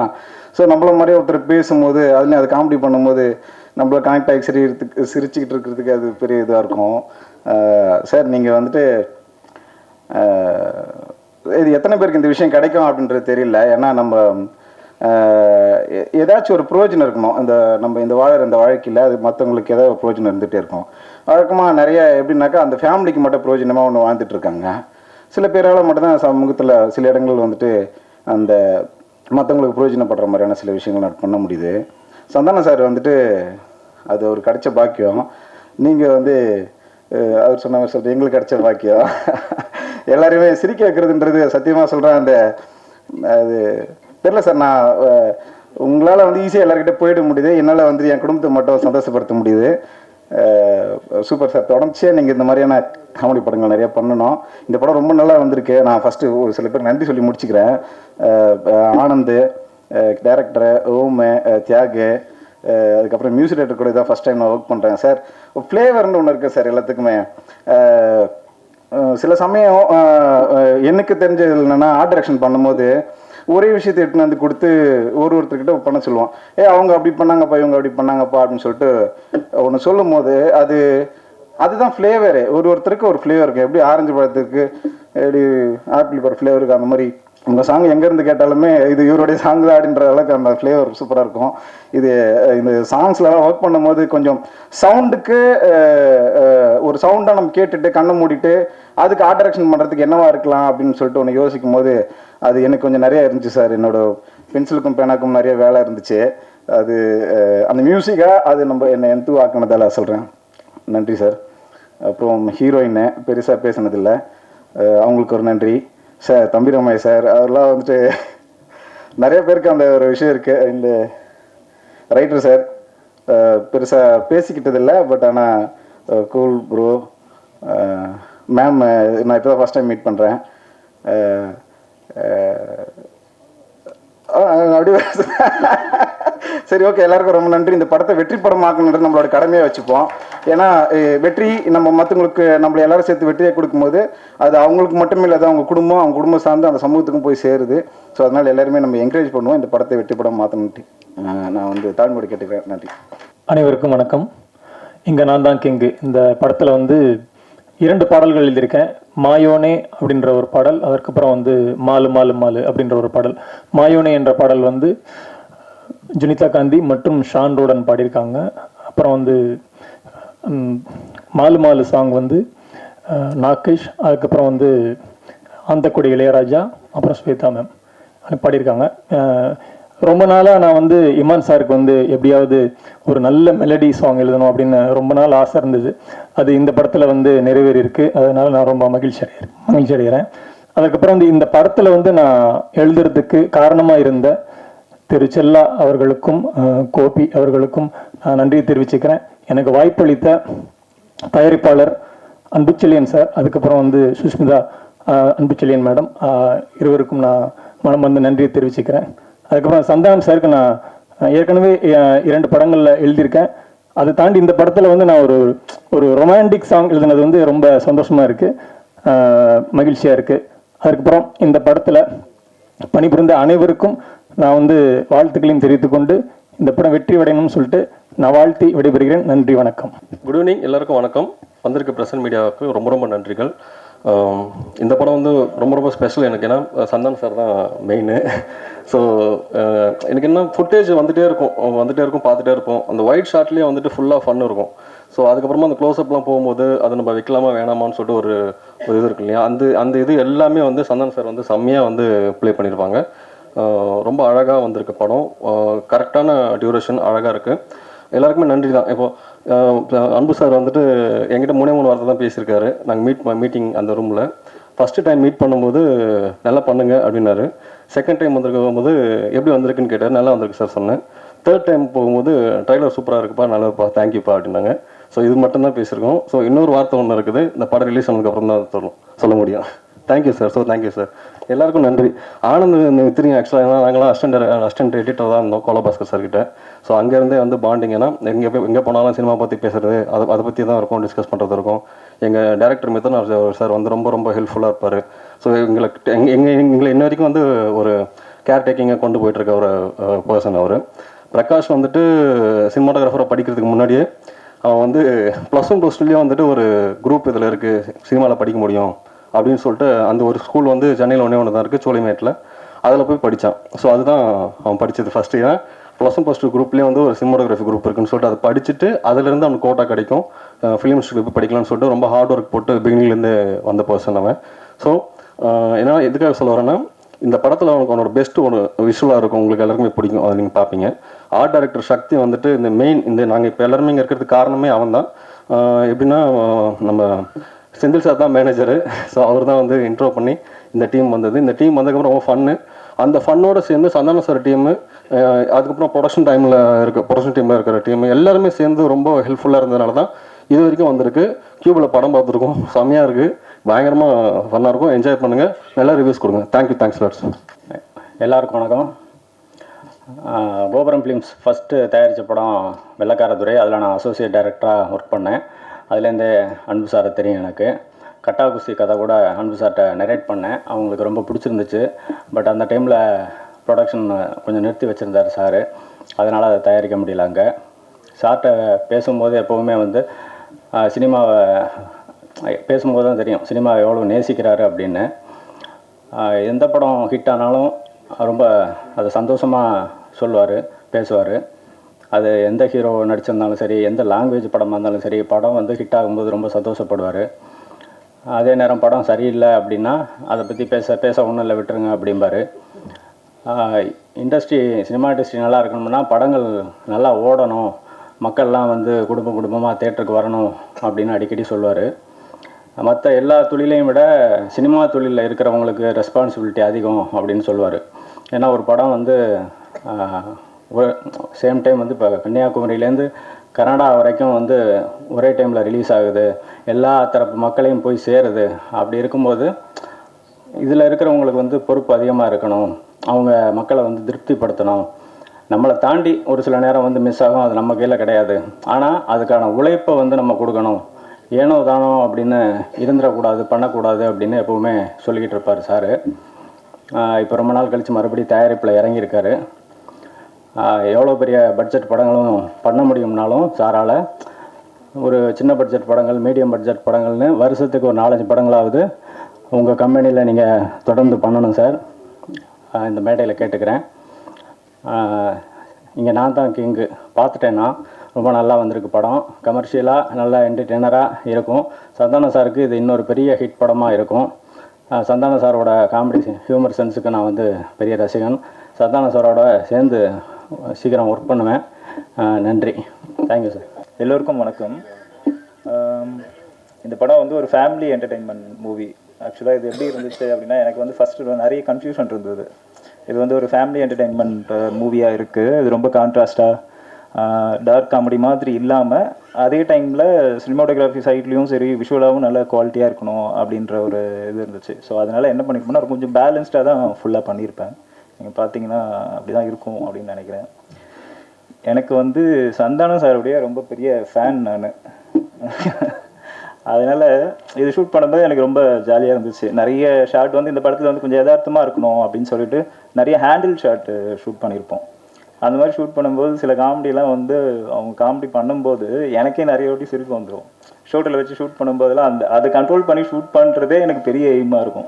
ஸோ நம்மள மாதிரியே ஒருத்தர் பேசும்போது அதுலேயும் அது காமெடி பண்ணும்போது நம்மள கனெக்ட் ஆகி சிரிச்சுக்கிட்டு இருக்கிறதுக்கு அது பெரிய இதாக இருக்கும். சார் நீங்கள் வந்துட்டு இது எத்தனை பேருக்கு இந்த விஷயம் கிடைக்கும் அப்படின்றது தெரியல. ஏன்னா நம்ம ஏதாச்சும் ஒரு பிரயோஜனம் இருக்கணும். நம்ம இந்த வாழ்க்கையில் அது மற்றவங்களுக்கு ஏதாவது ஒரு பிரயோஜனம் இருந்துகிட்டே இருக்கும். வழக்கமாக நிறைய எப்படின்னாக்கா அந்த ஃபேமிலிக்கு மட்டும் பிரயோஜனமாக ஒன்று வாழ்ந்துட்டு இருக்காங்க. சில பேரால் மட்டும்தான் சமூகத்தில் சில இடங்கள் வந்துட்டு அந்த மற்றவங்களுக்கு பிரயோஜனப்படுற மாதிரியான சில விஷயங்கள் பண்ண முடியுது. சந்தானம் சார் வந்துட்டு அது ஒரு கிடைச்ச பாக்கியம். நீங்கள் அவர் சொன்ன மாதிரி சொல்லிட்டு எங்களுக்கு கிடைச்ச பாக்கியம். எல்லாரையுமே சிரிக்க வைக்கிறதுன்றது சத்தியமாக சொல்கிறேன். அது தெரியல சார், நான் உங்களால் ஈஸியாக எல்லாருக்கிட்ட போயிட முடியுது. என்னால் என் குடும்பத்தை மட்டும் சந்தோஷப்படுத்த முடியுது. Super sir. தொடர்ச்சியாக நீங்கள் இந்த மாதிரியான காமெடி படங்கள் நிறையா பண்ணணும். இந்த படம் ரொம்ப நல்லா வந்திருக்கு. நான் ஃபஸ்ட்டு சில பேர் நன்றி சொல்லி முடிச்சுக்கிறேன். ஆனந்த் டைரக்டரு, ஓமு, தியாகு, அதுக்கப்புறம் மியூசிக் டைரக்டர் கூட இதான் ஃபஸ்ட் டைம் நான் ஒர்க் பண்ணுறேன் சார். ஃப்ளேவர்னு ஒன்று இருக்குது சார் எல்லாத்துக்குமே. சில சமயம் எனக்கு தெரிஞ்சது என்னென்னா, ஆர்ட் டைரக்ஷன் பண்ணும்போது ஒரே விஷயத்தை எடுத்துன்னு கொடுத்து ஒருத்தர்கிட்ட பண்ண சொல்லுவோம். அவங்க அப்படி பண்ணாங்கப்பா, இவங்க அப்படி பண்ணாங்கப்பா அப்படின்னு சொல்லிட்டு ஒன்று சொல்லும் போது அதுதான் ஃப்ளேவரு. ஒருத்தருக்கு ஒரு ஃப்ளேவர் இருக்குது. எப்படி ஆரஞ்சு பழத்துக்கு எப்படி ஆப்பிள் பழ ஃப்ளேவர் இருக்குது, அந்த மாதிரி உங்கள் சாங் எங்கேருந்து கேட்டாலுமே இது இவருடைய சாங் தான் அப்படின்ற அளவுக்கு அந்த ஃப்ளேவர் சூப்பராக இருக்கும். இந்த சாங்ஸ்லாம் ஒர்க் பண்ணும்போது கொஞ்சம் சவுண்டுக்கு ஒரு சவுண்டாக நம்ம கேட்டுட்டு கண்ணை மூடிட்டு அதுக்கு ஆர்ட் டைரக்ஷன் பண்ணுறதுக்கு என்னவா இருக்கலாம் அப்படின்னு சொல்லிட்டு ஒன்று யோசிக்கும் போது அது எனக்கு கொஞ்சம் நிறையா இருந்துச்சு சார். என்னோட பென்சிலுக்கும் பேனாக்கும் நிறைய வேலை இருந்துச்சு. அது அந்த மியூசிக்காக அது என்னை ஆக்கினதால சொல்கிறேன். நன்றி சார். அப்புறம் ஹீரோயின்னு பெருசாக பேசினதில்லை, அவங்களுக்கு ஒரு நன்றி சார். தம்பிராமையா சார், அதெல்லாம் நிறைய பேருக்கு அந்த ஒரு விஷயம் இருக்குது. இந்த ரைட்டர் சார் பெருசாக பேசிக்கிட்டதில்லை, பட் ஆனால் கூல் ப்ரோ. மேம் நான் இப்போ தான் ஃபஸ்ட் டைம் மீட் பண்ணுறேன். அப்படியே சரி, ஓகே. எல்லாருக்கும் ரொம்ப நன்றி. இந்த படத்தை வெற்றி படமாக்கணுன்றது நம்மளோட கடமையாக வச்சுப்போம். ஏன்னா வெற்றி நம்ம மற்றவங்களுக்கு நம்மளை எல்லாரும் சேர்த்து வெற்றியை கொடுக்கும்போது அது அவங்களுக்கு மட்டுமே இல்லை, அது அவங்க குடும்பம் சார்ந்து அந்த சமூகத்துக்கும் போய் சேருது. ஸோ அதனால் எல்லாருமே நம்ம என்கரேஜ் பண்ணுவோம் இந்த படத்தை வெற்றி படம் மாற்றணுன்ட்டு நான் தாழ்மொழி கேட்டுக்கிறேன். நன்றி. அனைவருக்கும் வணக்கம். இங்கே நான் தான் கிங்கு. இந்த படத்தில் 2 பாடல்கள் எழுதியிருக்கேன். மாயோனே அப்படின்ற ஒரு பாடல், அதற்கப்புறம் மாலு மாலு மாலு அப்படின்ற ஒரு பாடல். மாயோனே என்ற பாடல் ஜுனிதா காந்தி மற்றும் ஷான் ரோடன் பாடியிருக்காங்க. அப்புறம் மாலு மாலு சாங் நாகேஷ், அதுக்கப்புறம் ஆந்தக்குடி இளையராஜா, அப்புறம் ஸ்வேதா மேம் பாடியிருக்காங்க. ரொம்ப நாளாக நான் இமான் சாருக்கு எப்படியாவது ஒரு நல்ல மெலடி சாங் எழுதணும் அப்படின்னு ரொம்ப நாள் ஆசை இருந்தது. அது இந்த படத்தில் நிறைவேறியிருக்கு. அதனால் நான் ரொம்ப மகிழ்ச்சி அடைகிறேன். அதுக்கப்புறம் இந்த படத்தில் நான் எழுதுறதுக்கு காரணமாக இருந்த திரு செல்லா அவர்களுக்கும் கோபி அவர்களுக்கும் நான் நன்றியை தெரிவிச்சுக்கிறேன். எனக்கு வாய்ப்பளித்த தயாரிப்பாளர் அன்புச்செழியன் சார், அதுக்கப்புறம் சுஷ்மிதா அன்புச்செழியன் மேடம், இருவருக்கும் நான் மனம் நன்றியை தெரிவிச்சுக்கிறேன். அதுக்கப்புறம் சந்தானம் சாருக்கு நான் ஏற்கனவே 2 படங்களில் எழுதியிருக்கேன். அதை தாண்டி இந்த படத்தில் நான் ஒரு ரொமான்டிக் சாங் எழுதுனது ரொம்ப சந்தோஷமாக இருக்குது, மகிழ்ச்சியாக இருக்குது. அதுக்கப்புறம் இந்த படத்தில் பணிபுரிந்த அனைவருக்கும் நான் வாழ்த்துக்களையும் தெரிவித்துக்கொண்டு இந்த படம் வெற்றி அடையணும்னு சொல்லிட்டு நான் வாழ்த்தி விடைபெறுகிறேன். நன்றி, வணக்கம். குட் ஈவினிங் எல்லாருக்கும் வணக்கம். வந்திருக்க பிரசன்ட் மீடியாவுக்கு ரொம்ப ரொம்ப நன்றிகள். இந்த படம் ரொம்ப ரொம்ப ஸ்பெஷல் எனக்கு. ஏன்னா சந்தானம் சார் தான் மெயின். ஸோ எனக்கு என்ன ஃபுட்டேஜ் வந்துகிட்டே இருக்கும் பார்த்துட்டே இருப்போம். அந்த ஒயிட் ஷாட்லேயே ஃபுல்லாக ஃபன் இருக்கும். ஸோ அதுக்கப்புறமா அந்த க்ளோஸ்அப்லாம் போகும்போது அதை நம்ம வைக்கலாமா வேணாமான்னு சொல்லிட்டு ஒரு இது இருக்கு இல்லையா, அந்த இது எல்லாமே சந்தானம் சார் செம்மையாக ப்ளே பண்ணியிருப்பாங்க. ரொம்ப அழகாக வந்திருக்கு படம். கரெக்டான டியூரேஷன் அழகாக இருக்குது. எல்லாருக்குமே நன்றி தான். இப்போது அன்பு சார் வந்துட்டு என்கிட்ட 3 வார்த்தை தான் பேசியிருக்காரு. நாங்கள் மீட்டிங் அந்த ரூமில் ஃபஸ்ட்டு டைம் மீட் பண்ணும்போது நல்லா பண்ணுங்க அப்படின்னாரு. செகண்ட் டைம் வந்திருக்கும் போது எப்படி வந்திருக்குன்னு கேட்டார். நல்லா வந்திருக்கு சார் சொன்னேன். தேர்ட் டைம் போகும்போது ட்ரைலர் சூப்பராக இருக்குப்பா, நல்லாப்பா, தேங்க்யூப்பா அப்படின்னாங்க. ஸோ இது மட்டும்தான் பேசியிருக்கோம். ஸோ இன்னொரு வார்த்தை ஒன்று இருக்குது, இந்த படம் ரிலீஸ் ஆனதுக்கப்புறம் தான் சொல்ல முடியும். Thank you sir. So thank you sir. எல்லாருக்கும் நன்றி. ஆனந்த் வித்ரிங் ஆக்சுவலாக ஏன்னா நாங்களாம் அசிஸ்டன்ட் எடிட்டர் தான் இருந்தோம் கோலபாஸ்கர் சார்கிட்ட. ஸோ அங்கேருந்தே வந்து பாண்டிங்கன்னா எங்கே போனாலும் சினிமா பற்றி பேசுகிறது, அதை பற்றி தான் இருக்கும், டிஸ்கஸ் பண்ணுறது இருக்கும். எங்கள் டேரக்டர் மிதன் சார் வந்து ரொம்ப ஹெல்ப்ஃபுல்லாக இருப்பார். ஸோ எங்களை இன்ன வரைக்கும் வந்து ஒரு கேர்டேக்கிங்கை கொண்டு போயிட்டுருக்க ஒரு பர்சன் அவர். பிரகாஷ் வந்துட்டு சினிமாட்டோகிராஃபரை படிக்கிறதுக்கு முன்னாடியே அவன் வந்து +1 +2 வந்துட்டு ஒரு குரூப் இதில் இருக்குது, சினிமாவில் படிக்க முடியும் அப்படின்னு சொல்லிட்டு அந்த ஒரு ஸ்கூல் வந்து சென்னையில் ஒன்று தான் இருக்குது, சோழிமேட்டில். அதில் போய் படித்தான். ஸோ அதுதான் அவன் படித்தது ஃபஸ்ட்டு. ஏன்னா +1 +2 குரூப்லேயே வந்து ஒரு சினிமாட்டோகிராஃபி குரூப் இருக்குன்னு சொல்லிட்டு அதை படிச்சுட்டு அதிலேருந்து அவனுக்கு கோட்டா கிடைக்கும், ஃபிலிம் இன்ஸ்டியூட் படிக்கலாம்னு சொல்லிட்டு ரொம்ப ஹார்ட் ஒர்க் போட்டு பிகினிங்லேருந்து வந்த பர்சன் அவன். ஸோ ஏன்னா எதுக்காக சொல்ல வரேன்னா, இந்த படத்தில் அவனோட பெஸ்ட்டு ஒரு விஷுவலாக இருக்கும், உங்களுக்கு எல்லாருக்குமே பிடிக்கும், அதை நீங்கள் பார்ப்பீங்க. ஆர்ட் டைரக்டர் சக்தி வந்துட்டு இந்த நாங்கள் இப்போ எல்லாருமே இங்கே இருக்கிறதுக்கு காரணமே அவன் தான். எப்படின்னா நம்ம செந்தில் சார் தான் மேனேஜரு. ஸோ அவர் தான் வந்து இன்ட்ரோ பண்ணி இந்த டீம் வந்தது. இந்த டீம் வந்ததுக்கப்புறம் ரொம்ப ஃபன்னு. அந்த ஃபன்னோடு சேர்ந்து சந்தான சார் டீமு, அதுக்கப்புறம் ப்ரொடக்ஷன் டீமில் இருக்கிற டீம் எல்லாருமே சேர்ந்து ரொம்ப ஹெல்ப்ஃபுல்லாக இருந்ததுனால தான் இது வரைக்கும் வந்திருக்கு. கியூபில் படம் பார்த்துருக்கோம், செம்மையாக இருக்குது, பயங்கரமாக ஃபன்னாக இருக்கும். என்ஜாய் பண்ணுங்கள், நல்லா ரிவ்யூஸ் கொடுங்க. Thank you lots. எல்லாருக்கும் வணக்கம். கோபுரம் ஃபிலிம்ஸ் ஃபஸ்ட்டு தயாரித்த படம் வெள்ளக்காரதுரை. அதில் நான் அசோசியேட் டைரக்டராக ஒர்க் பண்ணேன். அதுலேருந்தே அன்பு சாரை தெரியும் எனக்கு. கட்டா குஸ்தி கதை கூட அன்பு சார்கிட்ட நரேட் பண்ணேன், அவங்களுக்கு ரொம்ப பிடிச்சிருந்துச்சு. பட் அந்த டைமில் ப்ரொடக்ஷன் கொஞ்சம் நிறுத்தி வச்சுருந்தார் சார், அதனால் அதை தயாரிக்க முடியல. அங்கே சார்கிட்ட பேசும்போது எப்போவுமே வந்து சினிமாவை பேசும்போது தான் தெரியும் சினிமாவை எவ்வளோ நேசிக்கிறாரு அப்படின்னு. எந்த படம் ஹிட் ஆனாலும் ரொம்ப அதை சந்தோஷமாக சொல்லுவார், பேசுவார். அது எந்த ஹீரோ நடிச்சிருந்தாலும் சரி, எந்த லாங்குவேஜ் படமாக இருந்தாலும் சரி, படம் வந்து ஹிட் ஆகும்போது ரொம்ப சந்தோஷப்படுவார். அதே நேரம் படம் சரியில்லை அப்படின்னா அதை பற்றி பேச ஒன்றும் இல்லை, விட்டுருங்க அப்படிம்பார். சினிமா இண்டஸ்ட்ரி நல்லா இருக்கணும்னா படங்கள் நல்லா ஓடணும், மக்கள்லாம் வந்து குடும்பமாக தேட்டருக்கு வரணும் அப்படின்னு அடிக்கடி சொல்லுவார். மற்ற எல்லா தொழிலையும் விட சினிமா தொழிலில் இருக்கிறவங்களுக்கு ரெஸ்பான்சிபிலிட்டி அதிகம் அப்படின்னு சொல்லுவார். ஏன்னா ஒரு படம் வந்து சேம் டைம் வந்து இப்போ கன்னியாகுமரியிலேருந்து கனடா வரைக்கும் வந்து ஒரே டைமில் ரிலீஸ் ஆகுது, எல்லா தரப்பு மக்களையும் போய் சேருது. அப்படி இருக்கும்போது இதில் இருக்கிறவங்களுக்கு வந்து பொறுப்பு அதிகமாக இருக்கணும், அவங்க மக்களை வந்து திருப்திப்படுத்தணும். நம்மளை தாண்டி ஒரு சில நேரம் வந்து மிஸ் ஆகும், அது நம்ம கையில் கிடையாது. ஆனால் அதுக்கான உழைப்பை வந்து நம்ம கொடுக்கணும். ஏனோ தானோ அப்படின்னு இருந்துடக்கூடாது, பண்ணக்கூடாது அப்படின்னு எப்போவுமே சொல்லிக்கிட்டு இருப்பார் சார். இப்போ ரொம்ப நாள் கழித்து மறுபடியும் தயாரிப்பில் இறங்கியிருக்காரு. எவ்வளோ பெரிய பட்ஜெட் படங்களும் பண்ண முடியும்னாலும் சாரால் ஒரு சின்ன பட்ஜெட் படங்கள், மீடியம் பட்ஜெட் படங்கள்னு வருஷத்துக்கு ஒரு 4-5 படங்களாவது உங்கள் கம்பெனியில் நீங்கள் தொடர்ந்து பண்ணணும் சார், இந்த மேடையில் கேட்டுக்கிறேன். இங்கே நான் தான் கிங்கு. பார்த்துட்டேன்னா ரொம்ப நல்லா வந்திருக்கு படம், கமர்ஷியலாக நல்லா என்டர்டெய்னராக இருக்கும். சந்தான சாருக்கு இது இன்னொரு பெரிய ஹிட் படமாக இருக்கும். சந்தான சாரோட காமெடி ஹியூமர் சென்ஸுக்கு நான் வந்து பெரிய ரசிகன். சந்தான சாரோட சேர்ந்து சீக்கிரம் ஒர்க் பண்ணுவேன். நன்றி, தேங்க்யூ சார். எல்லோருக்கும் வணக்கம். இந்த படம் வந்து ஒரு ஃபேமிலி என்டர்டெயின்மெண்ட் மூவி. ஆக்சுவலாக இது எப்படி இருந்துச்சு அப்படின்னா, எனக்கு வந்து ஃபஸ்ட்டு நிறைய கன்ஃபியூஷன் இருந்தது. இது வந்து ஒரு ஃபேமிலி என்டர்டெயின்மெண்ட் மூவியாக இருக்குது, இது ரொம்ப கான்ட்ராஸ்டாக டார்க் காமெடி மாதிரி இல்லாமல் அதே டைமில் சினிமாட்டோகிராஃபி சைட்லேயும் சரி விஷுவலாகவும் நல்ல குவாலிட்டியாக இருக்கணும் அப்படின்ற ஒரு இது இருந்துச்சு. ஸோ அதனால் என்ன பண்ணியிருப்போம்னா கொஞ்சம் பேலன்ஸ்டாக தான் ஃபுல்லாக பண்ணியிருப்பேன். நீங்கள் பார்த்தீங்கன்னா அப்படி தான் இருக்கும் அப்படின்னு நினைக்கிறேன். எனக்கு வந்து சந்தானம் சாருடைய ரொம்ப பெரிய ஃபேன் நான். அதனால் இது ஷூட் பண்ணும்போது எனக்கு ரொம்ப ஜாலியாக இருந்துச்சு. நிறைய ஷாட் வந்து இந்த படத்தில் வந்து கொஞ்சம் யதார்த்தமாக இருக்கணும் அப்படின்னு சொல்லிட்டு நிறைய ஹேண்டில் ஷாட் ஷூட் பண்ணியிருப்போம். அந்த மாதிரி ஷூட் பண்ணும்போது சில காமெடியெலாம் வந்து அவங்க காமெடி பண்ணும்போது எனக்கே நிறைய வாட்டி சிரிப்பு வந்துடும். ஷூட்டில் வச்சு ஷூட் பண்ணும்போதெல்லாம் அதை கண்ட்ரோல் பண்ணி ஷூட் பண்ணுறதே எனக்கு பெரிய எய்மாக இருக்கும்.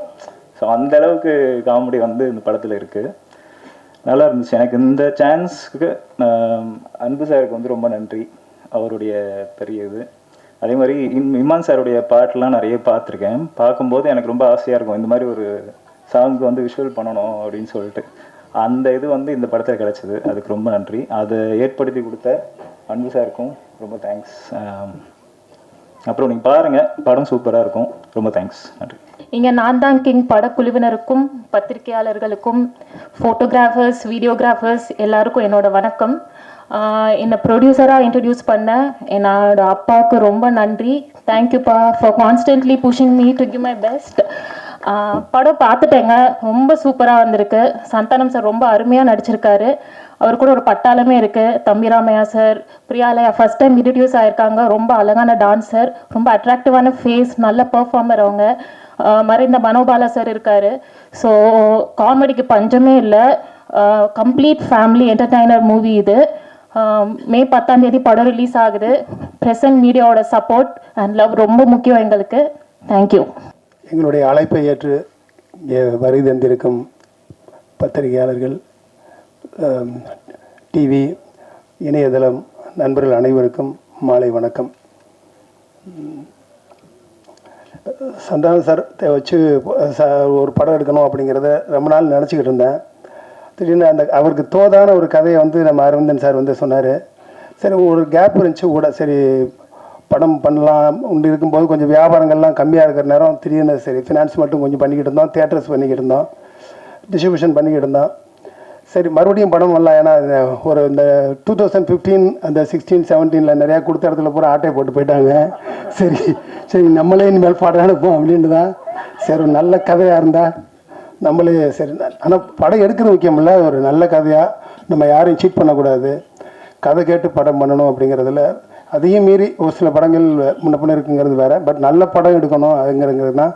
ஸோ அந்தளவுக்கு காமெடி வந்து இந்த படத்தில் இருக்குது. நல்லா இருந்துச்சு. எனக்கு இந்த சான்ஸுக்கு அன்பு சாருக்கு வந்து ரொம்ப நன்றி, அவருடைய பெரிய இது. அதே மாதிரி இமான் சாருடைய பாட்டெலாம் நிறைய பார்த்துருக்கேன். பார்க்கும்போது எனக்கு ரொம்ப ஆசையாக இருக்கும் இந்த மாதிரி ஒரு சாங்க்கு வந்து விஷுவல் பண்ணணும் அப்படின்னு சொல்லிட்டு. அந்த இது வந்து இந்த படத்தில் கிடச்சிது. அதுக்கு ரொம்ப நன்றி. அதை ஏற்படுத்தி கொடுத்த அன்பு சாருக்கும் ரொம்ப தேங்க்ஸ். அப்புறம் நீங்கள் பாருங்கள், படம் சூப்பராக இருக்கும். ரொம்ப தேங்க்ஸ், நன்றி. இங்கே நான் தான் கிங் படக்குழுவினருக்கும் பத்திரிகையாளர்களுக்கும் ஃபோட்டோகிராஃபர்ஸ் வீடியோகிராஃபர்ஸ் எல்லாருக்கும் என்னோட வணக்கம். என்னை ப்ரொடியூசராக இன்ட்ரடியூஸ் பண்ண என்னோட அப்பாவுக்கு ரொம்ப நன்றி. தேங்க்யூப்பா for constantly pushing me to give my best. படம் பார்த்துட்டேங்க, ரொம்ப சூப்பராக வந்திருக்கு. சந்தானம் சார் ரொம்ப அருமையாக நடிச்சிருக்காரு. அவர் கூட ஒரு பட்டாளமே இருக்குது. Thambi Ramaiah sir, Priya Laya first time introduce ஆகிருக்காங்க. ரொம்ப அழகான டான்ஸர், ரொம்ப அட்ராக்டிவான ஃபேஸ், நல்ல பெர்ஃபார்மர் அவங்க. மறைந்த மனோபாலா சார் இருக்கார். ஸோ காமெடிக்கு பஞ்சமே இல்லை. கம்ப்ளீட் ஃபேமிலி என்டர்டைனர் மூவி இது. மே 10 படம் ரிலீஸ் ஆகுது. ப்ரெசன்ட் மீடியாவோட சப்போர்ட் அண்ட் லவ் ரொம்ப முக்கியம் எங்களுக்கு. தேங்க்யூ. எங்களுடைய அழைப்பை ஏற்று வருகை தந்திருக்கும் பத்திரிகையாளர்கள், டிவி, இணையதளம் நண்பர்கள் அனைவருக்கும் மாலை வணக்கம். சந்தானம் சார் வச்சு ஒரு படம் எடுக்கணும் அப்படிங்கிறத ரொம்ப நாள் நினச்சிக்கிட்டு இருந்தேன். திடீர்னு அவருக்கு தோதான ஒரு கதையை வந்து நம்ம அரவிந்தன் சார் வந்து சொன்னார். சரி, ஒரு கேப் இருந்துச்சு கூட, சரி படம் பண்ணலாம் உண்டு இருக்கும்போது கொஞ்சம் வியாபாரங்கள்லாம் கம்மியாக இருக்கிற நேரம் திடீர்னு சரி ஃபினான்ஸ் மட்டும் கொஞ்சம் பண்ணிக்கிட்டு இருந்தோம், தியேட்டர்ஸ் பண்ணிக்கிட்டு இருந்தோம், டிஸ்ட்ரிபியூஷன் பண்ணிக்கிட்டு இருந்தோம். சரி மறுபடியும் படம் பண்ணலாம். ஏன்னா ஒரு இந்த 2015 அந்த 16, 17 நிறையா கொடுத்த இடத்துல பூரா ஆட்டை போட்டு போயிட்டாங்க. சரி சரி நம்மளே இனிமேல் படம் எடுப்போம் அப்படின்ட்டு தான். சரி ஒரு நல்ல கதையாக இருந்தால் நம்மளே சரி. ஆனால் படம் எடுக்கிறது முக்கியமில்ல, ஒரு நல்ல கதையாக நம்ம யாரையும் சீட் பண்ணக்கூடாது, கதை கேட்டு படம் பண்ணணும் அப்படிங்கிறதுல. அதையும் மீறி ஒரு சில படங்கள் முன்ன பின்ன இருக்குங்கிறது வேறு, பட் நல்ல படம் எடுக்கணும் அதுங்கிறது தான்.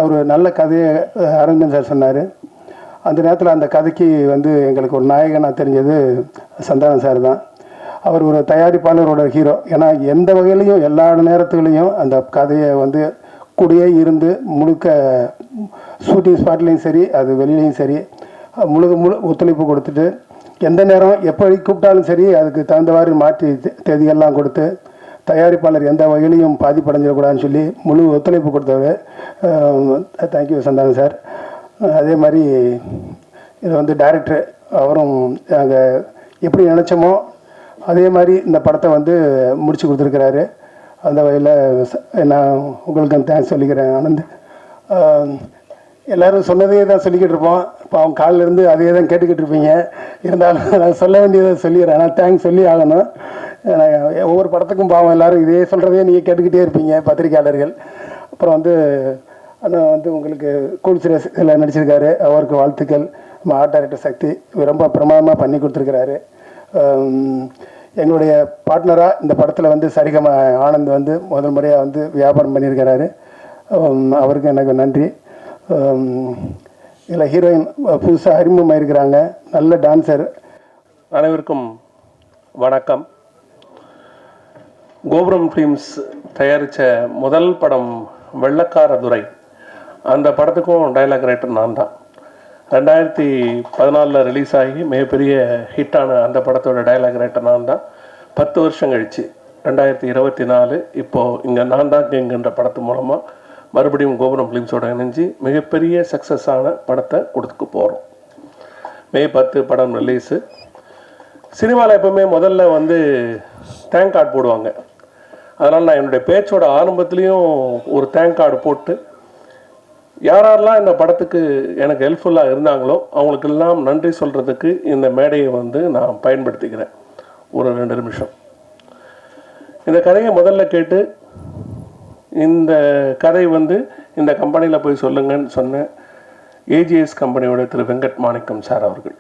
ஒரு நல்ல கதையை அரவிந்தன் சார் சொன்னார். அந்த நேரத்தில் அந்த கதைக்கு வந்து எங்களுக்கு ஒரு நாயகனாக தெரிஞ்சது சந்தானம் சார் தான். அவர் ஒரு தயாரிப்பாளரோட ஹீரோ. ஏன்னா எந்த வகையிலையும் எல்லா நேரத்துலையும் அந்த கதையை வந்து கூடயே இருந்து முழுக்க ஷூட்டிங் ஸ்பாட்லேயும் சரி அது வெளியிலையும் சரி முழு ஒத்துழைப்பு கொடுத்துட்டு, எந்த நேரம் எப்படி கூப்பிட்டாலும் சரி அதுக்கு தகுந்தவாறு மாற்றி தேதிகள்லாம் கொடுத்து, தயாரிப்பாளர் எந்த வகையிலையும் பாதிப்படைஞ்சிடக்கூடாதுன்னு சொல்லி முழு ஒத்துழைப்பு கொடுத்தவர். Thank you Santhanam sir. அதே மாதிரி இது வந்து டைரக்டர் அவரும் நாங்கள் எப்படி நினச்சோமோ அதே மாதிரி இந்த படத்தை வந்து முடிச்சு கொடுத்துருக்கிறாரு. அந்த வகையில் நான் உங்களுக்கு தேங்க்ஸ் சொல்லிக்கிறேன். ஆனந்த், எல்லோரும் சொன்னதே தான் சொல்லிக்கிட்டு இருப்போம். இப்போ அவங்க காலிலேருந்து அதே தான் கேட்டுக்கிட்டு இருப்பீங்க. இருந்தாலும் நான் சொல்ல வேண்டியதை சொல்லிடுறேன். ஆனால் தேங்க்ஸ் சொல்லி ஆகணும். ஒவ்வொரு படத்துக்கும் பாவம் எல்லோரும் இதே சொல்கிறதே நீங்கள் கேட்டுக்கிட்டே இருப்பீங்க பத்திரிகையாளர்கள். அப்புறம் வந்து ஆனால் வந்து உங்களுக்கு கூல் சீரியஸ் இதில் நடிச்சிருக்காரு, அவருக்கு வாழ்த்துக்கள். நம்ம ஆர்ட் டைரக்டர் சக்தி ரொம்ப பிரமாதமாக பண்ணி கொடுத்துருக்கிறாரு. எங்களுடைய பார்ட்னராக இந்த படத்தில் வந்து சரிகம ஆனந்த் வந்து முதல் முறையாக வந்து வியாபாரம் பண்ணியிருக்கிறாரு. அவருக்கு எனக்கு நன்றி. இதில் ஹீரோயின் புதுசாக அறிமுகமாக இருக்கிறாங்க, நல்ல டான்ஸர். அனைவருக்கும் வணக்கம். கோபுரம் ஃபிலிம்ஸ் தயாரித்த முதல் படம் வெள்ளக்கார துரை. அந்த படத்துக்கும் டைலாக் ரைட்டர் நான் தான். 2014 ரிலீஸ் ஆகி மிகப்பெரிய ஹிட்டான அந்த படத்தோட டைலாக் ரைட்டர் நான் தான். 10 வருஷம் கழிச்சு 2024 இப்போது இங்கே நான் தான் கிங்குன்ற படத்து மூலமாக மறுபடியும் கோபுரம் ஃபிலிம்ஸோட இணைஞ்சு மிகப்பெரிய சக்ஸஸான படத்தை கொடுத்துக்க போகிறோம். மே 10 படம் ரிலீஸு. சினிமாவில் எப்போவுமே முதல்ல வந்து தேங்க் கார்டு போடுவாங்க. அதனால் நான் என்னுடைய பேச்சோட ஆரம்பத்துலேயும் ஒரு தேங்க் கார்டு போட்டு யாரெல்லாம் இந்த படத்துக்கு எனக்கு ஹெல்ப்ஃபுல்லாக இருந்தாங்களோ அவங்களுக்கெல்லாம் நன்றி சொல்கிறதுக்கு இந்த மேடையை வந்து நான் பயன்படுத்திக்கிறேன். ஒரு 2 நிமிஷம் இந்த கதையை முதல்ல கேட்டு, இந்த கதை வந்து இந்த கம்பெனியில் போய் சொல்லுங்கன்னு சொன்ன ஏஜிஎஸ் கம்பெனியோட திரு வெங்கட் மாணிக்கம் சார் அவர்கள்.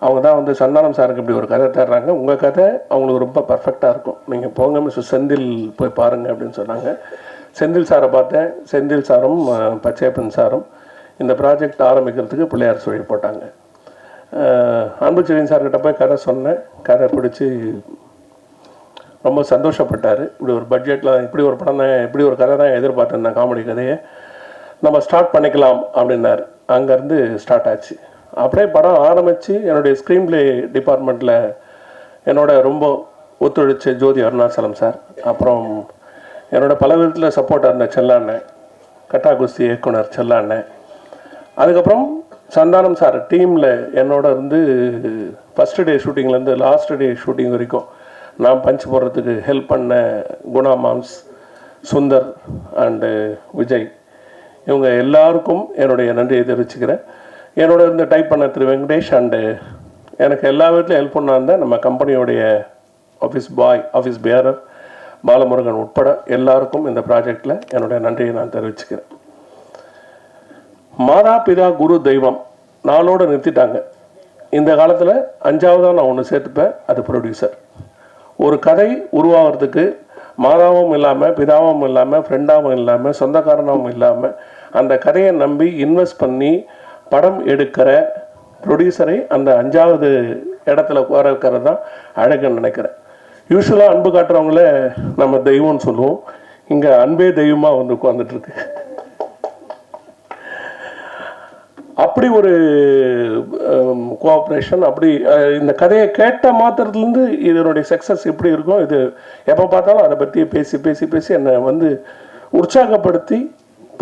அவங்க தான் வந்து சந்தானம் சாருக்கு இப்படி ஒரு கதை தர்றாங்க, உங்கள் கதை அவங்களுக்கு ரொம்ப பர்ஃபெக்டாக இருக்கும், நீங்கள் போங்க மிஸ்டர் செந்தில் போய் பாருங்கள் அப்படின்னு சொன்னாங்க. செந்தில் சாரை பார்த்தேன். செந்தில் சாரும் பச்சையப்பன் சாரும் இந்த ப்ராஜெக்ட் ஆரம்பிக்கிறதுக்கு பிள்ளையார் சொல்லி போட்டாங்க. அன்புச்செழியன் சார்கிட்ட போய் கதை சொன்னேன். கதை பிடிச்சி ரொம்ப சந்தோஷப்பட்டார். இப்படி ஒரு பட்ஜெட்டில் இப்படி ஒரு படம் தான், இப்படி ஒரு கதை தான் எதிர்பார்த்தேன், காமெடி கதையை நம்ம ஸ்டார்ட் பண்ணிக்கலாம் அப்படின்னார். அங்கேருந்து ஸ்டார்ட் ஆச்சு. அப்படியே படம் ஆரம்பித்து என்னுடைய ஸ்க்ரீன் பிளே டிபார்ட்மெண்ட்டில் என்னோட ரொம்ப ஒத்துழைச்ச ஜோதி அருணாச்சலம் சார், அப்புறம் என்னோட பல விதத்தில் சப்போர்ட்டாக இருந்த செல்லாண்ணன், கட்டா குஸ்தி இயக்குனர் செல்லாண்ணன், அதுக்கப்புறம் சந்தானம் சார் டீமில் என்னோட இருந்து ஃபஸ்ட்டு டே ஷூட்டிங்லேருந்து லாஸ்ட் டே ஷூட்டிங் வரைக்கும் நான் பஞ்ச் போடுறதுக்கு ஹெல்ப் பண்ண குணா மாம்ஸ், சுந்தர் அண்டு விஜய், இவங்க எல்லாருக்கும் என்னுடைய நன்றியை தெரிவிச்சுக்கிறேன். என்னோட இருந்து டைப் பண்ண திரு வெங்கடேஷ் அண்டு எனக்கு எல்லா விதத்துலையும் ஹெல்ப் பண்ணாந்த நம்ம கம்பெனியோடைய ஆஃபீஸ் பாய், ஆஃபீஸ் பேரர் பாலமுருகன் உட்பட எல்லாருக்கும் இந்த ப்ராஜெக்டில் என்னுடைய நன்றியை நான் தெரிவிச்சுக்கிறேன். மாதா பிதா குரு தெய்வம் நாளோடு நிறுத்திட்டாங்க. இந்த காலத்தில் 5ஆவதாக நான் ஒன்று சேர்த்துப்பேன், அது ப்ரொடியூசர். ஒரு கதை உருவாகிறதுக்கு மாதாவும் இல்லாமல், பிதாவும் இல்லாமல், ஃப்ரெண்டாகவும் இல்லாமல், சொந்தக்காரனாகவும் இல்லாமல் அந்த கதையை நம்பி இன்வெஸ்ட் பண்ணி படம் எடுக்கிற ப்ரொடியூசரை அந்த 5ஆவது இடத்துல உட்கார வைக்கிறது தான் அழகுன்னு நினைக்கிறேன். யூஸ்வலாக அன்பு காட்டுறவங்கள நம்ம தெய்வம்னு சொல்லுவோம். இங்கே அன்பே தெய்வமாக வந்து உட்காந்துட்ருக்கு. அப்படி ஒரு கோஆப்ரேஷன், அப்படி இந்த கதையை கேட்ட மாத்திரத்துலேருந்து இதனுடைய சக்ஸஸ் எப்படி இருக்கும், இது எப்போ பார்த்தாலும் அதை பற்றி பேசி பேசி பேசி என்னை வந்து உற்சாகப்படுத்தி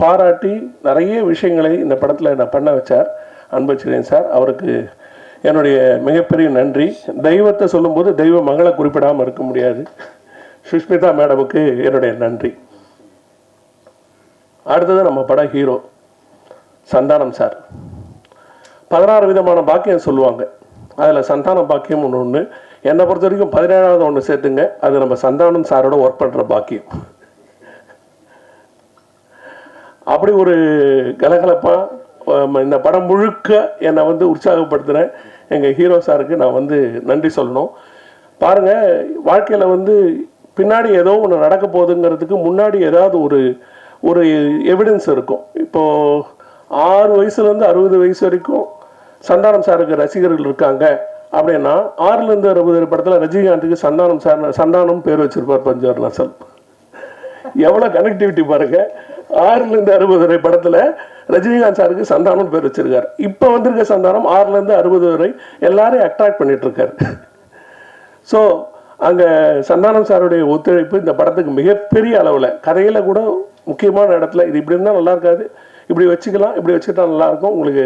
பாராட்டி நிறைய விஷயங்களை இந்த படத்தில் என்னை பண்ண வச்சார் அன்புச்செழியன் சார். அவருக்கு என்னுடைய மிகப்பெரிய நன்றி. தெய்வத்தை சொல்லும்போது தெய்வ மகளை குறிப்பிடாமல் இருக்க முடியாது. சுஷ்மிதா மேடமுக்கு என்னுடைய நன்றி. அடுத்தது நம்ம பட ஹீரோ சந்தானம் சார். 16 விதமான பாக்கியம் சொல்லுவாங்க, அதில் சந்தான பாக்கியம் ஒன்று. என்னை பொறுத்த வரைக்கும் 17ஆவது ஒன்று சேர்த்துங்க, அது நம்ம சந்தானம் சாரோட ஒர்க் பண்ணுற பாக்கியம். அப்படி ஒரு கலகலப்பாக இந்த படம் முழுக்க என்னை வந்து உற்சாகப்படுத்துகிறேன் எங்கள் ஹீரோ சாருக்கு நான் வந்து நன்றி சொல்லணும். பாருங்கள், வாழ்க்கையில் வந்து பின்னாடி ஏதோ ஒன்று நடக்க போகுதுங்கிறதுக்கு முன்னாடி ஏதாவது ஒரு எவிடன்ஸ் இருக்கும். இப்போது 6 வயசுலேருந்து 60 வயசு வரைக்கும் சந்தானம் சாருக்கு ரசிகர்கள் இருக்காங்க அப்படின்னா 6லேருந்து 60 படத்தில் ரஜினிகாந்துக்கு சந்தானம் பேர் வச்சிருப்பார் பஞ்சவர்ணசல். எவ்வளோ கனெக்டிவிட்டி பாருங்க. 6லேருந்து 60 வரை படத்தில் ரஜினிகாந்த் சாருக்கு சந்தானம் பேர் வச்சிருக்காரு. இப்போ வந்திருக்க சந்தானம் 6லேருந்து 60 வரை எல்லாரையும் அட்ராக்ட் பண்ணிட்டு இருக்காரு. ஸோ அங்கே சந்தானம் சாருடைய ஒத்துழைப்பு இந்த படத்துக்கு மிகப்பெரிய அளவில், கதையில் கூட முக்கியமான இடத்துல இது இப்படி இருந்தால் நல்லா இருக்காது, இப்படி வச்சுக்கலாம், இப்படி வச்சுக்கிட்டா நல்லாயிருக்கும், உங்களுக்கு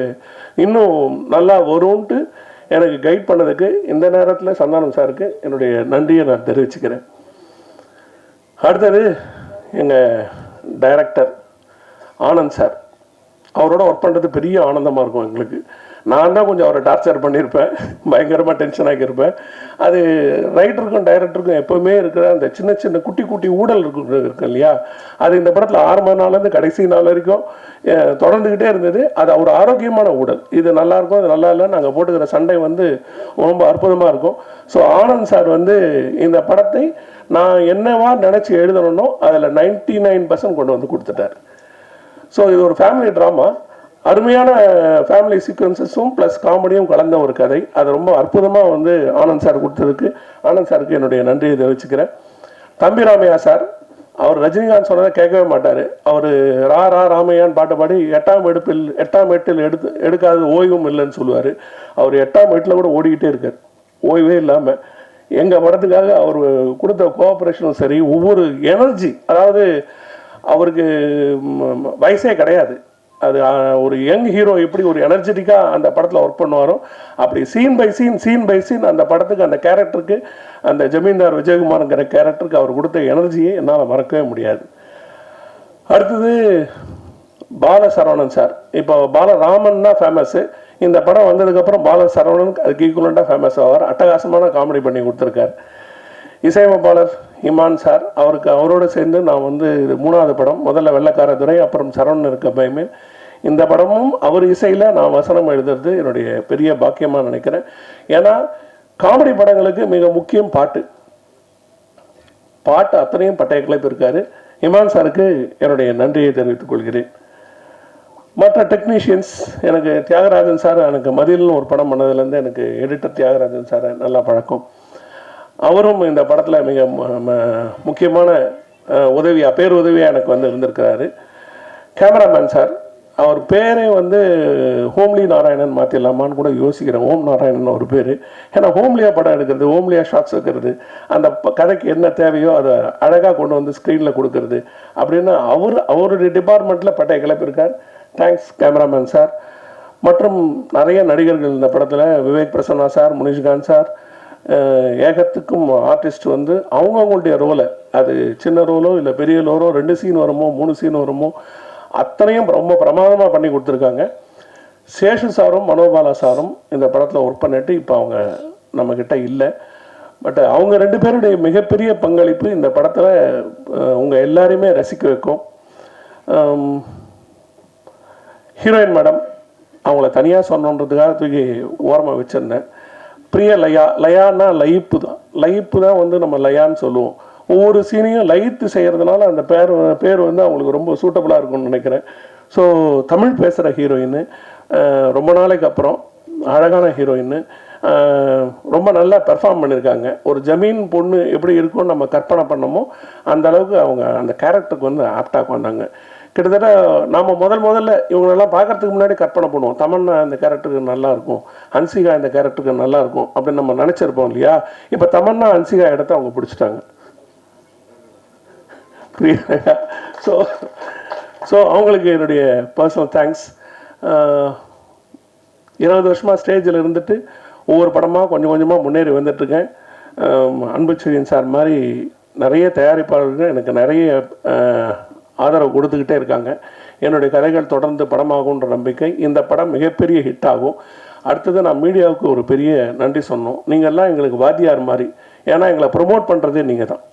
இன்னும் நல்லா வரும்ன்ட்டு எனக்கு கைட் பண்ணதுக்கு இந்த நேரத்தில் சந்தானம் சாருக்கு என்னுடைய நன்றியை நான் தெரிவிச்சுக்கிறேன். அடுத்தது எங்கள் டைரக்டர் ஆனந்த் சார். அவரோட ஒர்க் பண்ணுறது பெரிய ஆனந்தமாக இருக்கும் எங்களுக்கு. நான் தான் கொஞ்சம் அவரை டார்ச்சர் பண்ணியிருப்பேன், பயங்கரமாக டென்ஷன் ஆகியிருப்பேன். அது ரைட்டருக்கும் டைரக்டருக்கும் எப்போவுமே இருக்கிற அந்த சின்ன சின்ன குட்டி குட்டி ஊழல் இருக்கு இல்லையா, அது இந்த படத்தில் ஆரம்ப நாள்லேருந்து கடைசி நாள் வரைக்கும் தொடர்ந்துக்கிட்டே இருந்தது. அது ஒரு ஆரோக்கியமான ஊழல். இது நல்லாயிருக்கும், அது நல்லா இல்லை, நாங்கள் போட்டுக்கிற சண்டை வந்து ரொம்ப அற்புதமாக இருக்கும். ஸோ ஆனந்த் சார் வந்து இந்த படத்தை நான் என்னவா நினச்சி எழுதணும்னோ அதில் 99% கொண்டு வந்து கொடுத்துட்டார். ஸோ இது ஒரு ஃபேமிலி ட்ராமா, அருமையான ஃபேமிலி சீக்வன்சஸும் ப்ளஸ் காமெடியும் கலந்த ஒரு கதை. அது ரொம்ப அற்புதமாக வந்து ஆனந்த் சார் கொடுத்ததுக்கு ஆனந்த் சாருக்கு என்னுடைய நன்றியை தெரிவிச்சுக்கிறேன். தம்பி ராமையா சார், அவர் ரஜினிகாந்த் சொன்னதை கேட்கவே மாட்டார். அவர் ரா ரா ராமையான்னு பாட்டு பாடி 8ஆம் எட்டில் எடுக்காத ஓய்வும் இல்லைன்னு சொல்லுவார். அவர் 8ஆம் எட்டில் கூட ஓடிக்கிட்டே இருக்கார், ஓய்வே இல்லாமல். எங்கள் படத்துக்காக அவர் கொடுத்த கோஆப்ரேஷனும் சரி, ஒவ்வொரு எனர்ஜி, அதாவது அவருக்கு வயசே கிடையாது. அது ஒரு யங் ஹீரோ எப்படி ஒரு எனர்ஜெட்டிக்காக அந்த படத்தில் ஒர்க் பண்ணுவாரோ அப்படி சீன் பை சீன் அந்த படத்துக்கு, அந்த கேரக்டருக்கு, அந்த ஜமீன்தார் விஜயகுமார்ங்கிற கேரக்டருக்கு அவர் கொடுத்த எனர்ஜியை என்னால் மறக்கவே முடியாது. அடுத்தது பாலசரவணன் சார். இப்போ பாலராமன் தான் ஃபேமஸ்ஸு. இந்த படம் வந்ததுக்கப்புறம் பாலசரவணனுக்கு அதுக்கு ஈக்குவலண்டாக ஃபேமஸ் ஆவார். அட்டகாசமான காமெடி பண்ணி கொடுத்துருக்கார். இசையமைப்பாளர் இமான் சார், அவரோடு சேர்ந்து நான் வந்து இது 3ஆவது படம். முதல்ல வெள்ளக்கார துரை, அப்புறம் சரவணன் இருக்க பயமே. இந்த படமும் அவர் இசையில் நான் வசனம் எழுதுறது என்னுடைய பெரிய பாக்கியமாக நினைக்கிறேன். ஏன்னா காமெடி படங்களுக்கு மிக முக்கியம் பாட்டு அத்தனையும் பட்டய கிளப்பு இருக்காரு. இமான் சாருக்கு என்னுடைய நன்றியை தெரிவித்துக் கொள்கிறேன். மற்ற டெக்னீஷியன்ஸ், எனக்கு தியாகராஜன் சார், எனக்கு மதில்னு ஒரு படம் பண்ணதுலேருந்து எனக்கு எடிட்டர் தியாகராஜன் சார் நல்லா பழக்கம். அவரும் இந்த படத்தில் மிக முக்கியமான பேருதவியாக எனக்கு வந்து இருந்திருக்கிறாரு. கேமராமேன் சார், அவர் பேரே வந்து ஹோம்லி நாராயணன் மாற்றிடலாமான்னு கூட யோசிக்கிறேன். ஓம் நாராயணன் ஒரு பேர். ஏன்னா ஹோம்லியாக படம் எடுக்கிறது, ஹோம்லியாக ஷாட்ஸ் வைக்கிறது, அந்த கதைக்கு என்ன தேவையோ அதை அழகாக கொண்டு வந்து ஸ்க்ரீனில் கொடுக்கறது அப்படின்னு அவருடைய டிபார்ட்மெண்ட்டில் பட்டைய கிளப்பியிருக்கார். Thanks cameraman sir. மற்றும் நிறைய நடிகர்கள் இந்த படத்தில் விவேக் பிரசன்னா சார், முனிஷ்காந்த் சார், ஏகத்துக்கும் ஆர்டிஸ்ட் வந்து அவங்கவுங்களுடைய ரோலை, அது சின்ன ரோலோ இல்லை பெரிய ரோலோ, 2 சீன் வருமோ 3 சீன் வருமோ அத்தனையும் ரொம்ப பிரமாதமாக பண்ணி கொடுத்துருக்காங்க. சேஷு சாரும் மனோபாலா சாரும் இந்த படத்தில் ஒர்க் பண்ணிட்டு இப்போ அவங்க நம்மக்கிட்ட இல்லை. பட் அவங்க 2 பேருடைய மிகப்பெரிய பங்களிப்பு இந்த படத்தில் உங்கள் எல்லாரையுமே ரசிக்க வைக்கும். ஹீரோயின் மேடம் அவங்கள தனியாக சொன்னன்றதுக்காக தூக்கி ஓரமாக வச்சுருந்தேன். பிரிய லயான்னா லயிப்பு தான் வந்து நம்ம லயான்னு சொல்லுவோம். ஒவ்வொரு சீனையும் லயித்து செய்கிறதுனால அந்த பேர் வந்து அவங்களுக்கு ரொம்ப சூட்டபுளாக இருக்கும்னு நினைக்கிறேன். ஸோ தமிழ் பேசுகிற ஹீரோயின், ரொம்ப நாளைக்கு அப்புறம் அழகான ஹீரோயின், ரொம்ப நல்லா பெர்ஃபார்ம் பண்ணியிருக்காங்க. ஒரு ஜமீன் பொண்ணு எப்படி இருக்கும்னு நம்ம கற்பனை பண்ணமோ அந்த அளவுக்கு அவங்க அந்த கேரக்டருக்கு வந்து ஆப்டாக வந்தாங்க. கிட்டத்தட்ட நாம் முதல்ல இவங்களெல்லாம் பார்க்கறதுக்கு முன்னாடி கற்பனை பண்ணுவோம், தமன்னா இந்த கேரக்டருக்கு நல்லா இருக்கும், ஹன்சிகா இந்த கேரக்டருக்கு நல்லா இருக்கும் அப்படின்னு நம்ம நினச்சிருப்போம் இல்லையா. இப்போ தமன்னா ஹன்சிகா இடத்த அவங்க பிடிச்சிட்டாங்க. புரியுது? ஸோ அவங்களுக்கு என்னுடைய பர்சனல் தேங்க்ஸ். 20 வருஷமாக ஸ்டேஜில் இருந்துட்டு ஒவ்வொரு படமாக கொஞ்சம் கொஞ்சமாக முன்னேறி வந்துட்டுருக்கேன். அன்புச்செழியன் சார் மாதிரி நிறைய தயாரிப்பாளர்கள் எனக்கு நிறைய ஆதரவு கொடுத்துக்கிட்டே இருக்காங்க. என்னுடைய கதைகள் தொடர்ந்து படமாகுன்ற நம்பிக்கை. இந்த படம் மிகப்பெரிய ஹிட் ஆகும். அடுத்தது நான் மீடியாவுக்கு ஒரு பெரிய நன்றி சொன்னோம். நீங்கள்லாம் எங்களுக்கு வாத்தியார் மாதிரி. ஏன்னா எங்களை ப்ரொமோட் பண்ணுறதே நீங்கள் தான்.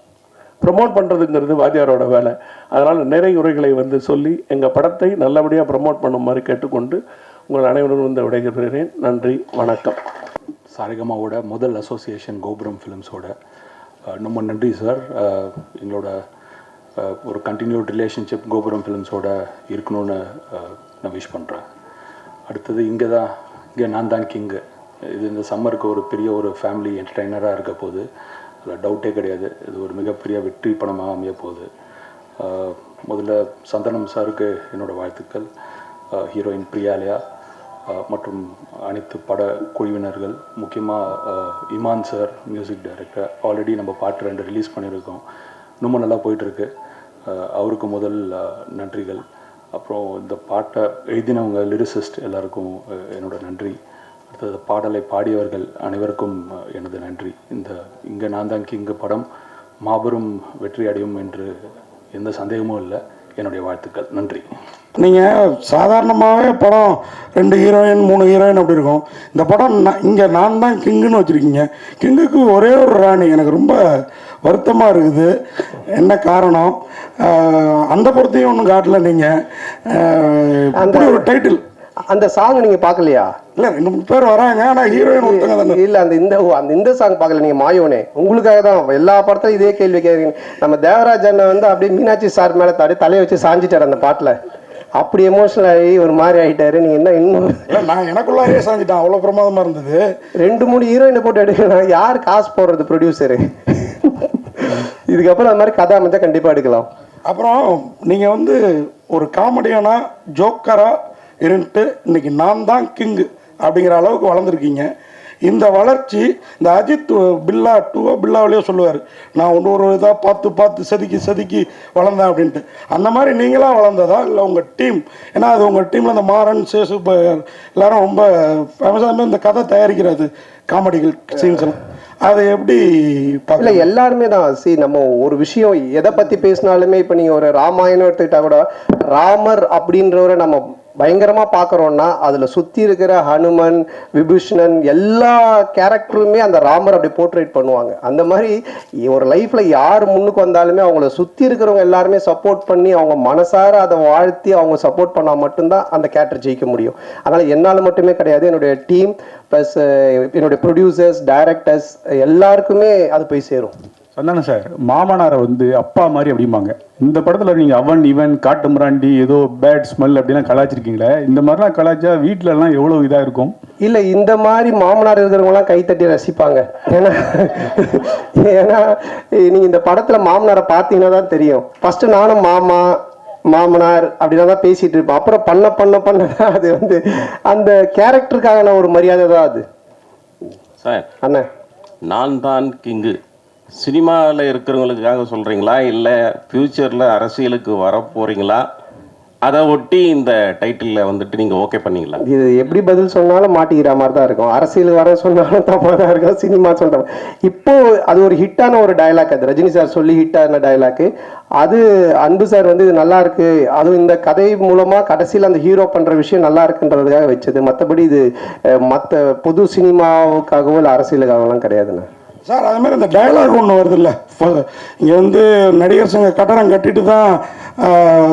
ப்ரொமோட் பண்ணுறதுங்கிறது வாத்தியாரோட வேலை. அதனால் நிறைய உரைகளை வந்து சொல்லி எங்கள் படத்தை நல்லபடியாக ப்ரொமோட் பண்ணும் மாதிரி கேட்டுக்கொண்டு உங்கள் அனைவரும் வந்து விடைபெறுகிறேன். நன்றி, வணக்கம். சாரிகமாவோட முதல் அசோசியேஷன் கோபுரம் ஃபிலிம்ஸோட ரொம்ப நன்றி சார். எங்களோட ஒரு கண்டினியூட் ரிலேஷன்ஷிப் கோபுரம் ஃபிலிம்ஸோட இருக்கணும்னு நான் விஷ் பண்ணுறேன். அடுத்தது இங்கே நான் தான் கிங்கு. இது இந்த சம்மருக்கு ஒரு பெரிய ஒரு ஃபேமிலி என்டர்டெய்னராக இருக்க போகுது, அதில் டவுட்டே கிடையாது. இது ஒரு மிகப்பெரிய வெற்றி படமாக அமைய போகுது. முதல்ல சந்தனம் சாருக்கு என்னோடய வாழ்த்துக்கள், ஹீரோயின் பிரியாலயா மற்றும் அனைத்து பட குழுவினர்கள், முக்கியமாக Imman sir music director. Already நம்ம பாட்டு 2 ரிலீஸ் பண்ணியிருக்கோம், ரொம்ப நல்லா போயிட்டுருக்கு. அவருக்கு முதல் நன்றிகள். அப்புறம் இந்த பாட்டை எழுதினவங்க லிரிசிஸ்ட் எல்லாருக்கும் என்னோட நன்றி. அடுத்தது பாடலை பாடியவர்கள் அனைவருக்கும் எனது நன்றி. இங்கே நான் தான் கிங்கு படம் மாபெரும் வெற்றி அடையும் என்று எந்த சந்தேகமும் இல்லை. என்னுடைய வாழ்த்துக்கள். நன்றி. நீங்கள் சாதாரணமாகவே படம் 2 ஹீரோயின் 3 ஹீரோயின் அப்படி இருக்கும். இந்த படம் இங்கே நான் தான் கிங்குன்னு வச்சுருக்கீங்க. கிங்குக்கு ஒரே ஒரு ராணி. எனக்கு ரொம்ப வருத்தமாக இருக்குது. என்ன காரணம்? அந்த படத்தையும் ஒன்றும் காட்டல நீங்கள். அந்த ஒரு டைட்டில், அந்த சாங் நீங்கள் பார்க்கலையா? இல்லை 2 பேர் வராங்க, ஆனால் ஹீரோயின் ஒருத்தங்க தானே. இல்லை, இந்த சாங் பார்க்கல நீங்கள். மாயோனே உங்களுக்காக தான் எல்லா படத்துலையும் இதே கேள்வி கேட்குறீங்க. நம்ம தேவராஜ் அண்ணன் வந்து அப்படியே மீனாட்சி சார் மேலே தலையை வச்சு சாஞ்சிட்டார் அந்த பாட்டில். அப்படி எமோஷனல் ஆகி ஒரு மாதிரி ஆகிட்டாரு. நீங்கள் என்ன இன்னும் நான் எனக்குள்ளாரே சாஞ்சிட்டேன், அவ்வளோ பிரமாதமாக இருந்தது. 2-3 ஹீரோயினை போட்டு எடுக்கலாம். யார் காசு போடுறது? ப்ரொடியூசரு. இதுக்கப்புறம் அது மாதிரி கதை அமைச்சா கண்டிப்பாக எடுக்கலாம். அப்புறம் நீங்கள் வந்து ஒரு காமெடியானா ஜோக்கராக இருந்துட்டு இன்னைக்கு நான் தான் கிங்கு அப்படிங்கிற அளவுக்கு வளர்ந்துருக்கீங்க. இந்த வளர்ச்சி இந்த அஜித் பில்லாவிலேயே சொல்லுவார், நான் ஒரு இதாக பார்த்து செதுக்கி வளர்ந்தேன் அப்படின்ட்டு. அந்த மாதிரி நீங்களாம் வளர்ந்ததா இல்லை உங்கள் டீம்? ஏன்னா அது உங்கள் டீமில் இந்த மாறன், சேசு எல்லாரும் ரொம்ப ஃபேமஸாக இந்த கதை தயாரிக்கிறது காமெடிகள் சீன்ஸ்லாம். அதை எப்படி இல்லை, எல்லாருமே தான். நம்ம ஒரு விஷயம் எதை பற்றி பேசினாலுமே, இப்போ நீங்கள் ஒரு ராமாயணம் எடுத்துக்கிட்டா கூட ராமர் அப்படின்றவரை நம்ம பயங்கரமாக பார்க்குறோன்னா அதில் சுற்றி இருக்கிற ஹனுமன், விபீஷணன் எல்லா கேரக்டருமே அந்த ராமர் அப்படி போர்ட்ரேட் பண்ணுவாங்க. அந்த மாதிரி ஒரு லைஃப்பில் யார் முன்னுக்கு வந்தாலுமே அவங்கள சுற்றி இருக்கிறவங்க எல்லாருமே சப்போர்ட் பண்ணி அவங்க மனசார அதை வாழ்த்தி அவங்க சப்போர்ட் பண்ணால் மட்டும்தான் அந்த கேரக்டர் ஜெயிக்க முடியும். அதனால் என்னால் மட்டுமே கிடையாது, என்னுடைய டீம் ப்ளஸ் என்னுடைய ப்ரொடியூசர்ஸ், டைரக்டர்ஸ் எல்லாருக்குமே அது போய் சேரும். சொன்னாங்க சார், மாமனாரை வந்து அப்பா மாதிரி அப்படிம்பாங்க. இந்த படத்தில் நீங்கள் அவன் இவன் காட்டு மிராண்டி ஏதோ பேட் ஸ்மெல் அப்படிலாம் கலாச்சிருக்கீங்களே, இந்த மாதிரிலாம் கலாச்சா வீட்டிலலாம் எவ்வளோ இதாக இருக்கும்? இல்லை, இந்த மாதிரி மாமனார் இருக்கிறவங்களாம் கைத்தட்டி ரசிப்பாங்க. ஏன்னா நீங்கள் இந்த படத்தில் மாமனாரை பார்த்தீங்கன்னா தான் தெரியும். ஃபஸ்ட்டு நானும் மாமனார் அப்படின்னா தான் பேசிகிட்டு இருப்பேன். அப்புறம் பண்ண அது வந்து அந்த கேரக்டருக்கான ஒரு மரியாதை தான் அது. சார், அண்ணா நான் தான் கிங்கு சினிமாவில் இருக்கிறவங்களுக்காக சொல்கிறீங்களா இல்லை ஃப்யூச்சரில் அரசியலுக்கு வர போகிறீங்களா அதை ஒட்டி இந்த டைட்டிலில் வந்துட்டு நீங்கள் ஓகே பண்ணீங்களா? இது எப்படி பதில் சொன்னாலும் மாட்டிக்கிற மாதிரி தான் இருக்கும். அரசியல் வர சொன்னாலும் தப்பாக தான் இருக்கும், சினிமா சொல்கிறோம். இப்போ அது ஒரு ஹிட்டான ஒரு டயலாக், அது ரஜினி சார் சொல்லி ஹிட்டான டயலாக்கு. அது அன்பு சார் வந்து இது நல்லா இருக்கு, அதுவும் இந்த கதை மூலமாக கடைசியில் அந்த ஹீரோ பண்ணுற விஷயம் நல்லா இருக்குன்றதுக்காக வச்சது. மற்றபடி இது மற்ற பொது சினிமாவுக்காகவோ இல்லை அரசியலுக்காகலாம் கிடையாதுண்ணா. சார் அது மாதிரி இந்த டயலாக் ஒன்று வருது இல்லை, இங்கே வந்து நடிகர் சங்க கட்டடம் கட்டிட்டு தான்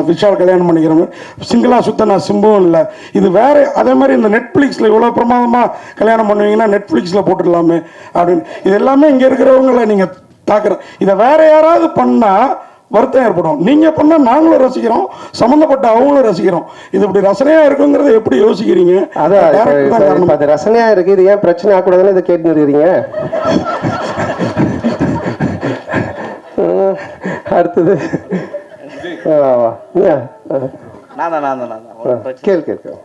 விஷால் கல்யாணம் பண்ணிக்கிற மாதிரி சிங்கிளாக சுத்த நான் சிம்பும் இல்லை. இது வேற அதே மாதிரி இந்த நெட்ஃப்ளிக்ஸில் இவ்வளோ பிரமாதமாக கல்யாணம் பண்ணுவீங்கன்னா நெட்ஃப்ளிக்ஸில் போட்டுடலாமே அப்படின்னு. இது எல்லாமே இங்கே இருக்கிறவங்கள நீங்கள் தாக்குற. இதை வேற யாராவது பண்ணால் வருத்தம் ஏற்படும். நீங்கள் பண்ணால் நாங்களும் ரசிக்கிறோம், சம்மந்தப்பட்ட அவங்களும் ரசிக்கிறோம். இது இப்படி ரசனையாக இருக்குங்கிறத எப்படி யோசிக்கிறீங்க? அதான் அது ரசனையாக இருக்குது, இது ஏன் பிரச்சனை ஆகக்கூடாதுன்னு இதை கேட்டு இருக்கிறீங்க. அடுத்தது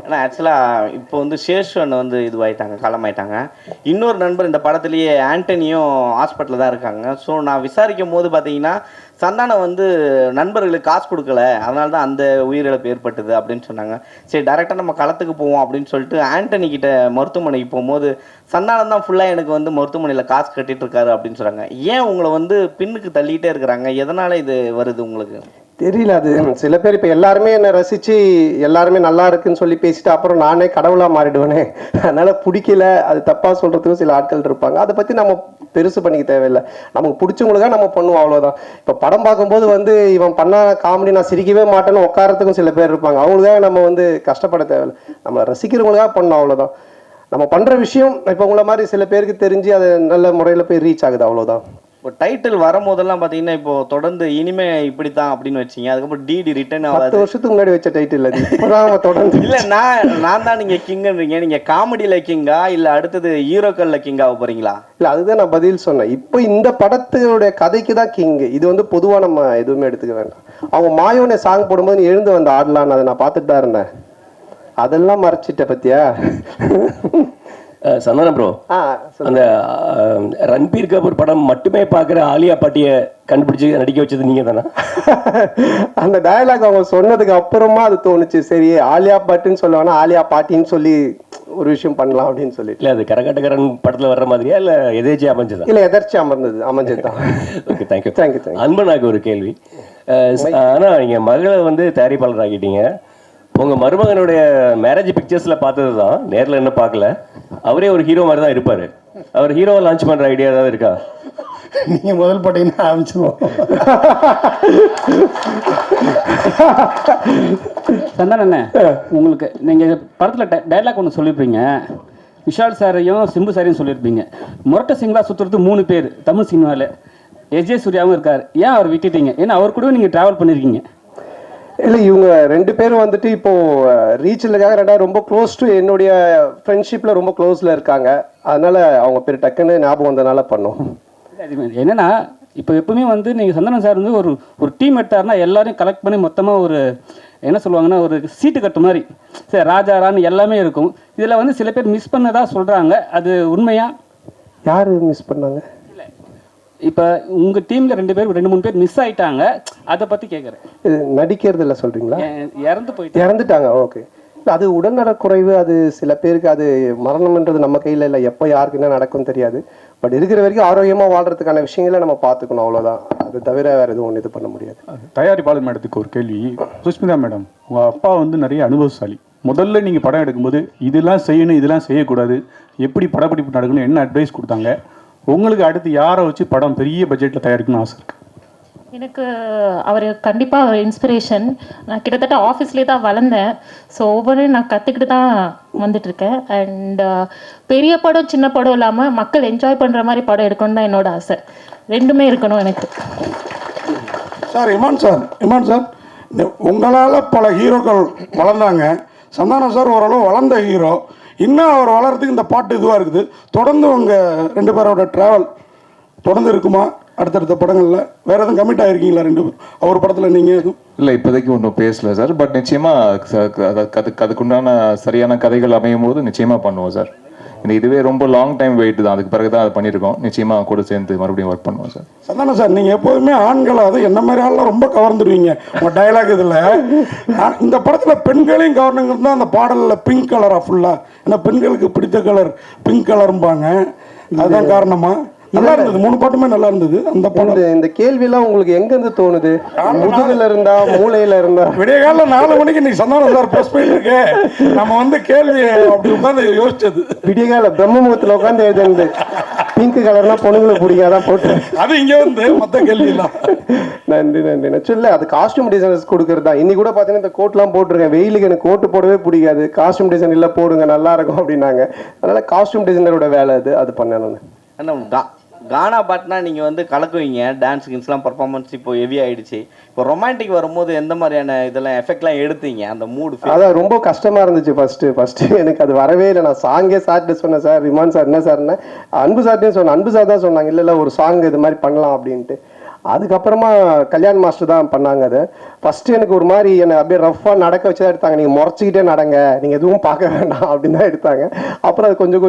ஏன்னா ஆக்சுவலாக இப்போ வந்து சேஷன் வந்து இதுவாயிட்டாங்க, களமாயிட்டாங்க. இன்னொரு நண்பர் இந்த படத்துலேயே ஆண்டனியும் ஹாஸ்பிட்டலில் தான் இருக்காங்க. ஸோ நான் விசாரிக்கும் போது பார்த்தீங்கன்னா சந்தானம் வந்து நண்பர்களுக்கு காசு கொடுக்கல, அதனால தான் அந்த உயிரிழப்பு ஏற்பட்டது அப்படின்னு சொன்னாங்க. சரி டேரெக்டாக நம்ம களத்துக்கு போவோம் அப்படின்னு சொல்லிட்டு ஆண்டனி கிட்ட மருத்துவமனைக்கு போகும்போது சந்தானம் தான் ஃபுல்லாக எனக்கு வந்து மருத்துவமனையில் காசு கட்டிட்டு இருக்காரு அப்படின்னு சொல்கிறாங்க. ஏன் உங்களை வந்து பின்னுக்கு தள்ளிகிட்டே இருக்கிறாங்க? எதனால் இது வருது உங்களுக்கு தெரியல. அது சில பேர் இப்போ எல்லாருமே என்னை ரசித்து எல்லாருமே நல்லா இருக்குன்னு சொல்லி பேசிட்டு அப்புறம் நானே கடவுளாக மாறிடுவேனே, அதனால் பிடிக்கல, அது தப்பாக சொல்கிறதுக்கும் சில ஆட்கள் இருப்பாங்க. அதை பற்றி நம்ம பெருசு பண்ணிக்க தேவையில்லை, நமக்கு பிடிச்சவங்களுக்காக நம்ம பண்ணுவோம், அவ்வளோதான். இப்போ படம் பார்க்கும்போது வந்து இவன் பண்ண காமெடி நான் சிரிக்கவே மாட்டேன்னு உட்காரத்துக்கும் சில பேர் இருப்பாங்க. அவங்களுக்காக நம்ம வந்து கஷ்டப்பட தேவையில்லை, நம்ம ரசிக்கிறவங்களுக்காக பண்ணணும், அவ்வளோதான். நம்ம பண்ணுற விஷயம் இப்போ உங்களை மாதிரி சில பேருக்கு தெரிஞ்சு அது நல்ல முறையில் போய் ரீச் ஆகுது, அவ்வளோதான். இப்போ டைட்டில் வரும்போதெல்லாம் பார்த்தீங்கன்னா இப்போ தொடர்ந்து இனிமே இப்படி தான் அப்படின்னு வச்சிங்க, அதுக்கப்புறம் டிடி ரிட்டர்ன் ஆகாது. 10 வருஷத்துக்கு முன்னாடி வச்ச டைட்டில் அது இப்போதான் தொடர்ந்து. இல்லை நான் தான் நீங்கள் கிங்குன்றீங்க, நீங்கள் காமெடியில் கிங்கா இல்லை அடுத்தது ஹீரோக்களில் கிங்காக போகிறீங்களா? இல்லை அதுதான் நான் பதில் சொன்னேன். இப்போ இந்த படத்துடைய கதைக்கு தான் கிங்கு, இது வந்து பொதுவாக நம்ம எதுவுமே எடுத்துக்க வேண்டாம். அவங்க மாயோனே சாங் போடும்போது நீ எழுந்து வந்து ஆடலான்னு அதை நான் பார்த்துட்டு தான் இருந்தேன், அதெல்லாம் மறைச்சிட்ட பத்தியா? சந்தானம் ப்ரோ, அந்த ரன்பீர் கபூர் படம் மட்டுமே பார்க்குற ஆலியா பாட்டியை கண்டுபிடிச்சி நடிக்க வச்சது நீங்கள் தானே? அந்த டயலாக் அவங்க சொன்னதுக்கு அப்புறமா அது தோணுச்சு, சரி ஆலியா பாட்டுன்னு சொல்லுவானா ஆலியா பாட்டின்னு சொல்லி ஒரு விஷயம் பண்ணலாம் அப்படின்னு சொல்லி. இல்லை அது கரகாட்டக்காரன் படத்தில் வர்ற மாதிரியா இல்லை எதேச்சியாக அமைஞ்சதா? இல்லை எதர்ச்சி அமைஞ்சது தான். Okay, thank you. அன்பனாக்கு ஒரு கேள்வி. ஆனால் நீங்கள் மகளை வந்து தயாரிப்பாளர் ஆகிட்டீங்க, உங்கள் மருமகனுடைய மேரேஜ் பிக்சர்ஸில் பார்த்தது தான், நேரில் என்ன பார்க்கல. அவரே ஒரு ஹீரோ மாதிரி தான் இருப்பார். அவர் ஹீரோவை லான்ச் பண்ணுற ஐடியா ஏதாவது இருக்கா? நீங்கள் முதல் போட்டீங்கன்னா ஆரம்பிச்சிருவோம். சந்தானம் அண்ணே, உங்களுக்கு நீங்கள் படத்தில் டைலாக் ஒன்று சொல்லியிருப்பீங்க, விஷால் சாரையும் சிம்பு சாரையும் சொல்லியிருப்பீங்க. முரட்ட சிங்களா சுற்றுறது 3 பேர் தமிழ் சினிமாவில், எஸ்ஜே சூர்யாவும் இருக்கார், ஏன் அவர் விட்டுட்டீங்க? ஏன்னா அவர் கூட நீங்கள் ட்ராவல் பண்ணியிருக்கீங்க. இல்லை இவங்க 2 பேரும் வந்துட்டு இப்போ ரீச்சிலுக்காக 2 ரொம்ப க்ளோஸ் டு என்னுடைய ஃப்ரெண்ட்ஷிப்பில் ரொம்ப க்ளோஸில் இருக்காங்க, அதனால அவங்க பேர் டக்குன்னு ஞாபகம் வந்ததுனால பண்ணோம். என்னன்னா இப்போ எப்பவுமே வந்து நீங்கள் சந்தானம் சார் வந்து ஒரு டீம் எடுத்தாருன்னா எல்லாரையும் கலெக்ட் பண்ணி மொத்தமாக ஒரு என்ன சொல்லுவாங்கன்னா ஒரு சீட்டு கட்டு மாதிரி, சரி ராஜா ராணி எல்லாமே இருக்கும். இதில் வந்து சில பேர் மிஸ் பண்ணதா சொல்கிறாங்க, அது உண்மையா? யார் மிஸ் பண்ணாங்க? இப்போ உங்கள் டீமில் 2 பேர் 2-3 பேர் மிஸ் ஆகிட்டாங்க, அதை பற்றி கேட்குறேன். இது நடிக்கிறது இல்லை சொல்கிறீங்களா? இறந்துட்டாங்க. ஓகே. இல்லை அது உடல்நலக்குறைவு, அது சில பேருக்கு அது மரணம்ன்றது நம்ம கையில் இல்லை, எப்போ யாருக்கு என்ன நடக்கும் தெரியாது. பட் இருக்கிற வரைக்கும் ஆரோக்கியமாக வாழ்கிறதுக்கான விஷயங்களை நம்ம பார்த்துக்கணும், அவ்வளோதான். அது தவிர வேறு எதுவும் ஒன்று இது பண்ண முடியாது. தயாரிப்பாளர் மேடத்துக்கு ஒரு கேள்வி. சுஷ்மிதா மேடம், உங்கள் அப்பா வந்து நிறைய அனுபவசாலி. முதல்ல நீங்கள் படம் எடுக்கும்போது இதெல்லாம் செய்யணும் இதெல்லாம் செய்யக்கூடாது, எப்படி படப்பிடிப்பு நடக்கணும், என்ன அட்வைஸ் கொடுத்தாங்க? உங்களுக்கு அடுத்து யாரை வச்சு படம் பெரிய பட்ஜெட்டில் தயாரிக்கணும்னு ஆசை இருக்குது? எனக்கு அவர் கண்டிப்பாக ஒரு இன்ஸ்பிரேஷன். நான் கிட்டத்தட்ட ஆஃபீஸ்லேயே தான் வளர்ந்தேன். ஸோ ஒவ்வொன்றையும் நான் கற்றுக்கிட்டு தான் வந்துட்டுருக்கேன். அண்ட் பெரிய படம் சின்ன படம் இல்லாமல் மக்கள் என்ஜாய் பண்ணுற மாதிரி படம் எடுக்கணும்னு தான் என்னோட ஆசை. 2மே இருக்கணும் எனக்கு. சார் இமான் சார் உங்களால் பல ஹீரோக்கள் வளர்ந்தாங்க. சந்தானம் சார் ஓரளவு வளர்ந்த ஹீரோ, இன்னும் அவர் வளர்றதுக்கு இந்த பாட்டு இதுவாக இருக்குது. தொடர்ந்து உங்கள் 2 பேரோட ட்ராவல் தொடர்ந்து இருக்குமா? அடுத்தடுத்த படங்களில் வேறு எதுவும் கமிட் ஆகிருக்கீங்களா 2 பேர்? அவர் படத்தில் நீங்கள் எதுவும்? இல்லை இப்போதைக்கு ஒன்றும் பேசல சார். பட் நிச்சயமாக அதுக்குண்டான சரியான கதைகள் அமையும் போது நிச்சயமாக பண்ணுவோம் சார். இதுவே ரொம்ப லாங் டைம் வெயிட் தான். அதுக்கு பிறகு தான் அது பண்ணியிருக்கோம். நிச்சயமாக கூட சேர்ந்து மறுபடியும் ஒர்க் பண்ணுவோம் சார். சந்தானம் சார், நீங்கள் எப்போதுமே ஆண்களை அது என்ன மாதிரி ஆள்லாம் ரொம்ப கவர்ந்துருவீங்க உங்கள் டைலாக் இதில். இந்த படத்தில் பெண்களையும் கவர்னுங்கிறது தான் அந்த பாடலில் பிங்க் கலராக ஃபுல்லாக. ஏன்னா பெண்களுக்கு பிடித்த கலர் பிங்க் கலரும்பாங்க. அதுதான் காரணமா? நல்லா இருந்தது, 3 பாட்டுமே நல்லா இருந்தது. அந்த பாட்டு இந்த கேள்வியெல்லாம் உங்களுக்கு எங்கேருந்து தோணுது? முதுகுல இருந்தா, மூளையில இருந்தா? விடிய காலையில் 4 மணிக்கு நீ சந்தானம் சார் ப்ரெஸ் போயிட்டு நம்ம வந்து கேள்வி அப்படி உட்காந்து யோசிச்சது. விடிய கால பிரம்ம முகத்தில் உட்காந்து எழுதுந்து பிங்க் கலர்னா பொண்ணுங்களுக்கு பிடிக்காதான் போட்டு அது இங்கே வந்து மற்ற கேள்வியெல்லாம். நன்றி நன்றி. நச்சுல்ல அது காஸ்டியூம் டிசைனர்ஸ் கொடுக்குறது தான். இன்னைக்கு கூட பார்த்தீங்கன்னா இந்த கோட்லாம் போட்டிருக்கேன். வெயிலுக்கு எனக்கு கோட்டு போடவே பிடிக்காது. காஸ்டியூம் டிசைன் இல்லை போடுங்க நல்லா இருக்கும் அப்படின்னாங்க. அதனால காஸ்டியூம் டிசைனரோட வேலை அது பண்ணேன் நான். என்ன கானா பாட்டுனா நீங்கள் வந்து கலக்குவீங்க, டான்ஸ் கின்ஸ்லாம் பர்ஃபார்மன்ஸ் இப்போ ஹெவி ஆகிடுச்சு. இப்போ ரொமான்டிக் வரும்போது எந்த மாதிரியான இதெல்லாம் எஃபெக்ட்லாம் எடுத்தீங்க? அந்த மூடு அதான் ரொம்ப கஷ்டமாக இருந்துச்சு ஃபஸ்ட்டு எனக்கு அது வரவே இல்லை. நான் சாங்கே சார்ட்டு சொன்னேன், சார் ரிமான் சார் என்ன சார்னு, அன்பு சார்ட்டே சொன்னேன். அன்பு சார் தான் சொன்னாங்க இல்லை ஒரு சாங் இது மாதிரி பண்ணலாம் அப்படின்ட்டு. அதுக்கப்புறமா கல்யாண் மாஸ்டர் தான் பண்ணாங்க. அது ஃபஸ்ட்டு எனக்கு ஒரு மாதிரி என்னை அப்படியே ரஃப்பாக நடக்க வச்சு தான் எடுத்தாங்க. நீங்கள் முறைச்சிக்கிட்டே நடங்க, நீங்கள் எதுவும் பார்க்க வேண்டாம் அப்படின்னு தான் எடுத்தாங்க. அப்புறம் அது கொஞ்சம்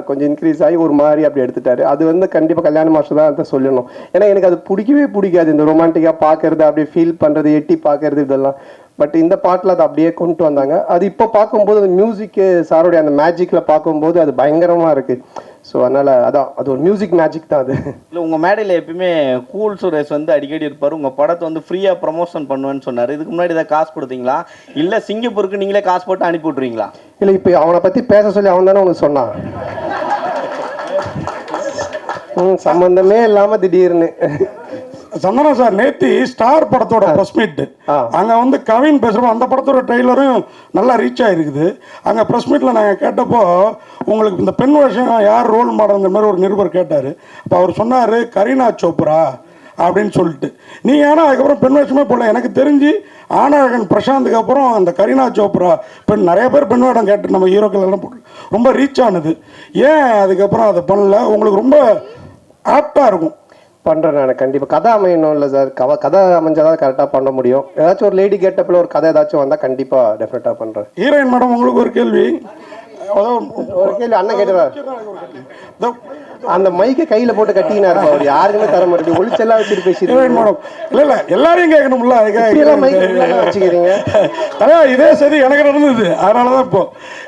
கொஞ்சம் இன்க்ரீஸ் ஆகி ஒரு மாதிரி அப்படி எடுத்துட்டாரு. அது வந்து கண்டிப்பாக கல்யாண மாஸ்டர் தான் சொல்லணும். ஏன்னா எனக்கு அது பிடிக்கவே பிடிக்காது, இந்த ரொமான்டிக்காக பார்க்கறது, அப்படியே ஃபீல் பண்ணுறது, எட்டி பார்க்கறது இதெல்லாம். பட் இந்த பாட்டில் அதை அப்படியே கொண்டு வந்தாங்க. அது இப்போ பார்க்கும்போது அந்த மியூசிக்கு சாரோடைய அந்த மேஜிக்கில் பார்க்கும்போது அது பயங்கரமாக இருக்குது. ஸோ அதனால் அது ஒரு மியூசிக் மேஜிக் தான் அது. இல்லை உங்கள் மேடையில் எப்பயுமே கூல் சுரேஷ் வந்து அடிக்கடி இருப்பார். உங்கள் படத்தை வந்து ஃப்ரீயாக ப்ரமோஷன் பண்ணுவேன்னு சொன்னார். இதுக்கு முன்னாடி ஏதாவது காசு கொடுத்தீங்களா, இல்லை சிங்கப்பூருக்கு நீங்களே காசு போட்டு அனுப்பி விட்ருவீங்களா? இல்லை இப்போ அவனை பற்றி பேச சொல்லி அவன் தானே உனக்கு சொன்னான். சம்பந்தமே இல்லாமல் திடீர்னு சந்தனம் சார் நேத்தி ஸ்டார் படத்தோட ப்ரெஸ் மீட் அங்கே வந்து கவின் பேசுகிறோம். அந்த படத்தோட ட்ரெய்லரும் நல்லா ரீச் ஆகிருக்குது. அங்கே ப்ரெஸ் மீட்டில் நாங்கள் கேட்டப்போ உங்களுக்கு இந்த பெண் வருஷம் யார் ரோல் மாடல்ங்கிற மாதிரி ஒரு நிருபர் கேட்டார். அப்போ அவர் சொன்னார் கரீனா சோப்ரா அப்படின்னு சொல்லிட்டு. நீங்கள் ஆனால் அதுக்கப்புறம் பெண் வேஷமே போடல. எனக்கு தெரிஞ்சு ஆனழகன் பிரசாந்துக்கு அப்புறம் அந்த கரீனா சோப்ரா நிறைய பேர் பெண் வேடம் கேட்டு நம்ம ஹீரோக்கள் எல்லாம் போட்டு ரொம்ப ரீச் ஆனது. ஏன் அதுக்கப்புறம் அதை பண்ணல? உங்களுக்கு ரொம்ப ஆப்டாக இருக்கும். பண்ணுறேன் நான் கண்டிப்பாக. கதை அமையணும் இல்லை சார், கதை அமைஞ்சாதான் கரெக்டாக பண்ண முடியும். ஏதாச்சும் ஒரு லேடி கேட்டப்பில் ஒரு கதை ஏதாச்சும் வந்தால் கண்டிப்பாக டெஃபினட்டாக பண்ணுறேன். ஹீரோயின் மேடம் உங்களுக்கு ஒரு கேள்வி. அண்ணன் கேட்டுறா, அந்த மைக்கை கையில் போட்டு கட்டினா இருப்பா, அவர் யாருக்குமே தர மாட்டேன். ஒளிச்செல்லாம் வச்சுட்டு பேசிடுறேன் மேடம். இல்லை எல்லாரையும் கேட்கணும்ல, அதுக்காக வச்சுக்கிறீங்க. அதான் இதே சரி எனக்கு நடந்தது. அதனால தான் இப்போ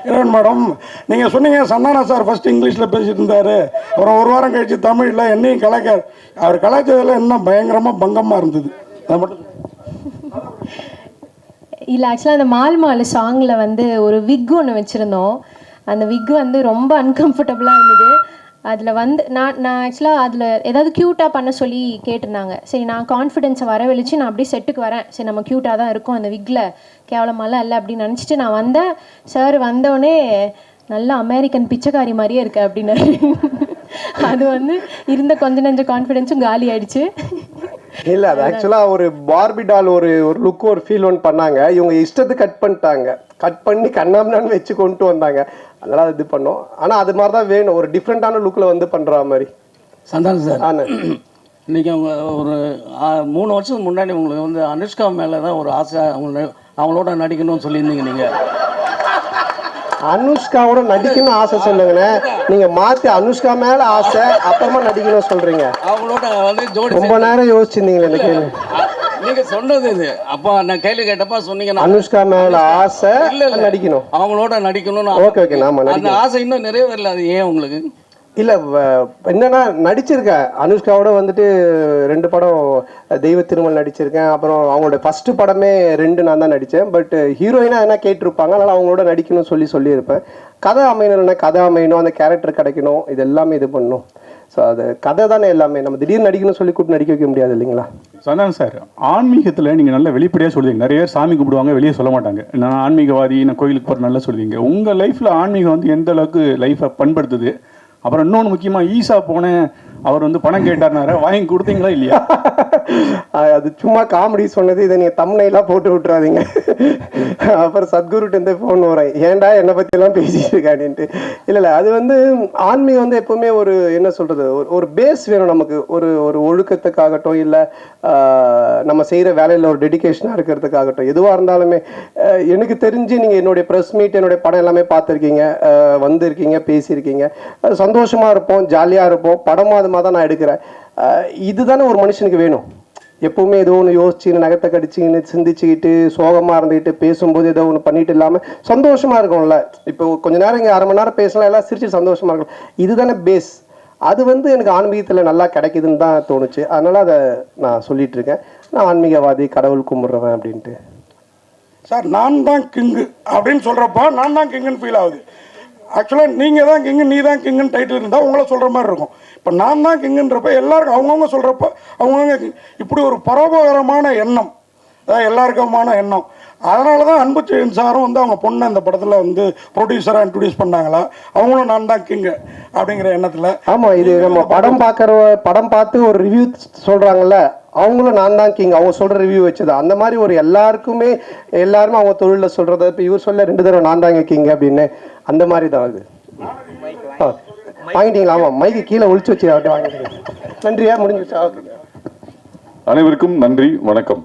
ஹீரோயின் மேடம் நீங்கள் சொன்னீங்க சந்தானா சார் ஃபர்ஸ்ட் இங்கிலீஷில் பேசிட்டு இருந்தார், அப்புறம் ஒரு வாரம் கழிச்சு தமிழில் என்னையும் அவர் கலாச்சாரத்தில் என்ன பயங்கரமாக பங்கமாக இருந்தது. அது மட்டும் இல்லை ஆக்சுவலாக அந்த மால் சாங்கில் வந்து ஒரு விக் ஒன்று வச்சுருந்தோம். அந்த விக் வந்து ரொம்ப அன்கம்ஃபர்டபுளாக இருந்தது. அதில் வந்து நான் ஆக்சுவலாக அதில் ஏதாவது க்யூட்டாக பண்ண சொல்லி கேட்டிருந்தாங்க. சரி நான் கான்ஃபிடென்ஸை வரவழிச்சு நான் அப்படியே செட்டுக்கு வரேன். சரி நம்ம க்யூட்டாக தான் இருக்கும், அந்த விக்கில் கேவலமாலாம் இல்லை அப்படின்னு நினச்சிட்டு நான் வந்தேன். சார் வந்தோடனே நல்ல அமெரிக்கன் பிச்சைக்காரி மாதிரியே இருக்கு அப்படின்னாரு. அது வந்து இருந்த கொஞ்சம் நெஞ்ச கான்ஃபிடென்ஸும் காலி ஆயிடுச்சு. இல்லை அது ஆக்சுவலாக ஒரு பார்பி டால் ஒரு லுக் ஒரு ஃபீல் ஒன்று பண்ணாங்க. இவங்க இஷ்டத்துக்கு கட் பண்ணிட்டாங்க. கட் பண்ணி கண்ணாமண்ணான்னு வச்சு கொண்டு வந்தாங்க. அதனால் இது பண்ணோம். ஆனால் அது மாதிரி தான் வேணும், ஒரு டிஃப்ரெண்ட்டான லுக்கில் வந்து பண்ணுற மாதிரி. சந்தானம் சார், இன்றைக்கி அவங்க ஒரு 3 வருஷத்துக்கு முன்னாடி உங்களுக்கு வந்து அனுஷ்கா மேலே தான் ஒரு ஆசை, அவங்களோட நடிக்கணும்னு சொல்லியிருந்தீங்க. நீங்கள் அனுஷ்காவோட நடிக்கணும்னு ஆசை சொல்லுங்கண்ணே. நீங்க மாத்தி அனுஷ்கா மேல ஆசை அப்புறமா நடிக்கணும் சொல்றீங்க. அவங்களோட வந்து ஜோடி ரொம்ப நேரம் யோசிச்சிருந்தீங்களே இந்த கேள்வி. நீங்க சொன்னது இது. அப்போ நான் கேள்வி கேட்டப்ப சொன்னீங்க அனுஷ்கா மேல ஆசை நடிக்கணும், அவங்களோட நடிக்கணும்னு. ஓகே நாம அந்த ஆசை இன்னும் நிறைவேறல. அது ஏன் உங்களுக்கு? இல்லை என்னன்னா நடிச்சிருக்கேன் அனுஷ்காவோட வந்துட்டு 2 படம் தெய்வ திருமல் நடிச்சிருக்கேன். அப்புறம் அவங்களோட ஃபஸ்ட்டு படமே 2 நான் தான் நடித்தேன். பட் ஹீரோயினாக என்ன கேட்டிருப்பாங்க, அதனால் அவங்களோட நடிக்கணும்னு சொல்லியிருப்பேன். கதை அமையணும்னா கதை அமையணும், அந்த கேரக்டர் கிடைக்கணும், இது எல்லாமே இது பண்ணணும். ஸோ அது கதை தானே எல்லாமே. நம்ம திடீர்னு நடிக்கணும்னு சொல்லி கூப்பிட்டு நடிக்க வைக்க முடியாது இல்லைங்களா? சந்தானம் சார், ஆன்மீகத்தில் நீங்கள் நல்லா வெளிப்படையாக சொல்லுவீங்க. நிறைய பேர் சாமி கும்பிடுவாங்க, வெளியே சொல்ல மாட்டாங்க. நான் ஆன்மீகவாதி, நான் கோயிலுக்கு போகிற நல்லா சொல்லுவீங்க. உங்கள் லைஃப்பில் ஆன்மீகம் வந்து எந்த அளவுக்கு லைஃப்பை பண்படுத்துது? அப்புறம் இன்னொன்று முக்கியமாக ஈசா போனேன் அவர் வந்து பணம் கேட்டார்னாரு, வாங்கி கொடுத்தீங்களா இல்லையா? அது சும்மா காமெடி சொன்னது, இதை நீங்கள் தம்னைலாம் போட்டு விட்டுறாதீங்க. அப்புறம் சத்குருட்டு ஃபோன் வரேன், ஏன்டா என்னை பற்றிலாம் பேசிட்டு இருக்காடின்ட்டு. இல்லை அது வந்து ஆன்மீகம் வந்து எப்போவுமே ஒரு என்ன சொல்கிறது, ஒரு பேஸ் வேணும் நமக்கு. ஒரு ஒரு ஒழுக்கத்துக்காகட்டும், இல்லை நம்ம செய்கிற வேலையில் ஒரு டெடிக்கேஷனாக இருக்கிறதுக்காகட்டும், எதுவாக இருந்தாலுமே. எனக்கு தெரிஞ்சு நீங்கள் என்னுடைய ப்ரெஸ் மீட், என்னுடைய படம் எல்லாமே பார்த்துருக்கீங்க, வந்திருக்கீங்க, பேசியிருக்கீங்க. சந்தோஷமாக இருப்போம், ஜாலியாக இருப்போம். படமும் அது மாதிரி தான் நான் எடுக்கிறேன். இதுதானே ஒரு மனுஷனுக்கு வேணும். எப்பவுமே ஏதோ ஒன்று யோசிச்சுன்னு, நகத்தை கடிச்சின்னு, சிந்திச்சுக்கிட்டு, சோகமாக இருந்துக்கிட்டு, பேசும்போது ஏதோ ஒன்று பண்ணிட்டு இல்லாமல் சந்தோஷமாக இருக்கும்ல. இப்போ கொஞ்ச நேரம் இங்கே அரை மணி நேரம் பேசலாம், எல்லாம் சிரிச்சு சந்தோஷமாக இருக்கும். இதுதானே பேஸ். அது வந்து எனக்கு ஆன்மீகத்தில் நல்லா கிடைக்குதுன்னு தான் தோணுச்சு. அதனால் அதை நான் சொல்லிட்டு இருக்கேன். நான் ஆன்மீகவாதி, கடவுள் கும்பிட்றவன் அப்படின்ட்டு. சார், நான் தான் கிங்கு அப்படின்னு சொல்கிறப்ப நான் தான் கிங்குன்னு ஃபீல் ஆகுது. ஆக்சுவலாக நீங்கள் தான் கிங்கு, நீ தான் கிங்குன்னு டைட்டில் இருந்தால் உங்களை சொல்கிற மாதிரி இருக்கும். இப்போ நான் தான் கிங்குன்றப்ப எல்லாருக்கும் அவங்கவுங்க சொல்கிறப்ப அவங்கவுங்க இப்படி ஒரு பரோபகாரமான எண்ணம், அதான் எல்லாருக்குமான எண்ணம். அதனால தான் அன்புச்செழியன் சாரும் வந்து அவங்க பொண்ணை இந்த படத்தில் வந்து ப்ரொடியூசராக இன்ட்ரடியூஸ் பண்ணாங்களா, அவங்களும் நான் தான் கிங்கு அப்படிங்கிற எண்ணத்தில். ஆமாம், இது நம்ம படம் பார்த்து ஒரு ரிவ்யூ சொல்கிறாங்கல்ல, அவங்களும் நான் தான் கிங், அவங்க சொல்கிற ரிவ்யூ வச்சது. அந்த மாதிரி ஒரு எல்லாருமே அவங்க தொழிலில் சொல்கிறத, இப்போ இவர் சொல்ல 2 தடவை நான் தாங்க கிங் அப்படின்னு, அந்த மாதிரி தான் அது. வாங்கிட்டீங்களா? ஆமாம், மைக்கு கீழே ஒழிச்சு வச்சு வாங்கிட்டீங்க. நன்றியா, முடிஞ்சிச்சா? அனைவருக்கும் நன்றி, வணக்கம்.